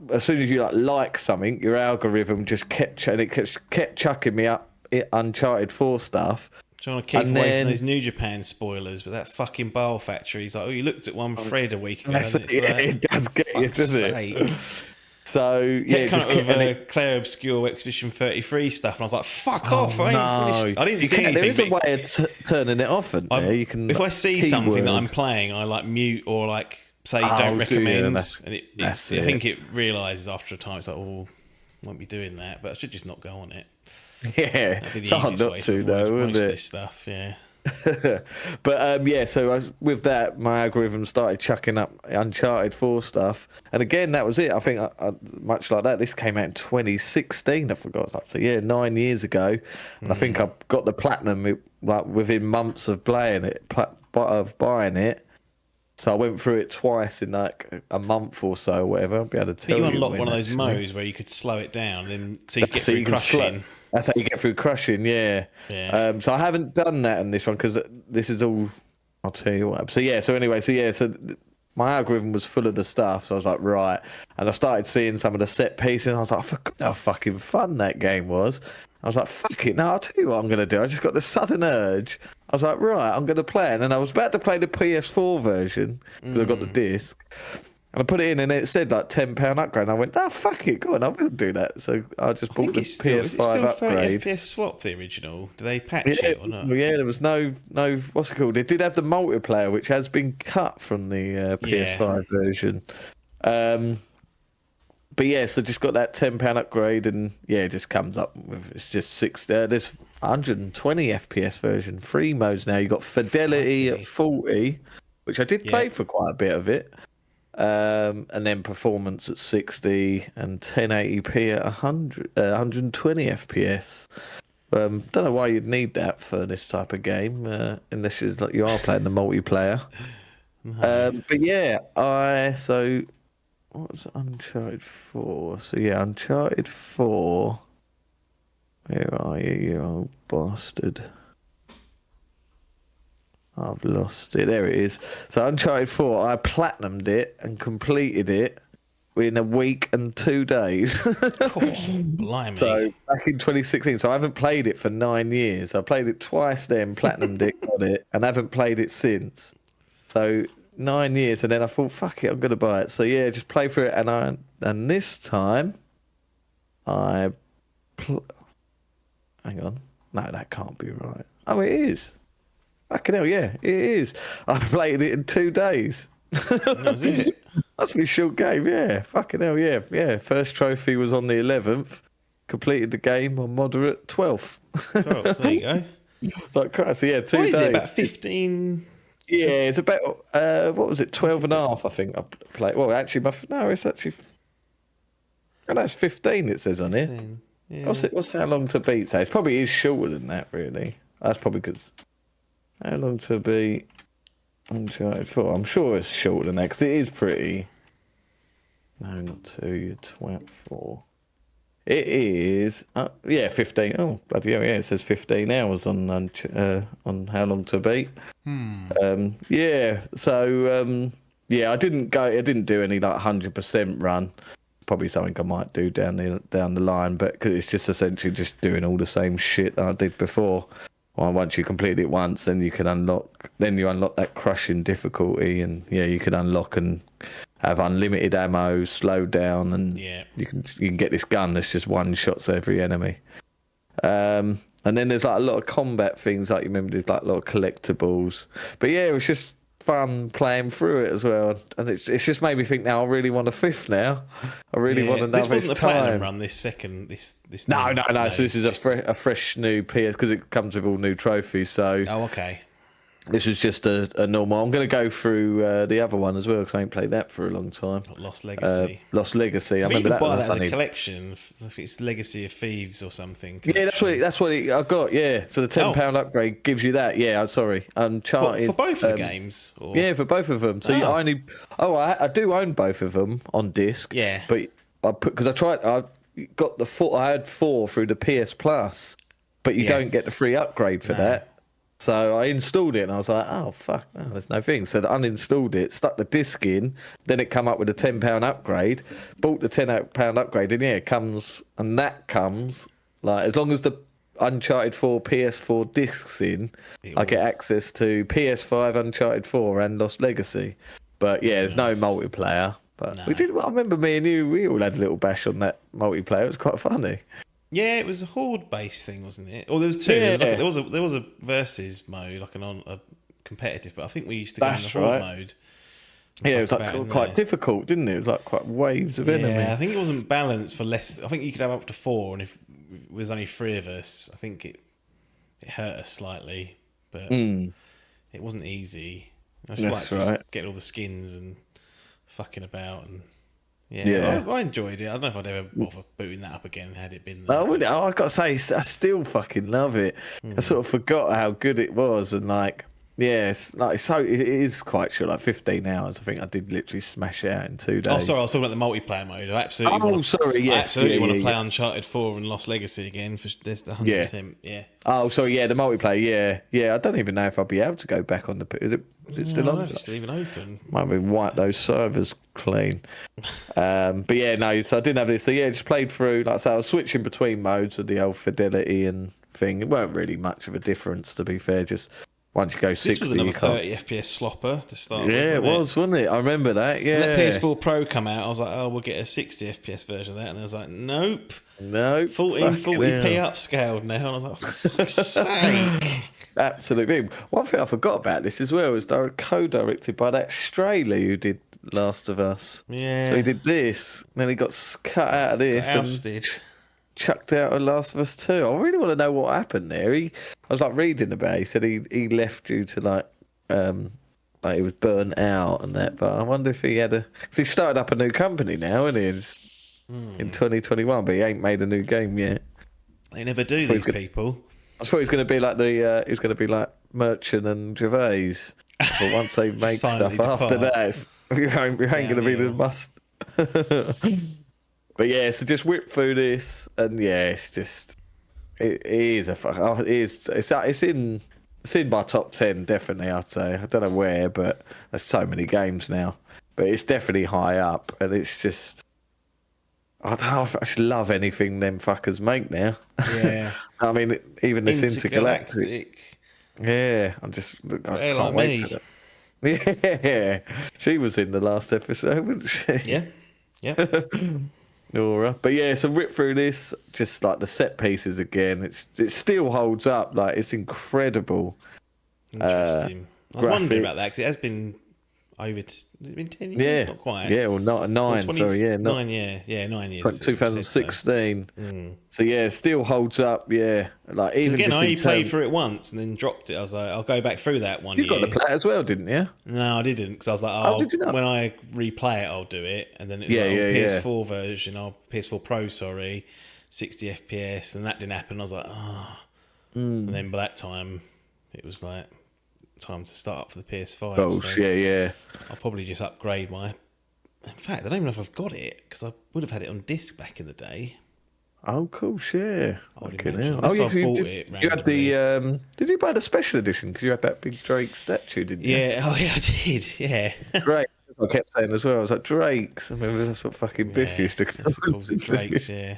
as soon as you like something, your algorithm just kept chucking me up Uncharted 4 stuff. Trying to keep away from those New Japan spoilers, but that fucking Bile Factory. He's like, you looked at one thread a week ago. It does get you, doesn't it? So yeah, just with Clair Obscur Expedition 33 stuff, and I was like, "Fuck off!" I ain't finished. I didn't see anything. There is a way of turning it off, and there you can. If I see something that I'm playing, I like mute or like say don't recommend, and I think it realizes after a time it's like, "Oh, won't be doing that," but I should just not go on it. Yeah, that'd be the easiest way to avoid most of this stuff. Yeah. But so with that, my algorithm started chucking up Uncharted 4 stuff, and again that was it. I think much like that, this came out in 2016. I forgot. So 9 years ago, and I think I got the platinum like within months of playing it, of buying it. So I went through it twice in like a month or so, or whatever. I'll be able to tell you. You unlocked one of those modes where you could slow it down, then so you get through crushing. That's how you get through crushing, yeah. So I haven't done that in this one because this is all. I'll tell you what. So my algorithm was full of the stuff, so I was like, right, and I started seeing some of the set pieces, and I was like, I forgot how fucking fun that game was. I was like, fuck it, now I'll tell you what I'm gonna do. I just got this sudden urge. I was like, right, I'm gonna play it, and I was about to play the PS4 version because I got the disc. And I put it in, and it said like £10 upgrade. And I went, fuck it, go on, I will do that. So I just bought the PS5 is it still upgrade. 30 FPS slot, the original? Do they patch it or not? Yeah, there was no. What's it called? It did have the multiplayer, which has been cut from the PS5 version. But yeah, so just got that £10 upgrade, and it just comes up with it's just there's 120 FPS version, 3 modes now. You got fidelity at 40, which I did play for quite a bit of it. And then performance at 60 and 1080p at 120 FPS. Don't know why you'd need that for this type of game, unless you are playing the multiplayer. But yeah, what was Uncharted 4? So yeah, Uncharted 4. Where are you, you old bastard? I've lost it. There it is. So Uncharted 4, I platinumed it and completed it in a week and 2 days. Blimey. So back in 2016. So I haven't played it for 9 years. I played it twice then, platinumed it, got it, and haven't played it since. So 9 years, and then I thought, fuck it, I'm going to buy it. So yeah, just play through it, and this time hang on. No, that can't be right. Oh, it is. Fucking hell, yeah, it is. I played it in 2 days. That was it. That's a short game, yeah. Fucking hell, yeah. Yeah, first trophy was on the 11th. Completed the game on moderate 12th. 12th, there you go. It's like Christ, so yeah, 2 days. What is it, about 15? Yeah, it's about, what was it, 12 and a half, I think I played. Well, actually, it's actually, I know it's 15 it says on here. 15. Yeah. What's how long to beat? So it probably is shorter than that, really. That's probably good. How long to beat Uncharted 4? I'm sure it's shorter than that, because it is pretty... No, not 2, you twat 4. It is... 15. Oh, bloody hell, yeah, it says 15 hours on how long to beat. Yeah, so... I didn't do any, like, 100% run. Probably something I might do down the line, but because it's just essentially just doing all the same shit that I did before. Well, once you complete it once, then you can unlock. Then you unlock that crushing difficulty, and yeah, you can unlock and have unlimited ammo, slow down, and you can get this gun that's just one shots every enemy. And then there's like a lot of combat things, like you remember there's like a lot of collectibles. But yeah, it was just fun playing through it as well, and it's just made me think now I really want a fifth now. I really want another. This wasn't a platinum time. run. This No. So this is a fresh new PS because it comes with all new trophies. So okay. This was just a normal. I'm going to go through the other one as well because I ain't played that for a long time. Lost Legacy. Lost Legacy. I remember that. Buy that as a collection. I think it's Legacy of Thieves or something. Collection. Yeah, that's what I got. Yeah, so the £10 upgrade gives you that. Yeah, I'm sorry. Uncharted for both of the games. Or... Yeah, for both of them. So I do own both of them on disc. Yeah, but I got I had 4 through the PS Plus, but you don't get the free upgrade for that. So I installed it and I was like, oh, fuck, no, there's no thing. So I uninstalled it, stuck the disc in, then it come up with a £10 upgrade, bought the £10 upgrade, and it comes, like, as long as the Uncharted 4 PS4 discs in, I get access to PS5, Uncharted 4 and Lost Legacy. But yeah, there's no multiplayer. But we did. I remember me and you, we all had a little bash on that multiplayer. It was quite funny. Yeah, it was a horde-based thing, wasn't it? Or there was two. Yeah. There was a versus mode, like a competitive. But I think we used to go in the horde mode. Yeah, it was like quite difficult, didn't it? It was like quite waves of enemy. Yeah, I think it wasn't balanced for less. I think you could have up to 4, and if it was only 3 of us, I think it hurt us slightly, but it wasn't easy. It's like just getting all the skins and fucking about and. Yeah, I enjoyed it. I don't know if I'd ever bother booting that up again had it been there. I've got to say, I still fucking love it. I sort of forgot how good it was, and like, it is quite short, like 15 hours. I think I did literally smash it out in 2 days. Oh, sorry, I was talking about the multiplayer mode. I absolutely want to play Uncharted 4 and Lost Legacy again. There's the 100%. Yeah. Oh, sorry, the multiplayer. Yeah. I don't even know if I'll be able to go back on the. Is it still on? It's still even open. Might be wipe those servers clean. But yeah, no. So I didn't have this. So yeah, just played through. Like I say, I was switching between modes with the old fidelity and thing. It weren't really much of a difference, to be fair. Just once you go 60, this was another 30 FPS slopper to start with. Yeah, wasn't it? I remember that. Yeah. When the PS4 Pro come out, I was like, oh, we'll get a 60 FPS version of that, and I was like, nope. 1440p upscaled now, and I was like, for fuck's sake. Absolutely. One thing I forgot about this as well was co-directed by that Straley who did Last of Us. Yeah. So he did this, and then he got cut out of this and chucked out of Last of Us 2. I really want to know what happened there. I was like reading about it. He said he left due to like he was burnt out and that. But I wonder if he had because he started up a new company now, isn't he? In 2021, but he ain't made a new game yet. They never do, these people. I thought he was going to be like he's going to be like Merchant and Gervais. But once they make stuff after that, we ain't going to be the must. But yeah, so just whip through this, and yeah, it's just it is it's in my top 10 definitely. I'd say I don't know where, but there's so many games now, but it's definitely high up, and it's just. I don't know. I actually love anything them fuckers make now. Yeah. I mean, even this intergalactic. Yeah, I can't wait for that. Yeah, she was in the last episode, wasn't she? Yeah. Nora. But yeah, so rip through this, just like the set pieces again. It still holds up. Like it's incredible. Interesting. I was wondering about that because it has been. Has it been 10 years? Yeah. Not quite. Yeah, well, not 9, 20, sorry. Yeah, 9 years. Yeah, 9 years. 2016. So yeah, it still holds up. Yeah. Like even again, I only played through it once and then dropped it. I was like, I'll go back through that one year. You got to play it as well, didn't you? No, I didn't because I was like, when I replay it, I'll do it. And then it was PS4 version, PS4 Pro, 60 FPS, and that didn't happen. I was like, And then by that time, it was like, time to start up for the PS5. Oh, so yeah. I'll probably just upgrade my. In fact, I don't even know if I've got it because I would have had it on disc back in the day. Oh, cool, sure. Okay, now. You had the. Did you buy the special edition? Because you had that big Drake statue, didn't you? Yeah. Oh, yeah, I did. Yeah. Drake. I kept saying as well. I was like Drake's. I remember that's what fucking Biff used to call it. Drake's. Yeah.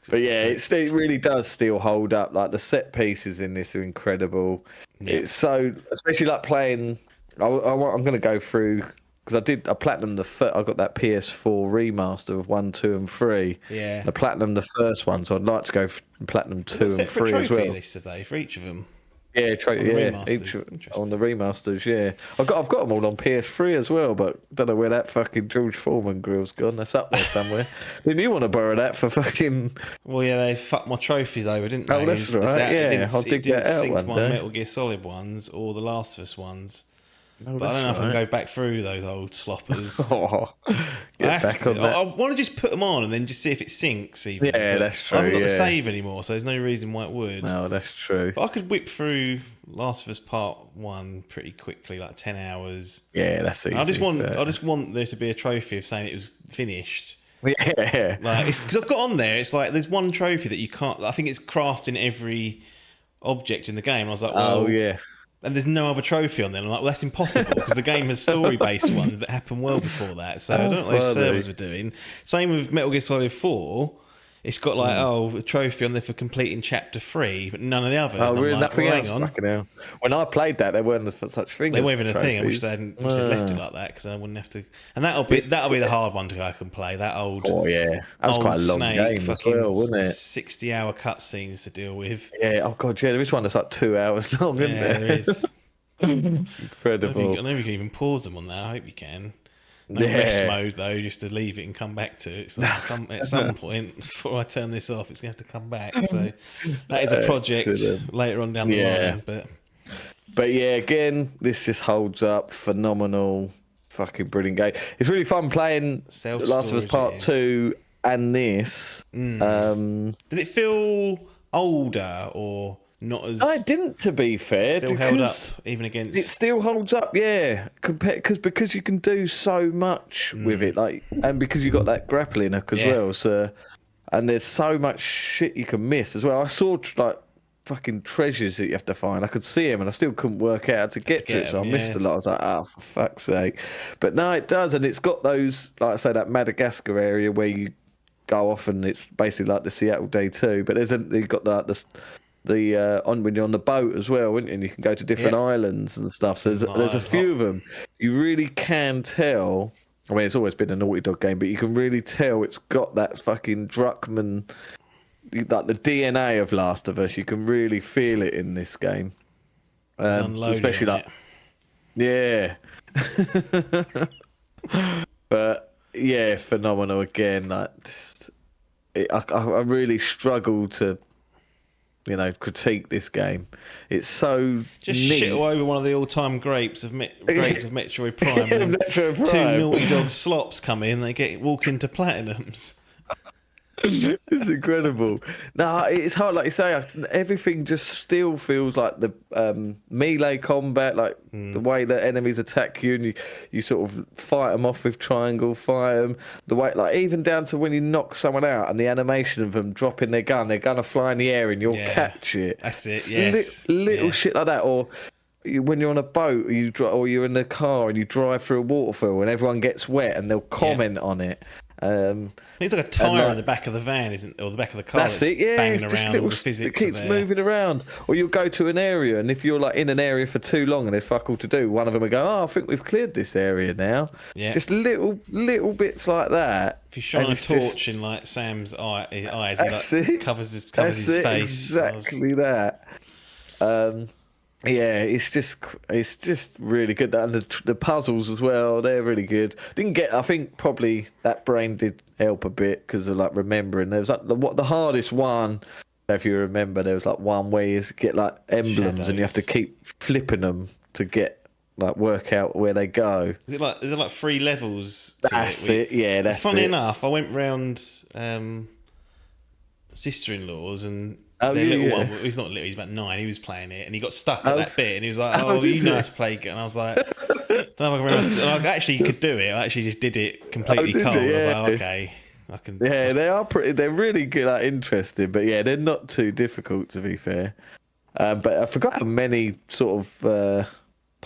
But yeah, it really does still hold up. Like the set pieces in this are incredible. Yeah. It's so, especially like playing. I'm going to go through because I platinum I got that PS4 remaster of 1, 2, and 3. Yeah. I platinum the first one, so I'd like to go platinum 2 and 3 as well. Lists have they for each of them? Yeah, remasters. on the remasters. Yeah, I've got them all on PS3 as well, but don't know where that fucking George Foreman grill's gone. That's up there somewhere. Didn't you want to borrow that for fucking? Well, yeah, they fucked my trophies over, didn't they? Oh, that's right. I'll dig that out sync one my day. Metal Gear Solid ones or the Last of Us ones. Oh, but I don't know if I can go back through those old sloppers. Get back on that. I want to just put them on and then just see if it syncs. Even. Yeah, but that's true. I haven't got the save anymore, so there's no reason why it would. No, that's true. But I could whip through Last of Us Part 1 pretty quickly, like 10 hours. Yeah, that's easy. I just want there to be a trophy of saying it was finished. Yeah, like because I've got on there. It's like there's one trophy that you can't. I think it's crafting every object in the game. I was like, well, oh yeah. And there's no other trophy on there. I'm like, well, that's impossible because the game has story-based ones that happened well before that. So I don't know what those servers were doing. Same with Metal Gear Solid 4. It's got like, a trophy on there for completing Chapter 3, but none of the others. Oh, really? Like, Nothing else? Fucking hell. When I played that, there weren't such things. They weren't even a thing. I wish they'd left it like that because I wouldn't have to. And that'll be the hard one to go and play. That old. Oh yeah, that was quite a long game as well, wasn't it? 60-hour cutscenes to deal with. Yeah. Oh god, yeah. There is one that's like 2 hours long, isn't there? There is. Incredible. I don't know if you can even pause them on that. I hope you can. No rest mode though, just to leave it and come back to it. So at some point before I turn this off, it's going to have to come back. So that is a project later on down the line. But yeah, again, this just holds up. Phenomenal, fucking brilliant game. It's really fun playing Last of Us Part 2 and this. Did it feel older or not as? No, it didn't. To be fair, still held up even against. It still holds up, yeah. Because you can do so much with it, like, and because you got that grappling hook as well. So, and there's so much shit you can miss as well. I saw like fucking treasures that you have to find. I could see them, and I still couldn't work out how to get to it. So I missed a lot. I was like, oh, for fuck's sake! But no, it does, and it's got those, like I say, that Madagascar area where you go off, and it's basically like the Seattle Day 2. But you've got like this. When you're on the boat as well, and you can go to different islands and stuff. So there's a few of them. You really can tell. I mean, it's always been a Naughty Dog game, but you can really tell it's got that fucking Druckmann, like the DNA of Last of Us. You can really feel it in this game, especially like, but yeah, phenomenal again. Like, I really struggle to, critique this game. It's so just neat. shit all over one of the all-time greats of Metroid Prime. And Metroid Prime. Two Naughty Dog slops come in, they walk into platinums. It's incredible. No, it's hard, like you say. Everything just still feels like the melee combat, like the way that enemies attack you, and you sort of fight them off with triangle, fire them. The way, like even down to when you knock someone out, and the animation of them dropping their gun to fly in the air, and you'll catch it. That's it. Yes, little shit like that, or. When you're on a boat, or you're in the car and you drive through a waterfall, and everyone gets wet, and they'll comment on it. It's like a tyre in the back of the van, isn't it? Or the back of the car that's it, banging around. All the physics it keeps moving around. Or you'll go to an area, and if you're like in an area for too long and there's fuck all to do, one of them will go, "Oh, I think we've cleared this area now." Yeah. Just little bits like that. If you shine a torch in like Sam's eyes, he covers his face. Exactly that. Yeah, it's just really good. And the puzzles as well, they're really good. I think probably that brain did help a bit because of like remembering. There was like the hardest one, if you remember, there was like one where you get like emblems and you have to keep flipping them to get work out where they go. Is it like 3 levels? That's it. Yeah, that's it. Funny enough, I went round sister-in-law's and. One, he's not little, he's about 9, he was playing it and he got stuck at that bit and he was like, you know how to play it. And I was like, actually you could do it. I actually just did it completely calm. I was like, okay, I can. Yeah, they're really good, interesting, but yeah, they're not too difficult to be fair. But I forgot how many sort of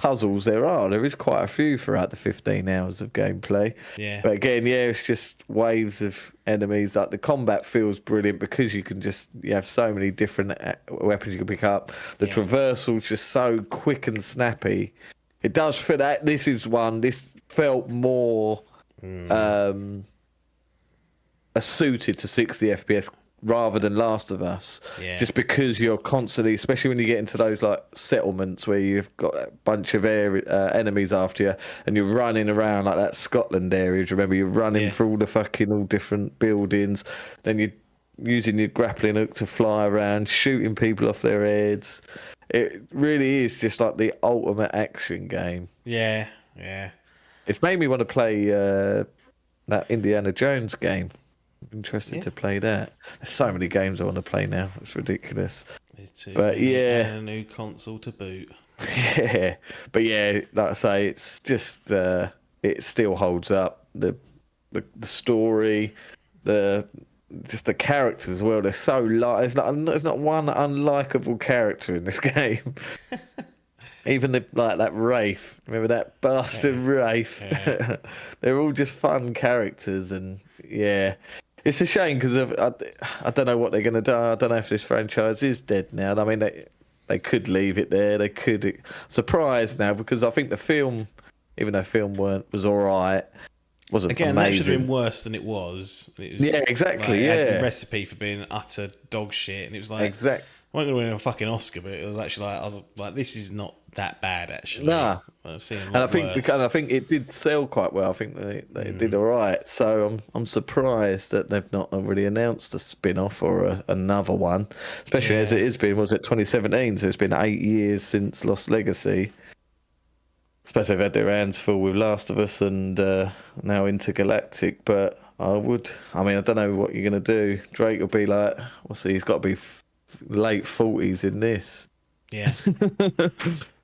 puzzles there are. There is quite a few throughout the 15 hours of gameplay. Yeah. But again, it's just waves of enemies. Like the combat feels brilliant because you have so many different weapons you can pick up. The traversal's just so quick and snappy. It does fit that. This felt more suited to 60 FPS rather than Last of Us, just because you're constantly, especially when you get into those like settlements where you've got a bunch of enemies after you, and you're running around like that Scotland area. Remember, you're running through all different buildings, then you're using your grappling hook to fly around, shooting people off their heads. It really is just like the ultimate action game. Yeah. It's made me want to play that Indiana Jones game. Interested to play that. There's so many games I want to play now. It's ridiculous. But and a new console to boot. Yeah, but like I say, it's just it still holds up. The story, the characters as well. They're so light. There's not one unlikable character in this game. Even that Wraith. Remember that bastard Wraith? Yeah. They're all just fun characters, and it's a shame because I don't know what they're going to do. I don't know if this franchise is dead now. I mean, they could leave it there. They could. Surprised now because I think the film, even though film was all right, wasn't amazing. That should have been worse than it was. Exactly. It had the recipe for being utter dog shit, and it was like exactly. I wasn't going to win a fucking Oscar, but it was actually I was like, this is not that bad actually. Nah. I've seen and I think because I think it did sell quite well. I think they did all right. So I'm surprised that they've not really announced a spin-off or another one, especially as it has been. Was it 2017? So it's been 8 years since Lost Legacy. I suppose they've had their hands full with Last of Us and now Intergalactic. But I don't know what you're going to do. Drake will be like, he's got to be late 40s in this. Yeah.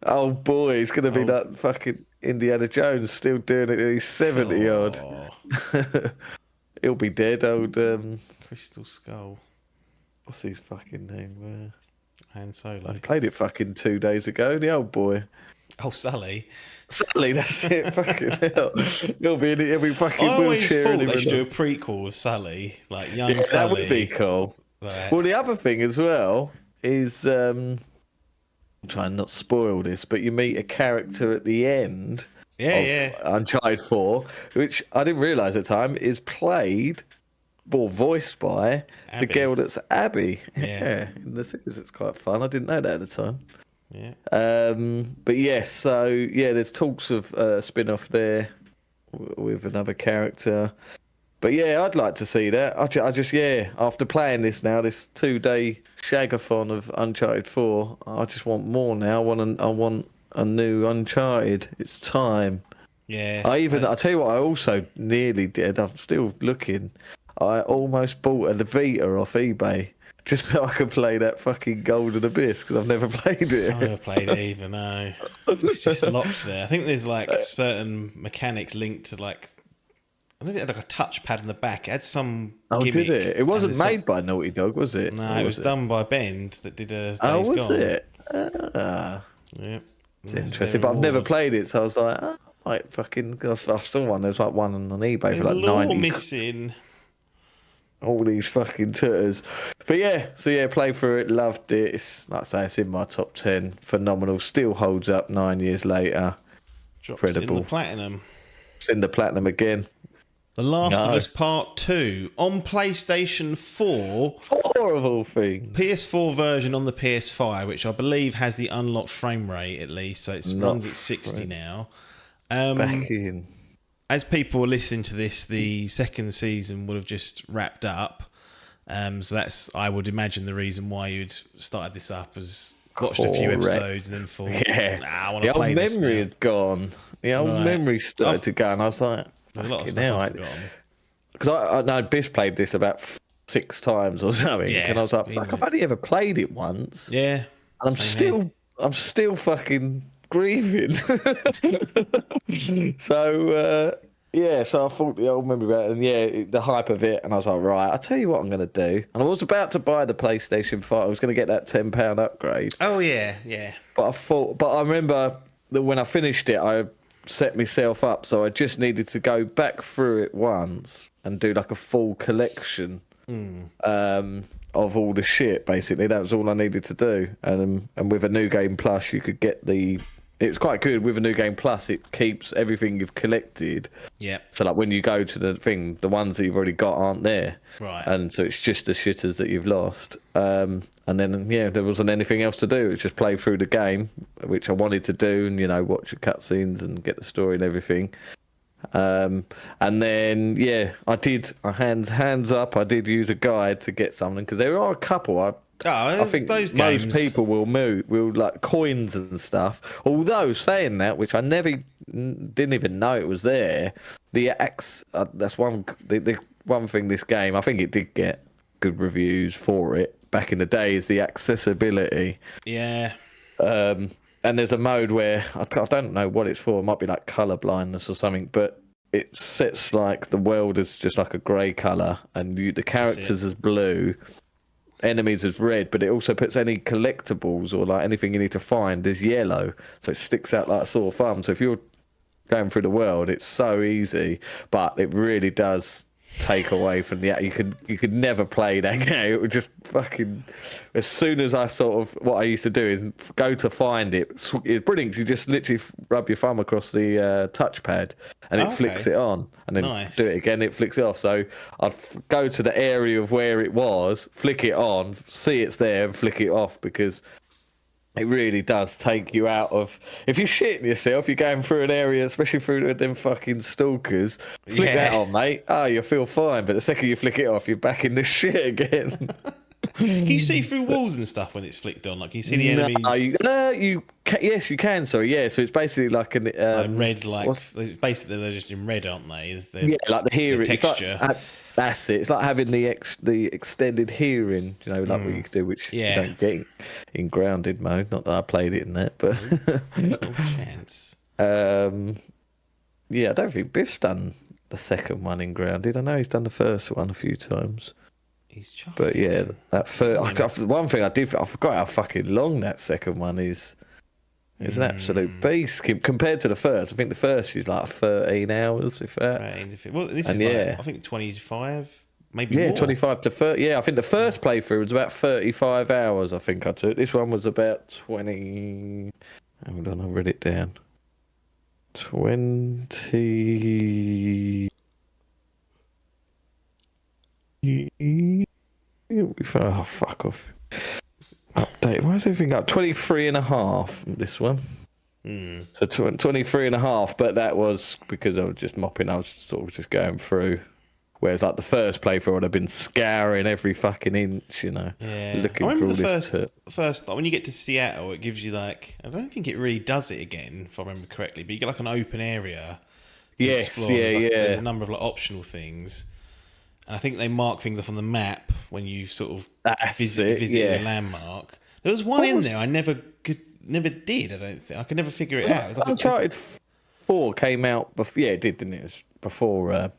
Oh boy, he's going to be that fucking Indiana Jones still doing it. He's 70 odd. He'll be dead. Old Crystal Skull. What's his fucking name? Han Solo. I played it fucking 2 days ago. The old boy. Oh, Sully. Sully, that's it. Fucking hell. He'll be fucking. I always thought they should do a prequel of Sully, like young Sully. That would be cool. Well, the other thing as well is, I'm trying not to spoil this, but you meet a character at the end of Uncharted 4, which I didn't realise at the time is played or voiced by Abby. The girl that's Abby. Yeah. In the series, it's quite fun. I didn't know that at the time. Yeah. But yes, so there's talks of a spin-off there with another character. But I'd like to see that. I just after playing this 2-day shagathon of Uncharted 4, I just want more now. I want a new Uncharted. It's time. Yeah. I tell you what, I also nearly did. I'm still looking. I almost bought a Vita off eBay just so I could play that fucking Golden Abyss because I've never played it. I've never played it either. No, it's just locked there. I think there's like certain mechanics linked to like. I think it had like a touchpad in the back. It had some gimmick. Did it? It wasn't made by Naughty Dog, was it? No, it was done by Bend that did a Days was Gone. it? Yeah. It's interesting, but I've never played it, so I was like, like fucking. I saw one. There's like one on eBay There's for like law 90. missing. All these fucking tutters. But play through it, loved it. It's like I say, it's in my top 10. Phenomenal. Still holds up 9 years later. Drops Incredible. in the platinum. It's in the platinum again. The Last of Us Part 2 on PlayStation 4. 4 of all things. PS4 version on the PS5, which I believe has the unlocked frame rate at least, so it runs at 60 now. Back in. As people are listening to this, the second season would have just wrapped up. So that's, I would imagine, the reason why you'd started this up, as watched a few episodes and then thought, I want to play this. The old memory had gone. The old memory started to go, and I was like, there's a lot of stuff I've forgotten. Because I know Bish played this about 6 times or something, and I was like, fuck, I've only ever played it once. Yeah. And I'm still fucking grieving. So I thought the old memory about it, and the hype of it, and I was like, right, I'll tell you what I'm going to do. And I was about to buy the PlayStation 5. I was going to get that £10 upgrade. Oh yeah. But I remember when I finished it, I set myself up so I just needed to go back through it once and do like a full collection of all the shit. Basically, that was all I needed to do. And with a new game plus, you could get the. It was quite good with a new game plus. It keeps everything you've collected. Yeah. So like when you go to the thing, the ones that you've already got aren't there. Right. And so it's just the shitters that you've lost. And then there wasn't anything else to do. It was just play through the game, which I wanted to do, and watch the cutscenes and get the story and everything. And then I did. Hands up. I did use a guide to get something because there are a couple. I think those most games... people will like coins and stuff. Although saying that, which I never didn't even know it was there. That's one. The one thing this game, I think it did get good reviews for it back in the day, is the accessibility. Yeah. And there's a mode where I don't know what it's for. It might be like color blindness or something, but it sets like the world as just like a grey color, and the characters as blue. Enemies as red, but it also puts any collectibles or like anything you need to find as yellow, so it sticks out like a sore thumb. So if you're going through the world, it's so easy, but it really does take away from the. You could never play that game. It would just fucking. As soon as I what I used to do is go to find it. It's brilliant. You just literally rub your thumb across the touchpad, and it flicks it on, and then do it again. It flicks it off. So I'd go to the area of where it was, flick it on, see it's there, and flick it off because. It really does take you out of. If you're shitting yourself, you're going through an area, especially through them fucking stalkers. Flick that on, mate. You feel fine. But the second you flick it off, you're back in the shit again. Can you see through walls and stuff when it's flicked on? Like, can you see the enemies? Yes, you can. Sorry, yeah. So it's basically like an red. Basically, they're just in red, aren't they? Like the hearing the texture. That's it. It's like having the extended hearing, like what you can do, which you don't get in grounded mode. Not that I played it in that, but no chance. I don't think Biff's done the second one in grounded. I know he's done the first one a few times. He's chuffed. But that first one thing I forgot how fucking long that second one is. It's an absolute beast compared to the first. I think the first is like 13 hours, if that. Well, this is I think 25, maybe more. 25 to 30. Yeah, I think the first playthrough was about 35 hours, I think I took. This one was about 20... Hold on, I read it down. 20... Oh, fuck off. Update. Why is everything up? 23 and a half, this one. So 23 and a half, but that was because I was just mopping. I was sort of just going through. Whereas like the first playthrough, I'd have been scouring every fucking inch, looking for all this. First, like, when you get to Seattle, it gives you like, I don't think it really does it again, if I remember correctly, but you get like an open area. Yes, explore. There's a number of like optional things. And I think they mark things off on the map when you sort of visit a landmark. There was one in there I never did. I don't think I could never figure it out. It was like Uncharted 4 came out before. Yeah, it did, didn't it? It was before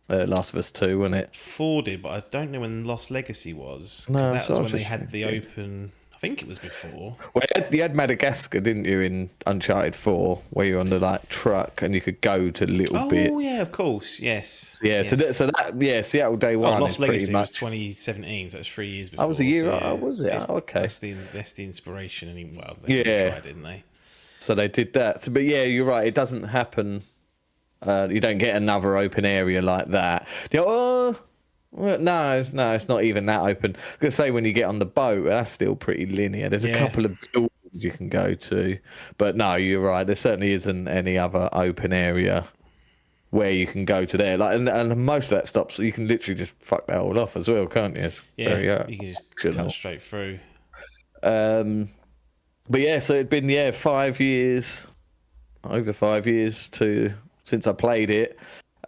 Last of Us 2, wasn't it? 4 did, but I don't know when Lost Legacy was. Because that was when they had the open. I think it was before. Well, you had Madagascar, didn't you, in Uncharted 4, where you're on the like truck and you could go to little bits. Oh yeah, of course, yes. Yeah, yes. So that Seattle Day One. Lost Legacy was 2017, so it's 3 years before. That was a year. Was it? Okay. That's the inspiration, and they tried, didn't they? So they did that. So, but yeah, you're right. It doesn't happen. You don't get another open area like that. Well, no, it's not even that open. I was going to say, when you get on the boat, that's still pretty linear. There's a couple of buildings you can go to. But no, you're right. There certainly isn't any other open area where you can go to there. Like, and most of that stops, you can literally just fuck that all off as well, can't you? You can just come straight through. But yeah, so it'd been 5 years, over 5 years since I played it.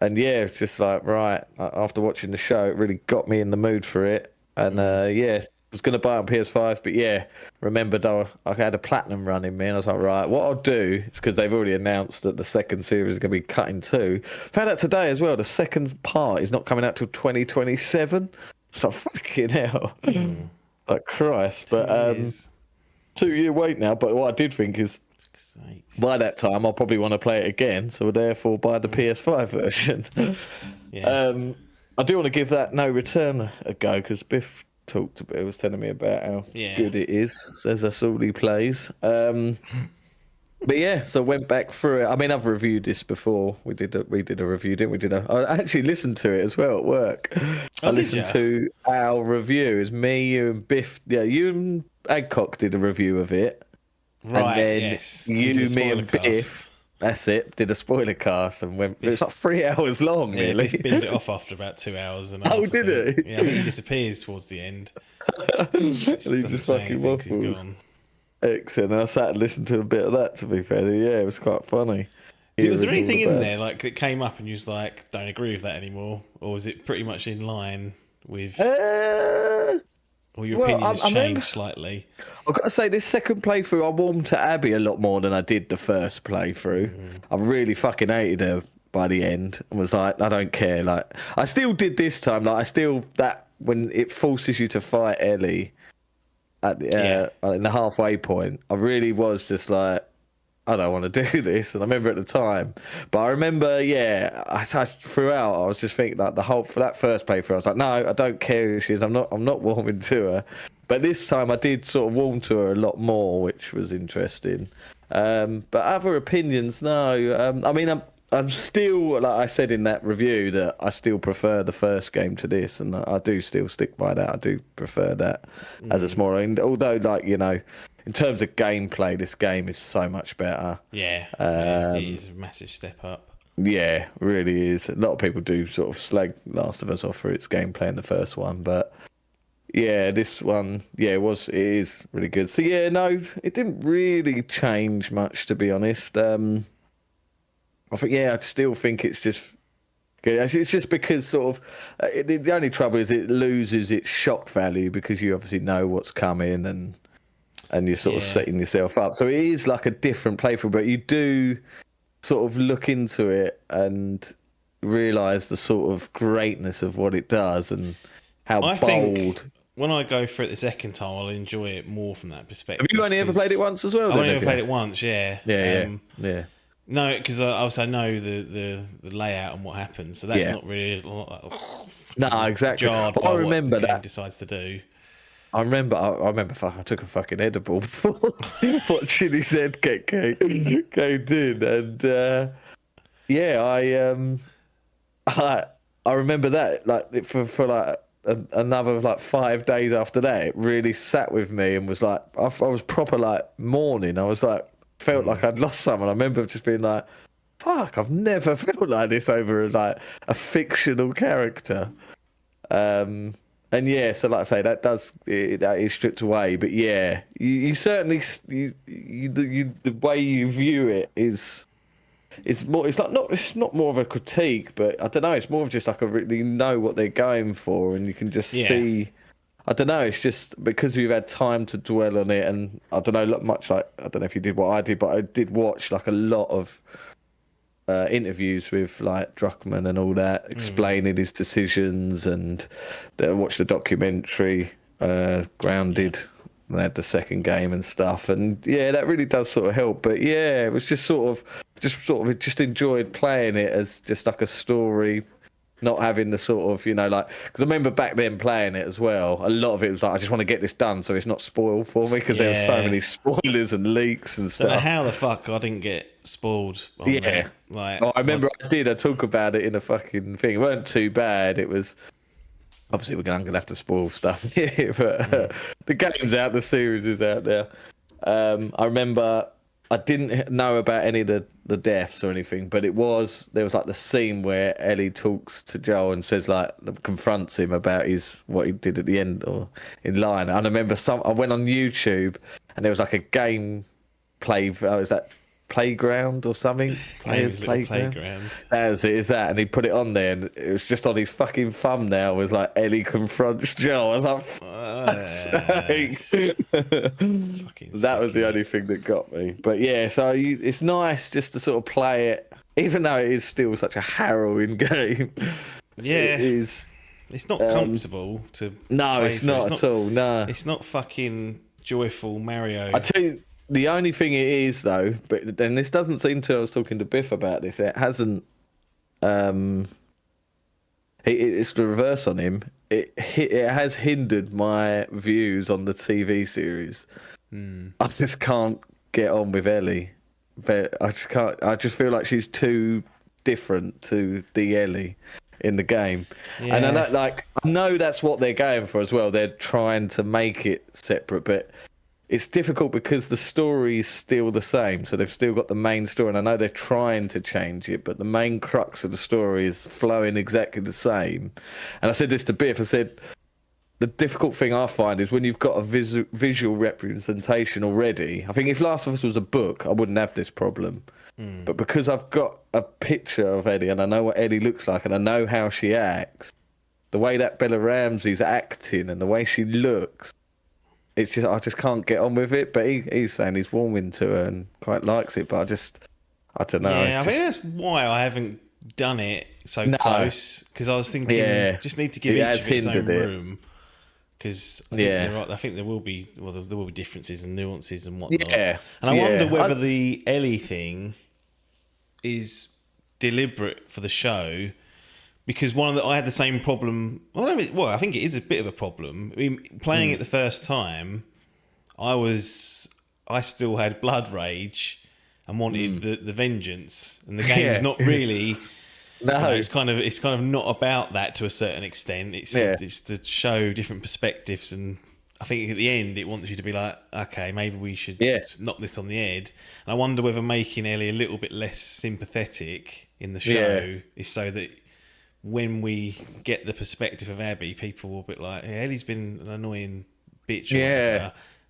And yeah, it's just like, right, after watching the show, it really got me in the mood for it. And I was going to buy it on PS5, but remembered I had a platinum run in me, and I was like, right, what I'll do, is because they've already announced that the second series is going to be cut in two. Found out today as well, the second part is not coming out till 2027. So fucking hell. Like Christ. But 2 year wait now. But what I did think is, fuck's sake. By that time, I'll probably want to play it again, so therefore buy the PS5 version. Yeah. I do want to give that No Return a go because Biff was telling me about how good it is. Says that's all he plays. But yeah, so I went back through it. I mean, I've reviewed this before. We did a review, didn't we? I actually listened to it as well at work. I listened to our review. It was me, you, and Biff. Yeah, you and Adcock did a review of it. Right. And then yes. you, me, and Biff. That's it. Did a spoiler cast and went. It was like 3 hours long, really. Biff binned it off after about 2 hours. And oh, did it? Yeah, I think he disappears towards the end. He just fucking waffles. Excellent. And I sat and listened to a bit of that, to be fair. Yeah, it was quite funny. Was there anything in there like that came up and you was like, don't agree with that anymore? Or was it pretty much in line with... or your opinions changed slightly? I've got to say, this second playthrough, I warmed to Abby a lot more than I did the first playthrough. I really fucking hated her by the end and was like, I don't care. Like, I still did this time. Like, when it forces you to fight Ellie... in the halfway point, I really was just like, I don't want to do this. And I remember at the time, but I remember, throughout, I was just thinking like for that first playthrough, I was like, no, I don't care who she is. I'm not warming to her. But this time I did sort of warm to her a lot more, which was interesting. But other opinions, no. I mean, I'm still, like I said in that review, that I still prefer the first game to this, and I do still stick by that. I do prefer that as a smaller. And although, like, you know, in terms of gameplay, this game is so much better. Yeah, it is a massive step up. Yeah, really is. A lot of people do sort of slag Last of Us off for its gameplay in the first one, but yeah, this one, it is really good. So yeah, no, it didn't really change much, to be honest. I think, I still think it's just good. It's just because sort of the only trouble is it loses its shock value because you obviously know what's coming and you're sort of setting yourself up. So it is like a different playthrough, but you do sort of look into it and realise the sort of greatness of what it does and how bold. Think when I go for it the second time, I'll enjoy it more from that perspective. Have you only ever played it once as well? I've only ever played it once, yeah. Yeah. No, because I also know the layout and what happens, so that's not really no, exactly. Jarred by I remember what the game decides to do. I remember I took a fucking edible before watching his head get caved in, and I remember that like for like another like 5 days after that, it really sat with me and was like I was proper like mourning. I was like. Felt like I'd lost someone. I remember just being like, fuck, I've never felt like this over like a fictional character. So like I say, that is stripped away. But yeah, you certainly the way you view it is more. It's not more of a critique, but I don't know. It's more of just like you know what they're going for, and you can just see. I don't know. It's just because you've had time to dwell on it, and I don't know much. Like I don't know if you did what I did, but I did watch like a lot of interviews with like Druckmann and all that, explaining his decisions, and I watched the documentary Grounded. They had the second game and stuff, and that really does sort of help. But it was just just enjoyed playing it as just like a story. Not having the sort of, like, because I remember back then playing it as well. A lot of it was like, I just want to get this done so it's not spoiled for me because there were so many spoilers and leaks and stuff. Don't know how the fuck I didn't get spoiled. That. Like, I remember I talk about it in a fucking thing. It weren't too bad. It was obviously I'm going to have to spoil stuff here, but the game's out, the series is out there. I remember. I didn't know about any of the deaths or anything, but there was like the scene where Ellie talks to Joel and says like confronts him about what he did at the end or in line. And I remember I went on YouTube and there was like a game is that Playground or something? Players Playground. That was it, is that? And he put it on there and it was just on his fucking thumbnail was like Ellie confronts Joel. I was like, that was the only thing that got me. But so it's nice just to sort of play it, even though it is still such a harrowing game. Yeah. It is. It's not comfortable to No, it's not at all. No. It's not fucking joyful Mario. I tell you, The only thing it is though, but then this doesn't seem to. I was talking to Biff about this. It hasn't. It's the reverse on him. It has hindered my views on the TV series. I just can't get on with Ellie. But I just can't. I just feel like she's too different to the Ellie in the game. Yeah. And I know that's what they're going for as well. They're trying to make it separate, but it's difficult because the story is still the same. So they've still got the main story, and I know they're trying to change it, but the main crux of the story is flowing exactly the same. And I said this to Biff. I said, the difficult thing I find is when you've got a visual representation already. I think if Last of Us was a book, I wouldn't have this problem. But because I've got a picture of Eddie and I know what Eddie looks like and I know how she acts, the way that Bella Ramsey's acting and the way she looks, it's just I just can't get on with it. But he's saying he's warming to her and quite likes it. But I don't know. Yeah, I think that's why I haven't done it so close, because I was thinking just need to give each of its own room. Because I think there will be there will be differences and nuances and whatnot. Yeah, and I wonder whether the Ellie thing is deliberate for the show, because I had the same problem. I think it is a bit of a problem. I mean, playing it the first time, I still had blood rage and wanted the vengeance, and the game is not really. No, it's kind of not about that to a certain extent. It's to show different perspectives, and I think at the end it wants you to be like, okay, maybe we should knock this on the head. And I wonder whether making Ellie a little bit less sympathetic in the show is so that when we get the perspective of Abby, people will be like, Ellie's been an annoying bitch.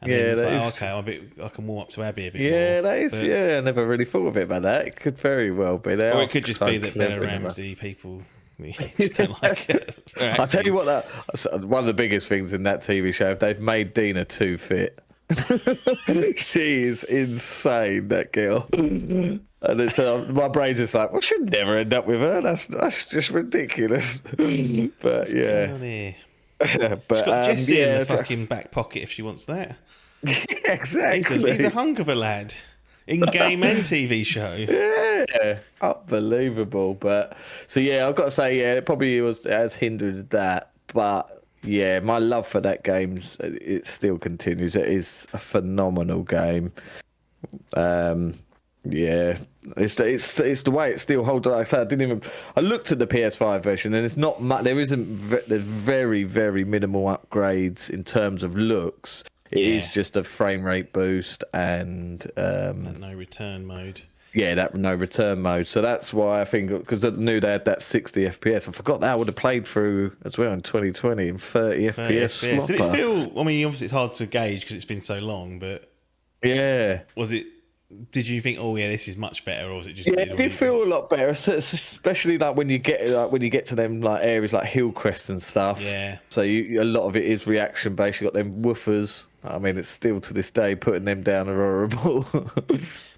And then it's like, okay, I can warm up to Abby a bit more. Yeah, that is. I never really thought of it about that. It could very well be there. Or it could just be that Bella Ramsey people just don't like it. I'll tell you what, one of the biggest things in that TV show, if they've made Dina too fit. She is insane, that girl. And it's my brain's just like, well, she'd never end up with her. That's just ridiculous. But What's going on here? But she's got Jesse in the fucking back pocket if she wants that. Exactly. He's a hunk of a lad, in game and TV show. Yeah, unbelievable. But so I've got to say, it probably has hindered that. But my love for that game, it still continues. It is a phenomenal game. It's the way it still holds. Like I said, I looked at the PS5 version, and it's not much. There's very, very minimal upgrades in terms of looks. It is just a frame rate boost and that no return mode. Yeah, that no return mode. So that's why I think, because I knew they had that 60 FPS. I forgot that I would have played through as well in 2020 in 30 FPS. Did it feel? I mean, obviously it's hard to gauge because it's been so long, but was it? Did you think, this is much better, or was it just? Yeah, it did feel a lot better, especially like when you get to them like areas like Hillcrest and stuff. Yeah. So a lot of it is reaction based. You got them woofers. I mean, it's still to this day putting them down are horrible.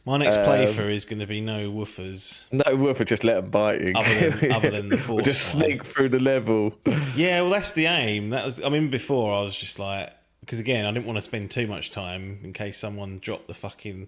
My next playthrough is going to be no woofers. No woofer, just let them bite you. Other than the force. Just sneak through the level. Yeah, well, that's the aim. Before I was just like, because again, I didn't want to spend too much time in case someone dropped the fucking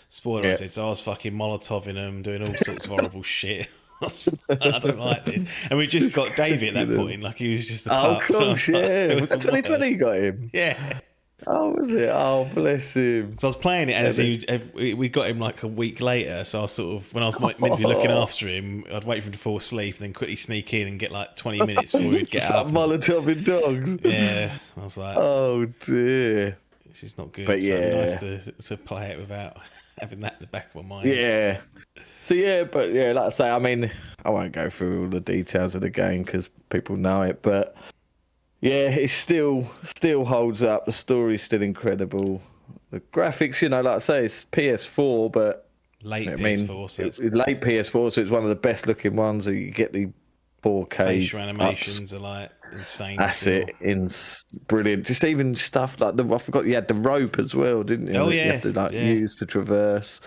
spoiler. So I was fucking Molotoving them, doing all sorts of horrible shit. I don't like this. And we just got Davey at that point. Like, he was just a pup. Oh, gosh, yeah. Was that 2020 you got him? Yeah. Oh, was it? Oh, bless him. So I was playing it as we got him like a week later. So I was sort of, when I was meant to be looking after him, I'd wait for him to fall asleep and then quickly sneak in and get like 20 minutes before he'd get up. Molotoving dogs. Yeah. I was like, oh, dear. This is not good. But nice to play it without having that in the back of my mind. Yeah. So like I say, I mean, I won't go through all the details of the game because people know it, but it still holds up. The story's still incredible. The graphics, like I say, it's PS4, but PS4, so it's late PS4, so it's one of the best looking ones. So you get the 4K facial animations are like insane. That's it, brilliant. Just even stuff like I forgot you had the rope as well, didn't you? Oh yeah, you have to use to traverse.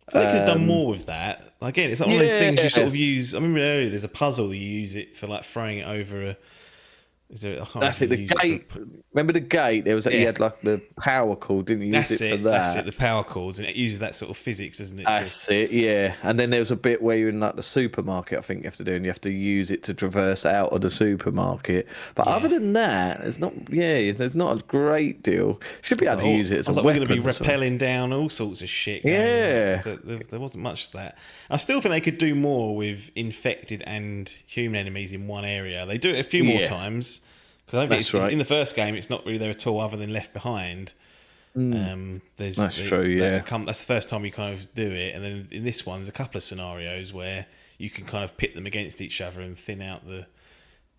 I feel they could have done more with that. Again, it's like one of those things you sort of use. I remember earlier, there's a puzzle you use it for, like throwing it over Is there? I can't That's it. remember The if you use gate. Remember the gate? There was you Yeah. had like the power cord, didn't you? That's Use it for it. that. That's it. The power cords, and it uses that sort of physics, doesn't it? That's it, yeah. And then there was a bit where you're in like the supermarket, I think you have to do, and you have to use it to traverse out of the supermarket. But other than that, there's not a great deal. Should be able to use it as I was a like, weapon. we're going to be or something. rappelling down all sorts of shit. Going, Yeah. like, there wasn't much of that. I still think they could do more with infected and human enemies in one area. They do it a few more Yes. times. Because I think That's right. in the first game, it's not really there at all, other than Left Behind. That's true, yeah. That's the first time you kind of do it, and then in this one, there's a couple of scenarios where you can kind of pit them against each other and thin out the.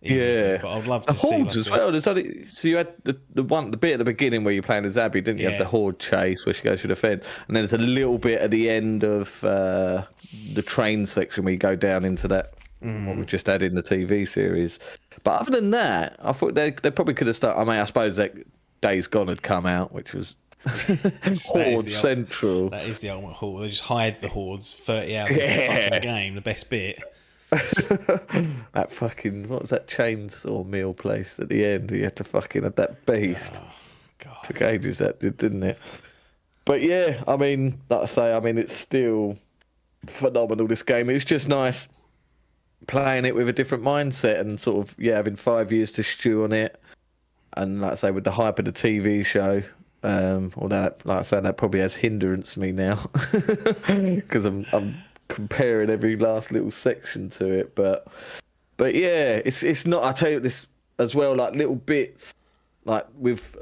Yeah, but I'd love the to see hordes as well. There's only, so you had the bit at the beginning where you're playing as Abby, didn't you? Yeah. Have the horde chase where she goes through the fence, and then there's a little bit at the end of the train section where you go down into that what we've just had in the TV series. But other than that, I thought they probably could have started. I mean, I suppose that Days Gone had come out, which was Horde Central. That is the ultimate horde. They just hide the hordes 30 hours into the fucking game. The best bit. That fucking, what was that chainsaw meal place at the end? You had to fucking have that beast. Oh, God. Took ages that did, didn't it? But yeah, I mean, like I say, it's still phenomenal, this game. It's just nice playing it with a different mindset and sort of, having 5 years to stew on it. And like I say, with the hype of the TV show, although, like I say, that probably has hindrance me now because I'm comparing every last little section to it. But yeah, it's not. I tell you this as well, like little bits, like with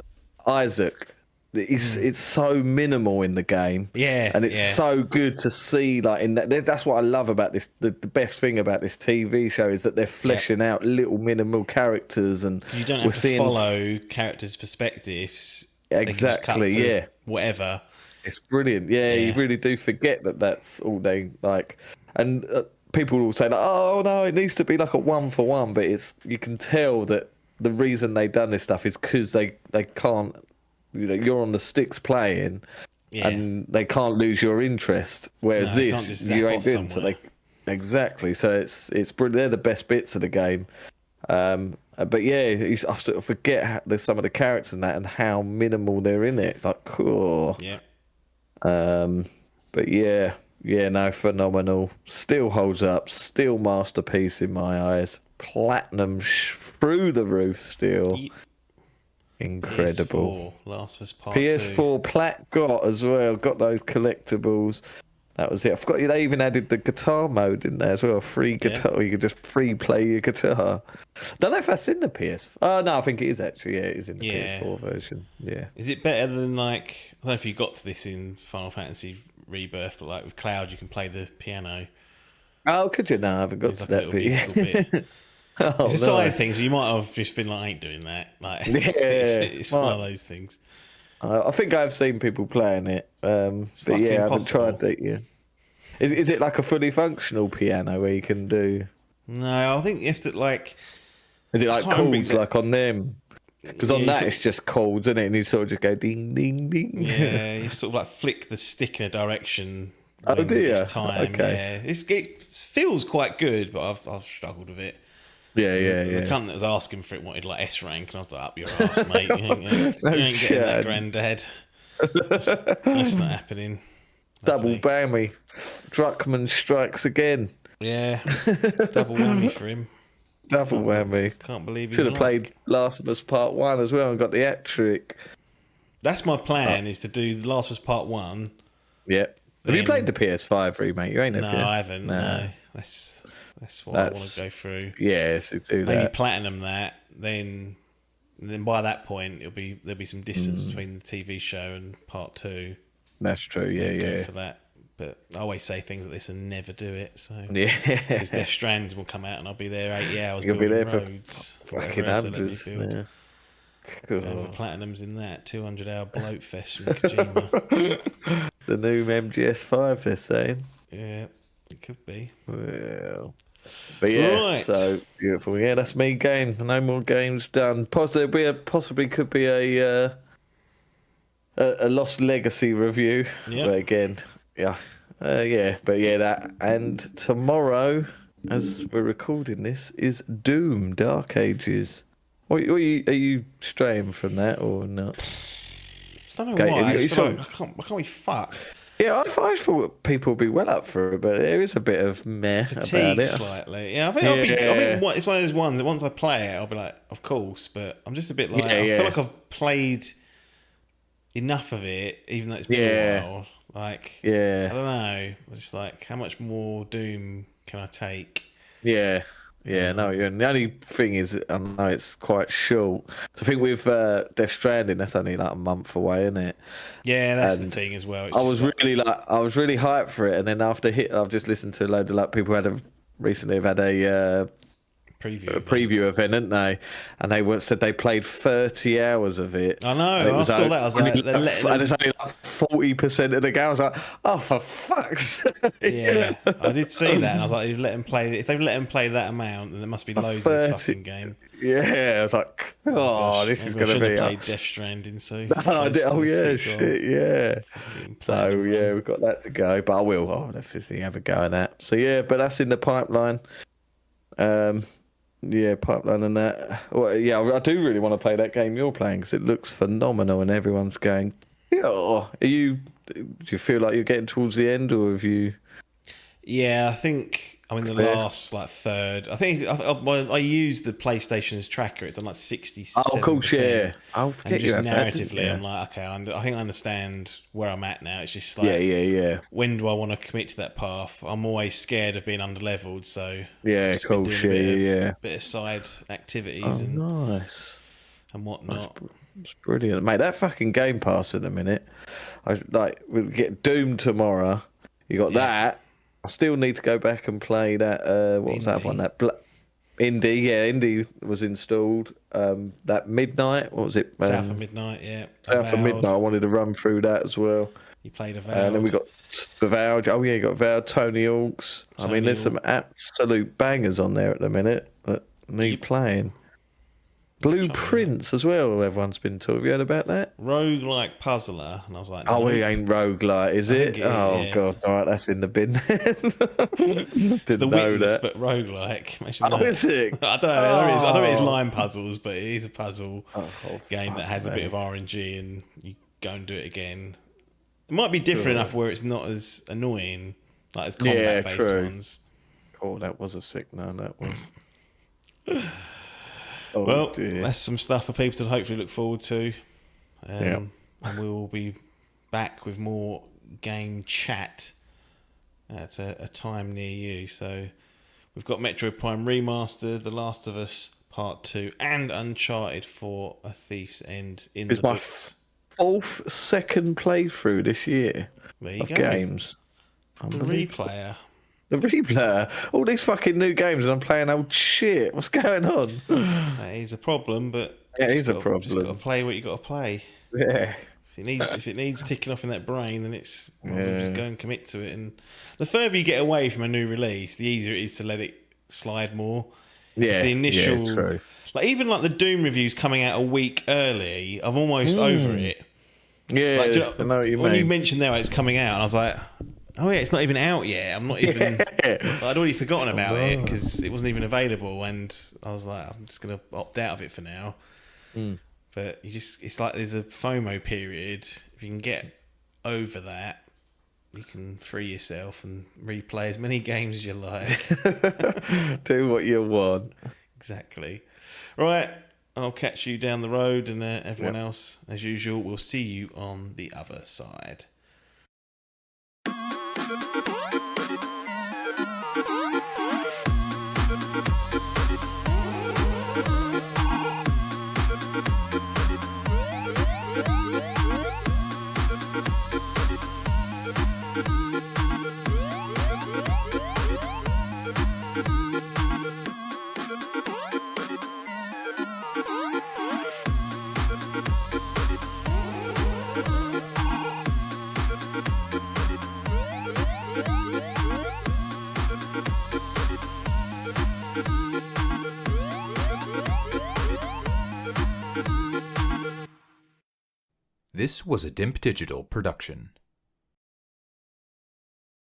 Isaac. It's so minimal in the game, and it's so good to see. Like in that's what I love about this. The best thing about this TV show is that they're fleshing out little minimal characters, and you don't have to follow characters' perspectives. Exactly, whatever. It's brilliant. Yeah, you really do forget that that's all they like, and people will say like, "Oh no, it needs to be like a 1-for-1," but you can tell that the reason they done this stuff is because they can't. You're on the sticks playing, and they can't lose your interest. Whereas this, you ain't doing so. Exactly. So it's brilliant. They're the best bits of the game. But yeah, I sort of forget there's some of the characters in that and how minimal they're in it. It's like cool. Yeah. But no, phenomenal. Still holds up. Still masterpiece in my eyes. Platinum through the roof. Still. Incredible. PS4, Last of Us Part PS4 Plat got as well. Got those collectibles. That was it. I forgot they even added the guitar mode in there as well. Free guitar. You could just free play your guitar. Don't know if that's in the PS. Oh no, I think it is actually. Yeah, it is in the PS4 version. Yeah. Is it better than like? I don't know if you got to this in Final Fantasy Rebirth, but like with Cloud, you can play the piano. Oh, could you? No, I haven't got to that bit. It's a side thing, so you might have just been like, I ain't doing that. Like, it's one of those things. I think I've seen people playing it, but yeah, I haven't tried it yet. Is it like a fully functional piano where you can do? No, I think you have to like. Is it like chords like on them? Because on that it's just chords, isn't it? And you sort of just go ding ding ding. Yeah, you sort of like flick the stick in a direction. Oh dear. It's time. Okay. Yeah, it feels quite good, but I've struggled with it. Yeah. The cunt that was asking for it wanted like S rank, and I was like, up your ass, mate. You ain't getting that, granddad. That's not happening. Double whammy. Druckmann strikes again. Yeah. Double whammy for him. Double whammy. Can't believe he should have played Last of Us Part 1 as well and got the hat trick. That's my plan, is to do The Last of Us Part 1. Yeah. Have you played the PS5 remake? You ain't have you? No, I haven't. No. That's what I want to go through. Yeah, so do that. Maybe platinum that, then by that point there'll be some distance between the TV show and part 2. That's true. Yeah. Go for that. But I always say things like this and never do it. So because Death Stranding will come out and I'll be there 80 hours. You'll be there roads, for fucking hundreds. Yeah. Cool. The platinums in that 200-hour bloat fest from Kojima. The new MGS5, they're saying. Yeah, it could be. Well. But yeah, so beautiful. Yeah, that's me game. No more games done. Possibly could be a Lost Legacy review. Yeah. But again, that. And tomorrow, as we're recording this, is Doom Dark Ages. Are you straying from that or not? I don't know Okay, why. I just sure. feel like I can't be fucked. Yeah, I thought people would be well up for it, but there is a bit of meh about Fatigue it. slightly. Yeah, I think Yeah. it's one of those ones that once I play it, I'll be like, of course. But I'm just a bit like, Yeah, I feel yeah. like I've played enough of it, even though it's been Yeah. a while. Like, Yeah. I don't know. I'm just like, how much more Doom can I take? Yeah. Yeah, no, the only thing is, I know it's quite short. I think with Death Stranding, that's only like a month away, isn't it? Yeah, that's the And thing as well. It's I just was really hyped for it, and then after I've just listened to a load of like people recently have had a preview event, didn't they? And they said they played 30 hours of it. I know. And it I was saw that. I was like, they're letting and them... it's only like 40% of the game. I was like, oh, for fuck's sake. Yeah, I did see that, and I was like, if they've let him play that amount, then there must be loads of this fucking game. Yeah, I was like, oh, this is going to be... I played Death Stranding, so I did. Oh, yeah, sequel. shit, yeah. So, yeah, we've got that to go. But I'll definitely have a go at that. So, yeah, but that's in the pipeline. Yeah, pipeline and that. Well, yeah, I do really want to play that game you're playing because it looks phenomenal and everyone's going, yeah. Do you feel like you're getting towards the end or have you... Yeah, I think I'm in the last third. I think I use the PlayStation's tracker. It's on like 67%. Oh, of course, yeah. I'll forget and just you have that, narratively, I'm like, okay, I think I understand where I'm at now. It's just like, yeah. when do I want to commit to that path? I'm always scared of being underleveled, so Yeah, I've just been doing yeah. bit of side activities Nice. and whatnot. It's brilliant, mate. That fucking Game Pass in a minute. We get Doom tomorrow. You got that. I still need to go back and play that. What was that one? That Indie. Yeah, Indie was installed. That Midnight. What was it? South of Midnight. Yeah. South of Midnight. I wanted to run through that as well. You played Avowed. And then we got Avowed. Oh yeah, you got Avowed. Tony Hawk's. I mean, there's some absolute bangers on there at the minute that need playing. Blueprints as well. Everyone's been talking. Have you heard about that? Roguelike puzzler, and I was like, "Oh, nope. It ain't roguelike, is it? Oh yeah. God, all right, that's in the bin." It's the Witness, but roguelike. Is it? I don't know. I don't know it's line puzzles, but it is a puzzle game that has a bit of RNG, and you go and do it again. It might be different enough where it's not as annoying, like as combat-based ones. Oh, that was a sick one. That was. Well, that's some stuff for people to hopefully look forward to. And we will be back with more game chat at a time near you. So we've got Metroid Prime Remastered, The Last of Us Part 2, and Uncharted for a Thief's End in the books. My second playthrough this year of games. The replayer. The replayer. All these fucking new games and I'm playing old shit. What's going on? That is a problem, but it is a problem. Just got to play what you got to play. Yeah. If it needs ticking off in that brain, then it's just go and commit to it. And the further you get away from a new release, the easier it is to let it slide more. Yeah. The initial, true. Like even like the Doom reviews coming out a week early, I'm almost over it. Yeah, like, I know what you mean. When you mentioned there it's coming out, and I was like, oh yeah, it's not even out yet. I'm not even. I'd already forgotten about it because it wasn't even available, and I was like, I'm just gonna opt out of it for now. But it's like there's a FOMO period. If you can get over that, you can free yourself and replay as many games as you like. Do what you want. Exactly. Right. I'll catch you down the road, and everyone else, as usual, we'll see you on the other side. This was a Dimp Digital production.